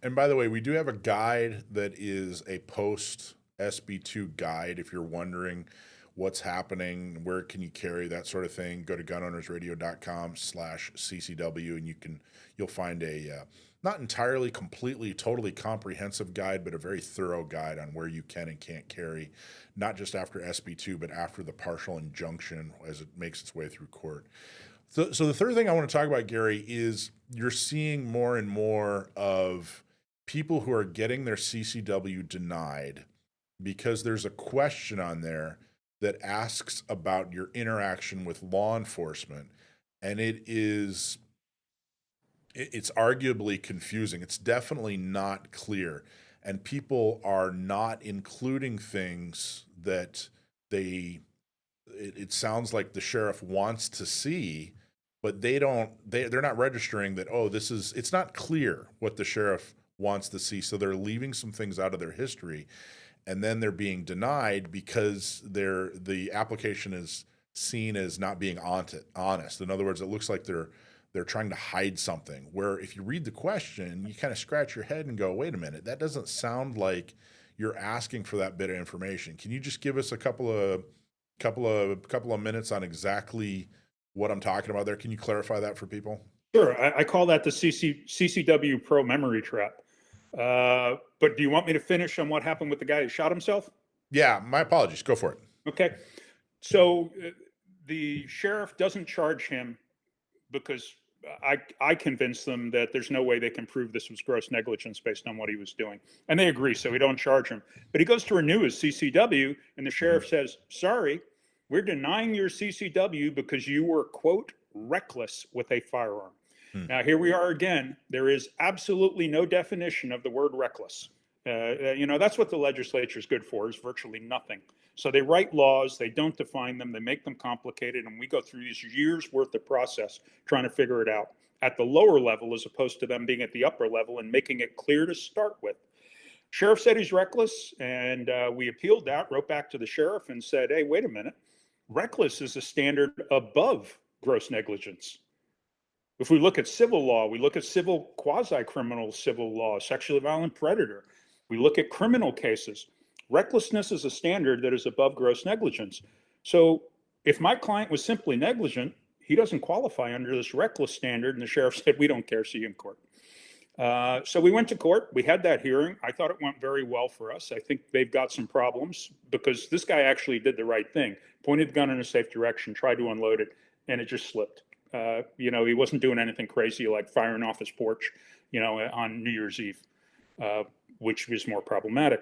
Speaker 6: And by the way, we do have a guide that is a post SB2 guide. If you're wondering what's happening, where can you carry, that sort of thing, go to gunownersradio.com/CCW and you'll find a not entirely, completely, totally comprehensive guide, but a very thorough guide on where you can and can't carry, not just after SB2, but after the partial injunction as it makes its way through court. So the third thing I want to talk about, Gary, is you're seeing more and more of people who are getting their CCW denied because there's a question on there that asks about your interaction with law enforcement, and it's arguably confusing. It's definitely not clear, and people are not including things that it sounds like the sheriff wants to see, but they're not registering that, it's not clear what the sheriff wants to see. So they're leaving some things out of their history, and then they're being denied because the application is seen as not being honest. In other words, it looks like they're trying to hide something, where if you read the question, you kind of scratch your head and go, wait a minute, that doesn't sound like you're asking for that bit of information. Can you just give us a couple of minutes on exactly what I'm talking about there? Can you clarify that for people?
Speaker 14: Sure. I call that the CCW Pro memory trap. But do you want me to finish on what happened with the guy who shot himself?
Speaker 6: Yeah, my apologies. Go for it.
Speaker 14: Okay. So the sheriff doesn't charge him because I convinced them that there's no way they can prove this was gross negligence based on what he was doing. And they agree, so we don't charge him. But he goes to renew his CCW, and the sheriff says, sorry, we're denying your CCW because you were, quote, reckless with a firearm. Now, here we are again. There is absolutely no definition of the word reckless. That's what the legislature is good for, is virtually nothing. So they write laws, they don't define them, they make them complicated, and we go through this years worth of process trying to figure it out at the lower level as opposed to them being at the upper level and making it clear to start with. Sheriff said he's reckless, and we appealed that, wrote back to the sheriff and said, hey, wait a minute. Reckless is a standard above gross negligence. If we look at civil law, we look at civil, quasi-criminal civil law, sexually violent predator. We look at criminal cases. Recklessness is a standard that is above gross negligence. So if my client was simply negligent, he doesn't qualify under this reckless standard. And the sheriff said, we don't care, see you in court. So we went to court. We had that hearing. I thought it went very well for us. I think they've got some problems because this guy actually did the right thing, pointed the gun in a safe direction, tried to unload it, and it just slipped. He wasn't doing anything crazy like firing off his porch, on New Year's Eve, which was more problematic.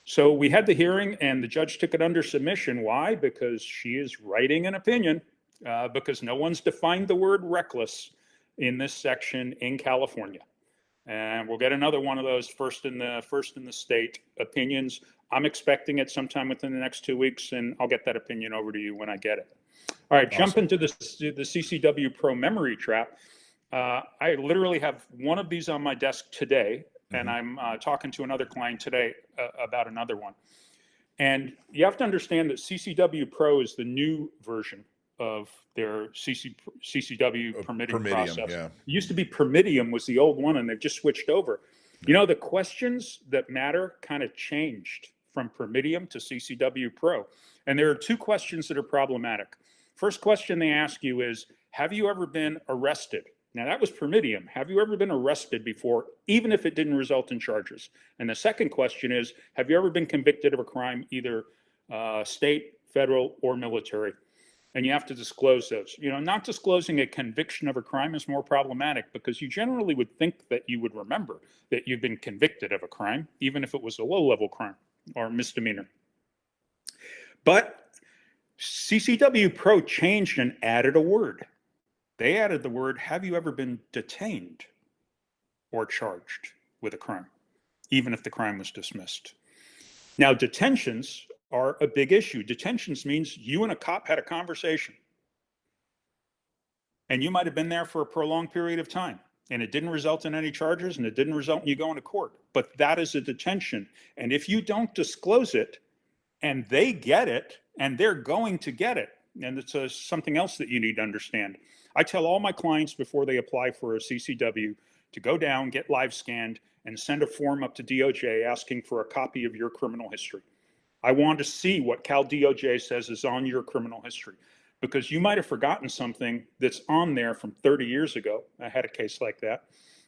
Speaker 14: So we had the hearing and the judge took it under submission. Why? Because she is writing an opinion, because no one's defined the word reckless in this section in California. And we'll get another one of those first in the state opinions. I'm expecting it sometime within the next 2 weeks, and I'll get that opinion over to you when I get it. All right, awesome. Jump into the CCW Pro memory trap. I literally have one of these on my desk today, and I'm talking to another client today about another one. And you have to understand that CCW Pro is the new version of their CCW permitting process. Yeah. It used to be Permitium was the old one, and they've just switched over. The questions that matter kind of changed from Permitium to CCW Pro. And there are two questions that are problematic. First question they ask you is, have you ever been arrested? Now that was Permitium. Have you ever been arrested before, even if it didn't result in charges? And the second question is, have you ever been convicted of a crime, either state, federal, or military? And you have to disclose those. Not disclosing a conviction of a crime is more problematic because you generally would think that you would remember that you've been convicted of a crime, even if it was a low-level crime or misdemeanor. But CCW Pro changed and added a word. They added the word, have you ever been detained or charged with a crime, even if the crime was dismissed? Now, detentions are a big issue. Detentions means you and a cop had a conversation. And you might have been there for a prolonged period of time. And it didn't result in any charges, and it didn't result in you going to court. But that is a detention. And if you don't disclose it, and they get it, and they're going to get it, and it's something else that you need to understand. I tell all my clients before they apply for a CCW to go down, get live scanned, and send a form up to DOJ asking for a copy of your criminal history. I want to see what Cal DOJ says is on your criminal history, because you might have forgotten something that's on there from 30 years ago. I had a case like that.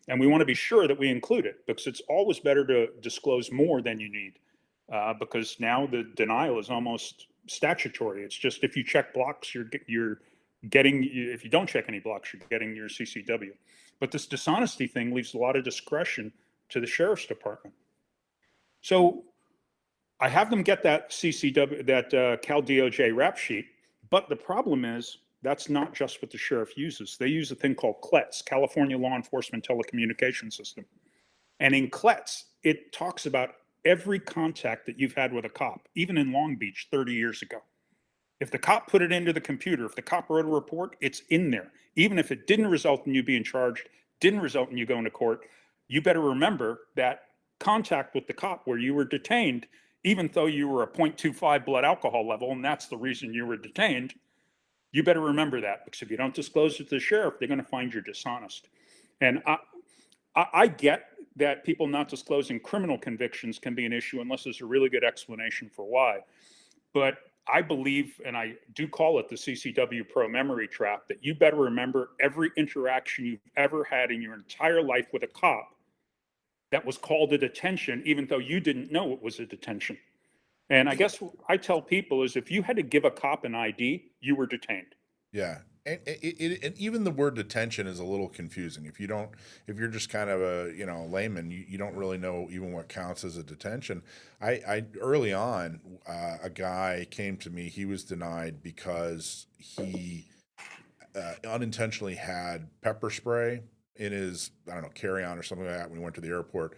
Speaker 14: And we want to be sure that we include it, because it's always better to disclose more than you need, because now the denial is almost statutory. It's just if you check blocks, you're getting, if you don't check any blocks, you're getting your CCW. But this dishonesty thing leaves a lot of discretion to the sheriff's department. So I have them get that CCW, that Cal DOJ rap sheet, but the problem is that's not just what the sheriff uses. They use a thing called CLETS, California Law Enforcement Telecommunication System. And in CLETS, it talks about every contact that you've had with a cop, even in Long Beach 30 years ago. If the cop put it into the computer, if the cop wrote a report, it's in there. Even if it didn't result in you being charged, didn't result in you going to court, you better remember that contact with the cop where you were detained, even though you were a 0.25 blood alcohol level, and that's the reason you were detained, you better remember that, because if you don't disclose it to the sheriff, they're going to find you're dishonest. And I get that people not disclosing criminal convictions can be an issue unless there's a really good explanation for why. But I believe, and I do call it the CCW Pro memory trap, that you better remember every interaction you've ever had in your entire life with a cop that was called a detention, even though you didn't know it was a detention. And I guess what I tell people is if you had to give a cop an ID, you were detained.
Speaker 6: Yeah. And even the word detention is a little confusing. If you're just kind of a, layman, you don't really know even what counts as a detention. I early on, a guy came to me, he was denied because he unintentionally had pepper spray in his, I don't know, carry-on or something like that when we went to the airport.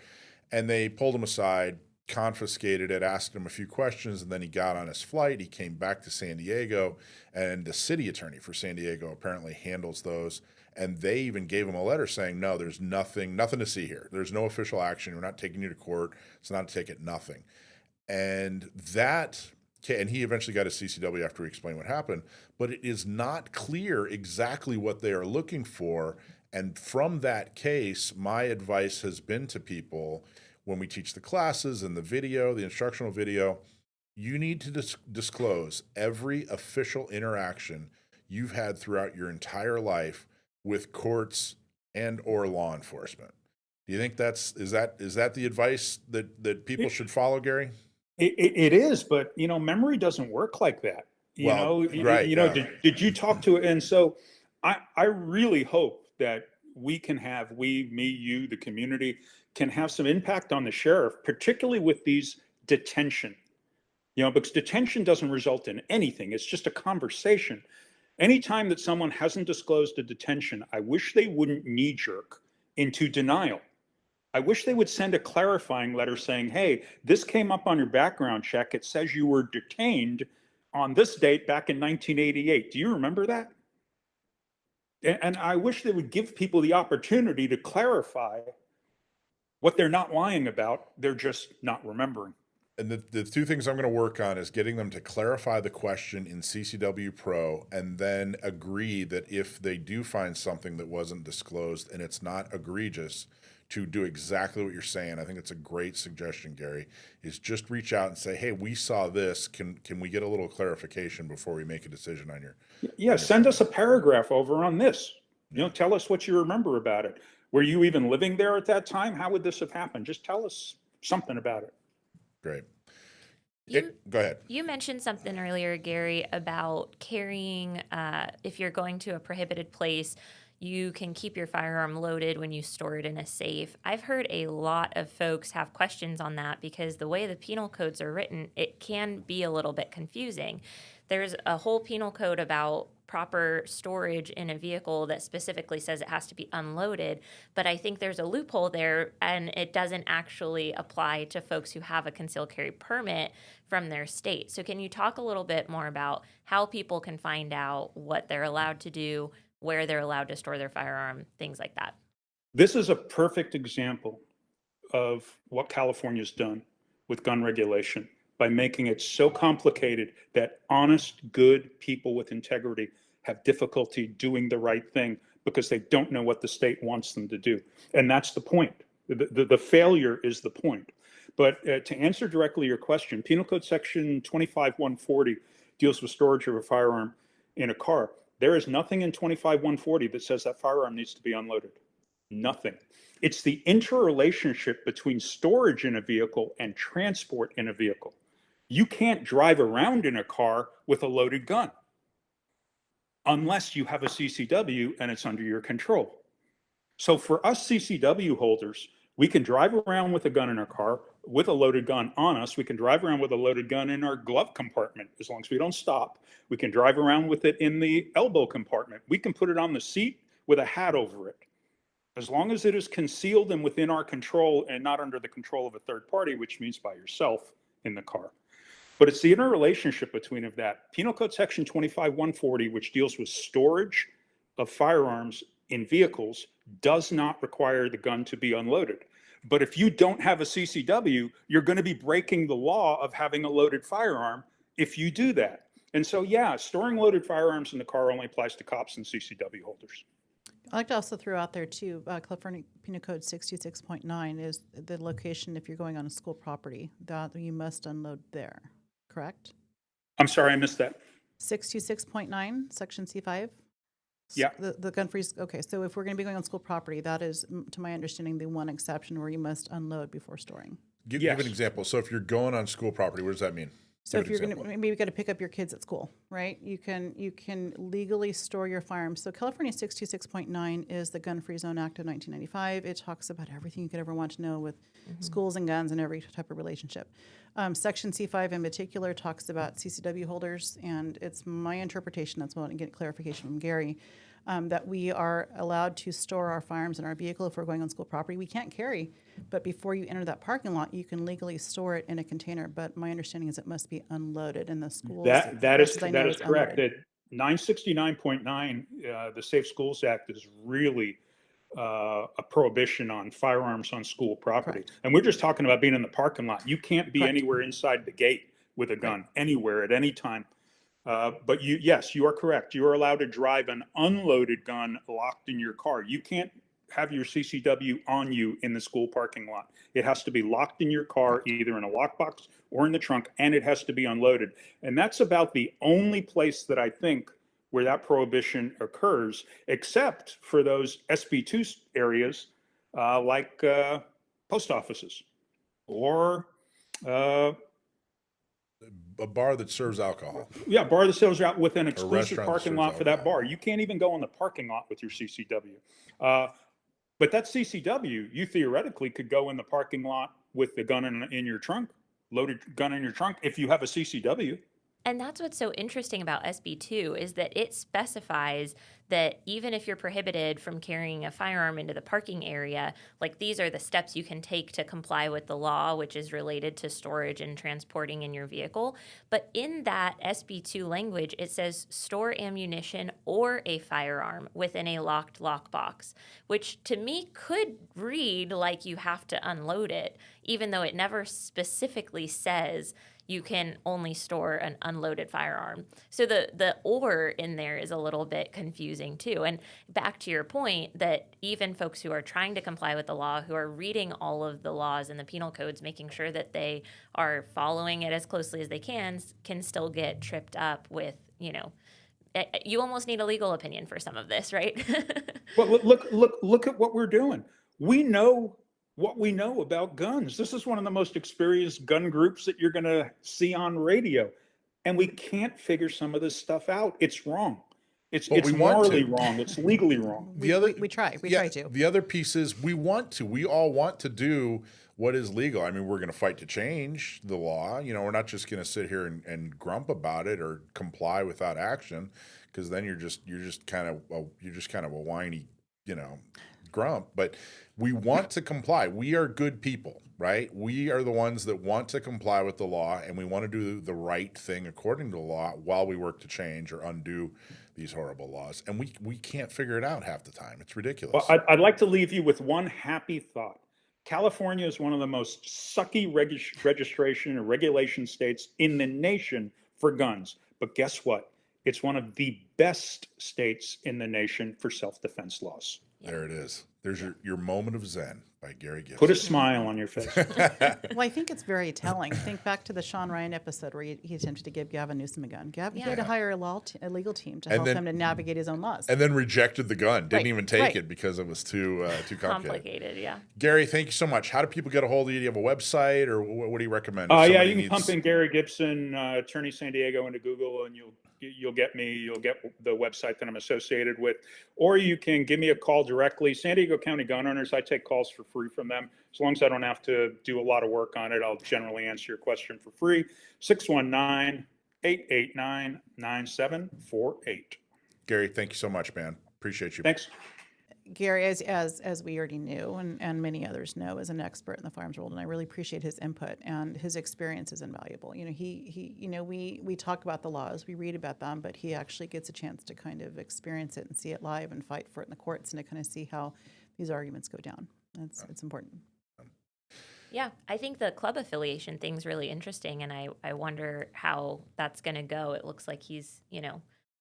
Speaker 6: And they pulled him aside, confiscated it, asked him a few questions, and then he got on his flight. He came back to San Diego, and the city attorney for San Diego apparently handles those. And they even gave him a letter saying, no, there's nothing to see here. There's no official action. We're not taking you to court. It's not a ticket, nothing. And he eventually got a CCW after he explained what happened, but it is not clear exactly what they are looking for. And from that case, my advice has been to people, when we teach the classes and the instructional video, you need to disclose every official interaction you've had throughout your entire life with courts and or law enforcement. Do you think is that the advice that people should follow, Gary?
Speaker 14: It is, but memory doesn't work like that.
Speaker 6: Right.
Speaker 14: Did you talk to it? And so I really hope that we can have, me, you, the community, can have some impact on the sheriff, particularly with these detention. Because detention doesn't result in anything. It's just a conversation. Anytime that someone hasn't disclosed a detention, I wish they wouldn't knee-jerk into denial. I wish they would send a clarifying letter saying, hey, this came up on your background check. It says you were detained on this date back in 1988. Do you remember that? And I wish they would give people the opportunity to clarify what they're not lying about. They're just not remembering.
Speaker 6: And the two things I'm going to work on is getting them to clarify the question in CCW Pro, and then agree that if they do find something that wasn't disclosed and it's not egregious, to do exactly what you're saying. I think it's a great suggestion, Gary, is just reach out and say, hey, we saw this. Can we get a little clarification before we make a decision on your...
Speaker 14: Yeah, send us a paragraph over on this. Tell us what you remember about it. Were you even living there at that time? How would this have happened? Just tell us something about it.
Speaker 6: Great. Go ahead.
Speaker 7: You mentioned something earlier, Gary, about carrying, if you're going to a prohibited place, you can keep your firearm loaded when you store it in a safe. I've heard a lot of folks have questions on that because the way the penal codes are written, it can be a little bit confusing. There's a whole penal code about proper storage in a vehicle that specifically says it has to be unloaded, but I think there's a loophole there, and it doesn't actually apply to folks who have a concealed carry permit from their state. So can you talk a little bit more about how people can find out what they're allowed to do, where they're allowed to store their firearm, things like that?
Speaker 14: This is a perfect example of what California's done with gun regulation by making it so complicated that honest, good people with integrity have difficulty doing the right thing because they don't know what the state wants them to do. And that's the point. The failure is the point. But to answer directly your question, Penal Code Section 25140 deals with storage of a firearm in a car. There is nothing in 25140 that says that firearm needs to be unloaded. Nothing. It's the interrelationship between storage in a vehicle and transport in a vehicle. You can't drive around in a car with a loaded gun unless you have a CCW and it's under your control. So for us CCW holders, we can drive around with a gun in our car, with a loaded gun on us. We can drive around with a loaded gun in our glove compartment as long as we don't stop. We can drive around with it in the elbow compartment. We can put it on the seat with a hat over it. As long as it is concealed and within our control and not under the control of a third party, which means by yourself in the car. But it's the interrelationship between of that. Penal Code Section 25140, which deals with storage of firearms in vehicles, does not require the gun to be unloaded. But if you don't have a CCW, you're going to be breaking the law of having a loaded firearm if you do that. And so, yeah, storing loaded firearms in the car only applies to cops and CCW holders.
Speaker 8: I'd like to also throw out there, too, California Penal Code 66.9 is the location if you're going on a school property that you must unload there, correct?
Speaker 14: I'm sorry, I missed that.
Speaker 8: 626.9, section C5.
Speaker 14: Yeah.
Speaker 8: The gun free. Okay, so if we're going to be going on school property, that is, to my understanding, the one exception where you must unload before storing.
Speaker 6: Give
Speaker 14: Yes.
Speaker 6: an example. So if you're going on school property, what does that mean?
Speaker 8: So
Speaker 6: Give
Speaker 8: if
Speaker 6: an
Speaker 8: you're going
Speaker 6: example.
Speaker 8: to, maybe you got to pick up your kids at school, right? You can legally store your firearms. So California 626.9 is the Gun Free Zone Act of 1995. It talks about everything you could ever want to know with schools and guns and every type of relationship. Section C5 in particular talks about CCW holders, and it's my interpretation, that's what I want to get clarification from Gary, that we are allowed to store our firearms in our vehicle if we're going on school property. We can't carry, but before you enter that parking lot, you can legally store it in a container. But my understanding is it must be unloaded in the schools.
Speaker 14: That is correct.
Speaker 8: Unloaded.
Speaker 14: That 969.9, the Safe Schools Act, is really a prohibition on firearms on school property.
Speaker 8: Correct.
Speaker 14: And we're just talking about being in the parking lot. You can't be
Speaker 8: Correct.
Speaker 14: anywhere inside the gate with a gun, anywhere at any time. But yes, you are correct. You are allowed to drive an unloaded gun locked in your car. You can't have your CCW on you in the school parking lot. It has to be locked in your car, either in a lockbox or in the trunk, and it has to be unloaded. And that's about the only place that I think where that prohibition occurs, except for those SB2 areas like post offices or
Speaker 6: A bar that serves alcohol.
Speaker 14: yeah, bar that sells out with an exclusive
Speaker 6: restaurant that
Speaker 14: parking
Speaker 6: serves
Speaker 14: lot for that
Speaker 6: alcohol.
Speaker 14: bar. You can't even go in the parking lot with your CCW. But that CCW, you theoretically could go in the parking lot with the gun in your trunk, loaded gun in your trunk, if you have a CCW.
Speaker 7: And that's what's so interesting about SB2 is that it specifies that even if you're prohibited from carrying a firearm into the parking area, like these are the steps you can take to comply with the law, which is related to storage and transporting in your vehicle. But in that SB2 language, it says store ammunition or a firearm within a locked lockbox, which to me could read like you have to unload it, even though it never specifically says you can only store an unloaded firearm. So the or in there is a little bit confusing too. And back to your point that even folks who are trying to comply with the law, who are reading all of the laws and the penal codes, making sure that they are following it as closely as they can still get tripped up with, you almost need a legal opinion for some of this, right?
Speaker 14: Well, look at what we're doing. We know what we know about guns. This is one of the most experienced gun groups that you're going to see on radio. And we can't figure some of this stuff out. It's wrong. It's morally wrong. It's legally wrong.
Speaker 8: We try to.
Speaker 6: The other piece is we all want to do what is legal. I mean, we're going to fight to change the law. We're not just going to sit here and grump about it or comply without action, because then you're just kind of a whiny, grump. But we want to comply. We are good people, right? We are the ones that want to comply with the law, and we want to do the right thing according to the law while we work to change or undo these horrible laws. And we can't figure it out half the time. It's ridiculous.
Speaker 14: Well, I'd like to leave you with one happy thought. California is one of the most sucky registration or regulation states in the nation for guns. But guess what? It's one of the best states in the nation for self-defense laws.
Speaker 6: There it is. There's your moment of zen by Gary Gibson.
Speaker 14: Put a smile on your face.
Speaker 8: Well, I think it's very telling. Think back to the Sean Ryan episode where he attempted to give Gavin Newsom a gun. He had to hire a legal team to help him to navigate his own laws.
Speaker 6: And then rejected the gun. Didn't even take it because it was too
Speaker 7: complicated. Yeah.
Speaker 6: Gary, thank you so much. How do people get a hold of you? Do you have a website, or what do you recommend?
Speaker 14: You can pump in Gary Gibson, Attorney San Diego, into Google, and you'll get me. You'll get the website that I'm associated with, or you can give me a call directly. San Diego County gun owners, I take calls for free from them. As long as I don't have to do a lot of work on it, I'll generally answer your question for free. 619-889-9748.
Speaker 6: Gary, thank you so much, man. Appreciate you.
Speaker 14: Thanks.
Speaker 8: Gary, as we already knew, and many others know, is an expert in the firearms world, and I really appreciate his input, and his experience is invaluable. We talk about the laws, we read about them, but he actually gets a chance to kind of experience it and see it live and fight for it in the courts, and to kind of see how these arguments go down. It's important.
Speaker 7: Yeah, I think the club affiliation thing's really interesting, and I wonder how that's going to go. It looks like he's,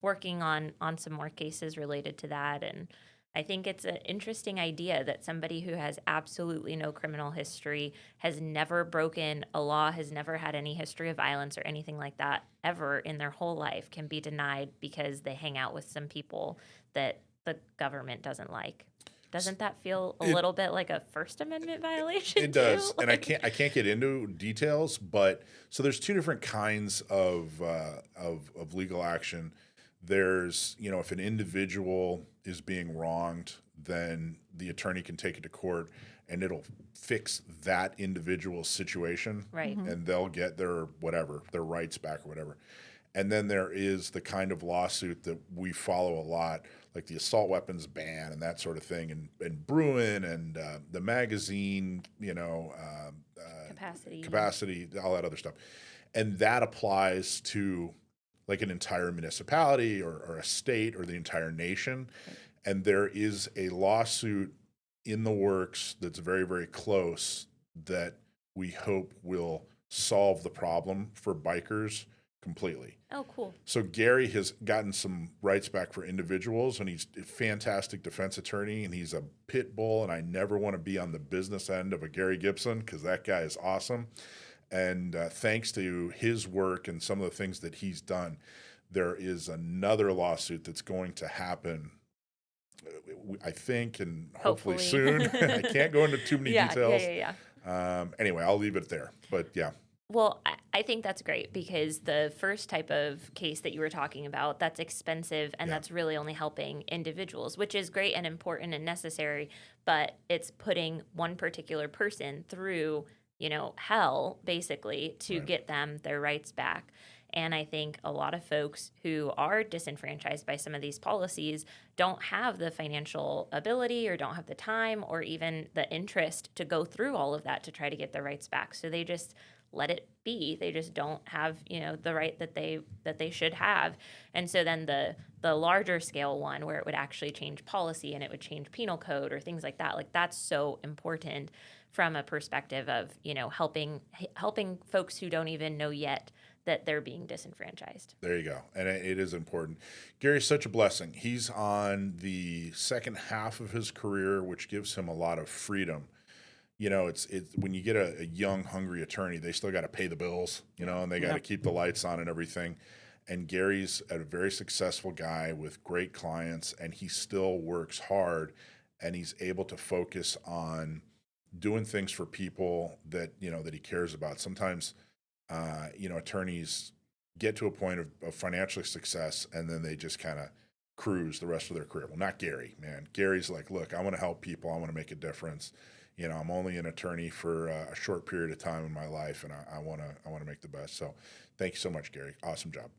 Speaker 7: working on some more cases related to that, and I think it's an interesting idea that somebody who has absolutely no criminal history, has never broken a law, has never had any history of violence or anything like that ever in their whole life can be denied because they hang out with some people that the government doesn't like. Doesn't that feel a little bit like a First Amendment violation?
Speaker 6: It does,
Speaker 7: too?
Speaker 6: and I can't get into details, but so there's two different kinds of legal action. There's, if an individual is being wronged, then the attorney can take it to court and it'll fix that individual's situation.
Speaker 7: Right.
Speaker 6: And they'll get their rights back or whatever. And then there is the kind of lawsuit that we follow a lot, like the assault weapons ban and that sort of thing, and Bruin and the magazine, capacity, all that other stuff. And that applies to like an entire municipality or a state or the entire nation. And there is a lawsuit in the works that's very, very close that we hope will solve the problem for bikers completely.
Speaker 7: Oh, cool.
Speaker 6: So Gary has gotten some rights back for individuals, and he's a fantastic defense attorney, and he's a pit bull, and I never want to be on the business end of a Gary Gibson because that guy is awesome. And thanks to his work and some of the things that he's done, there is another lawsuit that's going to happen, I think, and hopefully soon. I can't go into too many details. Anyway, I'll leave it there. But yeah.
Speaker 7: Well, I think that's great because the first type of case that you were talking about, that's expensive and that's really only helping individuals, which is great and important and necessary, but it's putting one particular person through, hell, basically, to get them their rights back. And I think a lot of folks who are disenfranchised by some of these policies don't have the financial ability or don't have the time or even the interest to go through all of that to try to get their rights back. So they just let it be. They just don't have, the right that they should have. And so then the larger scale one where it would actually change policy and it would change penal code or things like that, that's so important from a perspective of, helping folks who don't even know yet that they're being disenfranchised.
Speaker 6: There you go. And it is important. Gary's such a blessing. He's on the second half of his career, which gives him a lot of freedom. It's when you get a young, hungry attorney, they still got to pay the bills, and they got to keep the lights on and everything. And Gary's a very successful guy with great clients, and he still works hard, and he's able to focus on doing things for people that, that he cares about. Sometimes, attorneys get to a point of financial success, and then they just kind of cruise the rest of their career. Well, not Gary, man. Gary's like, look, I want to help people. I want to make a difference. I'm only an attorney for a short period of time in my life, and I want to make the best. So thank you so much, Gary. Awesome job.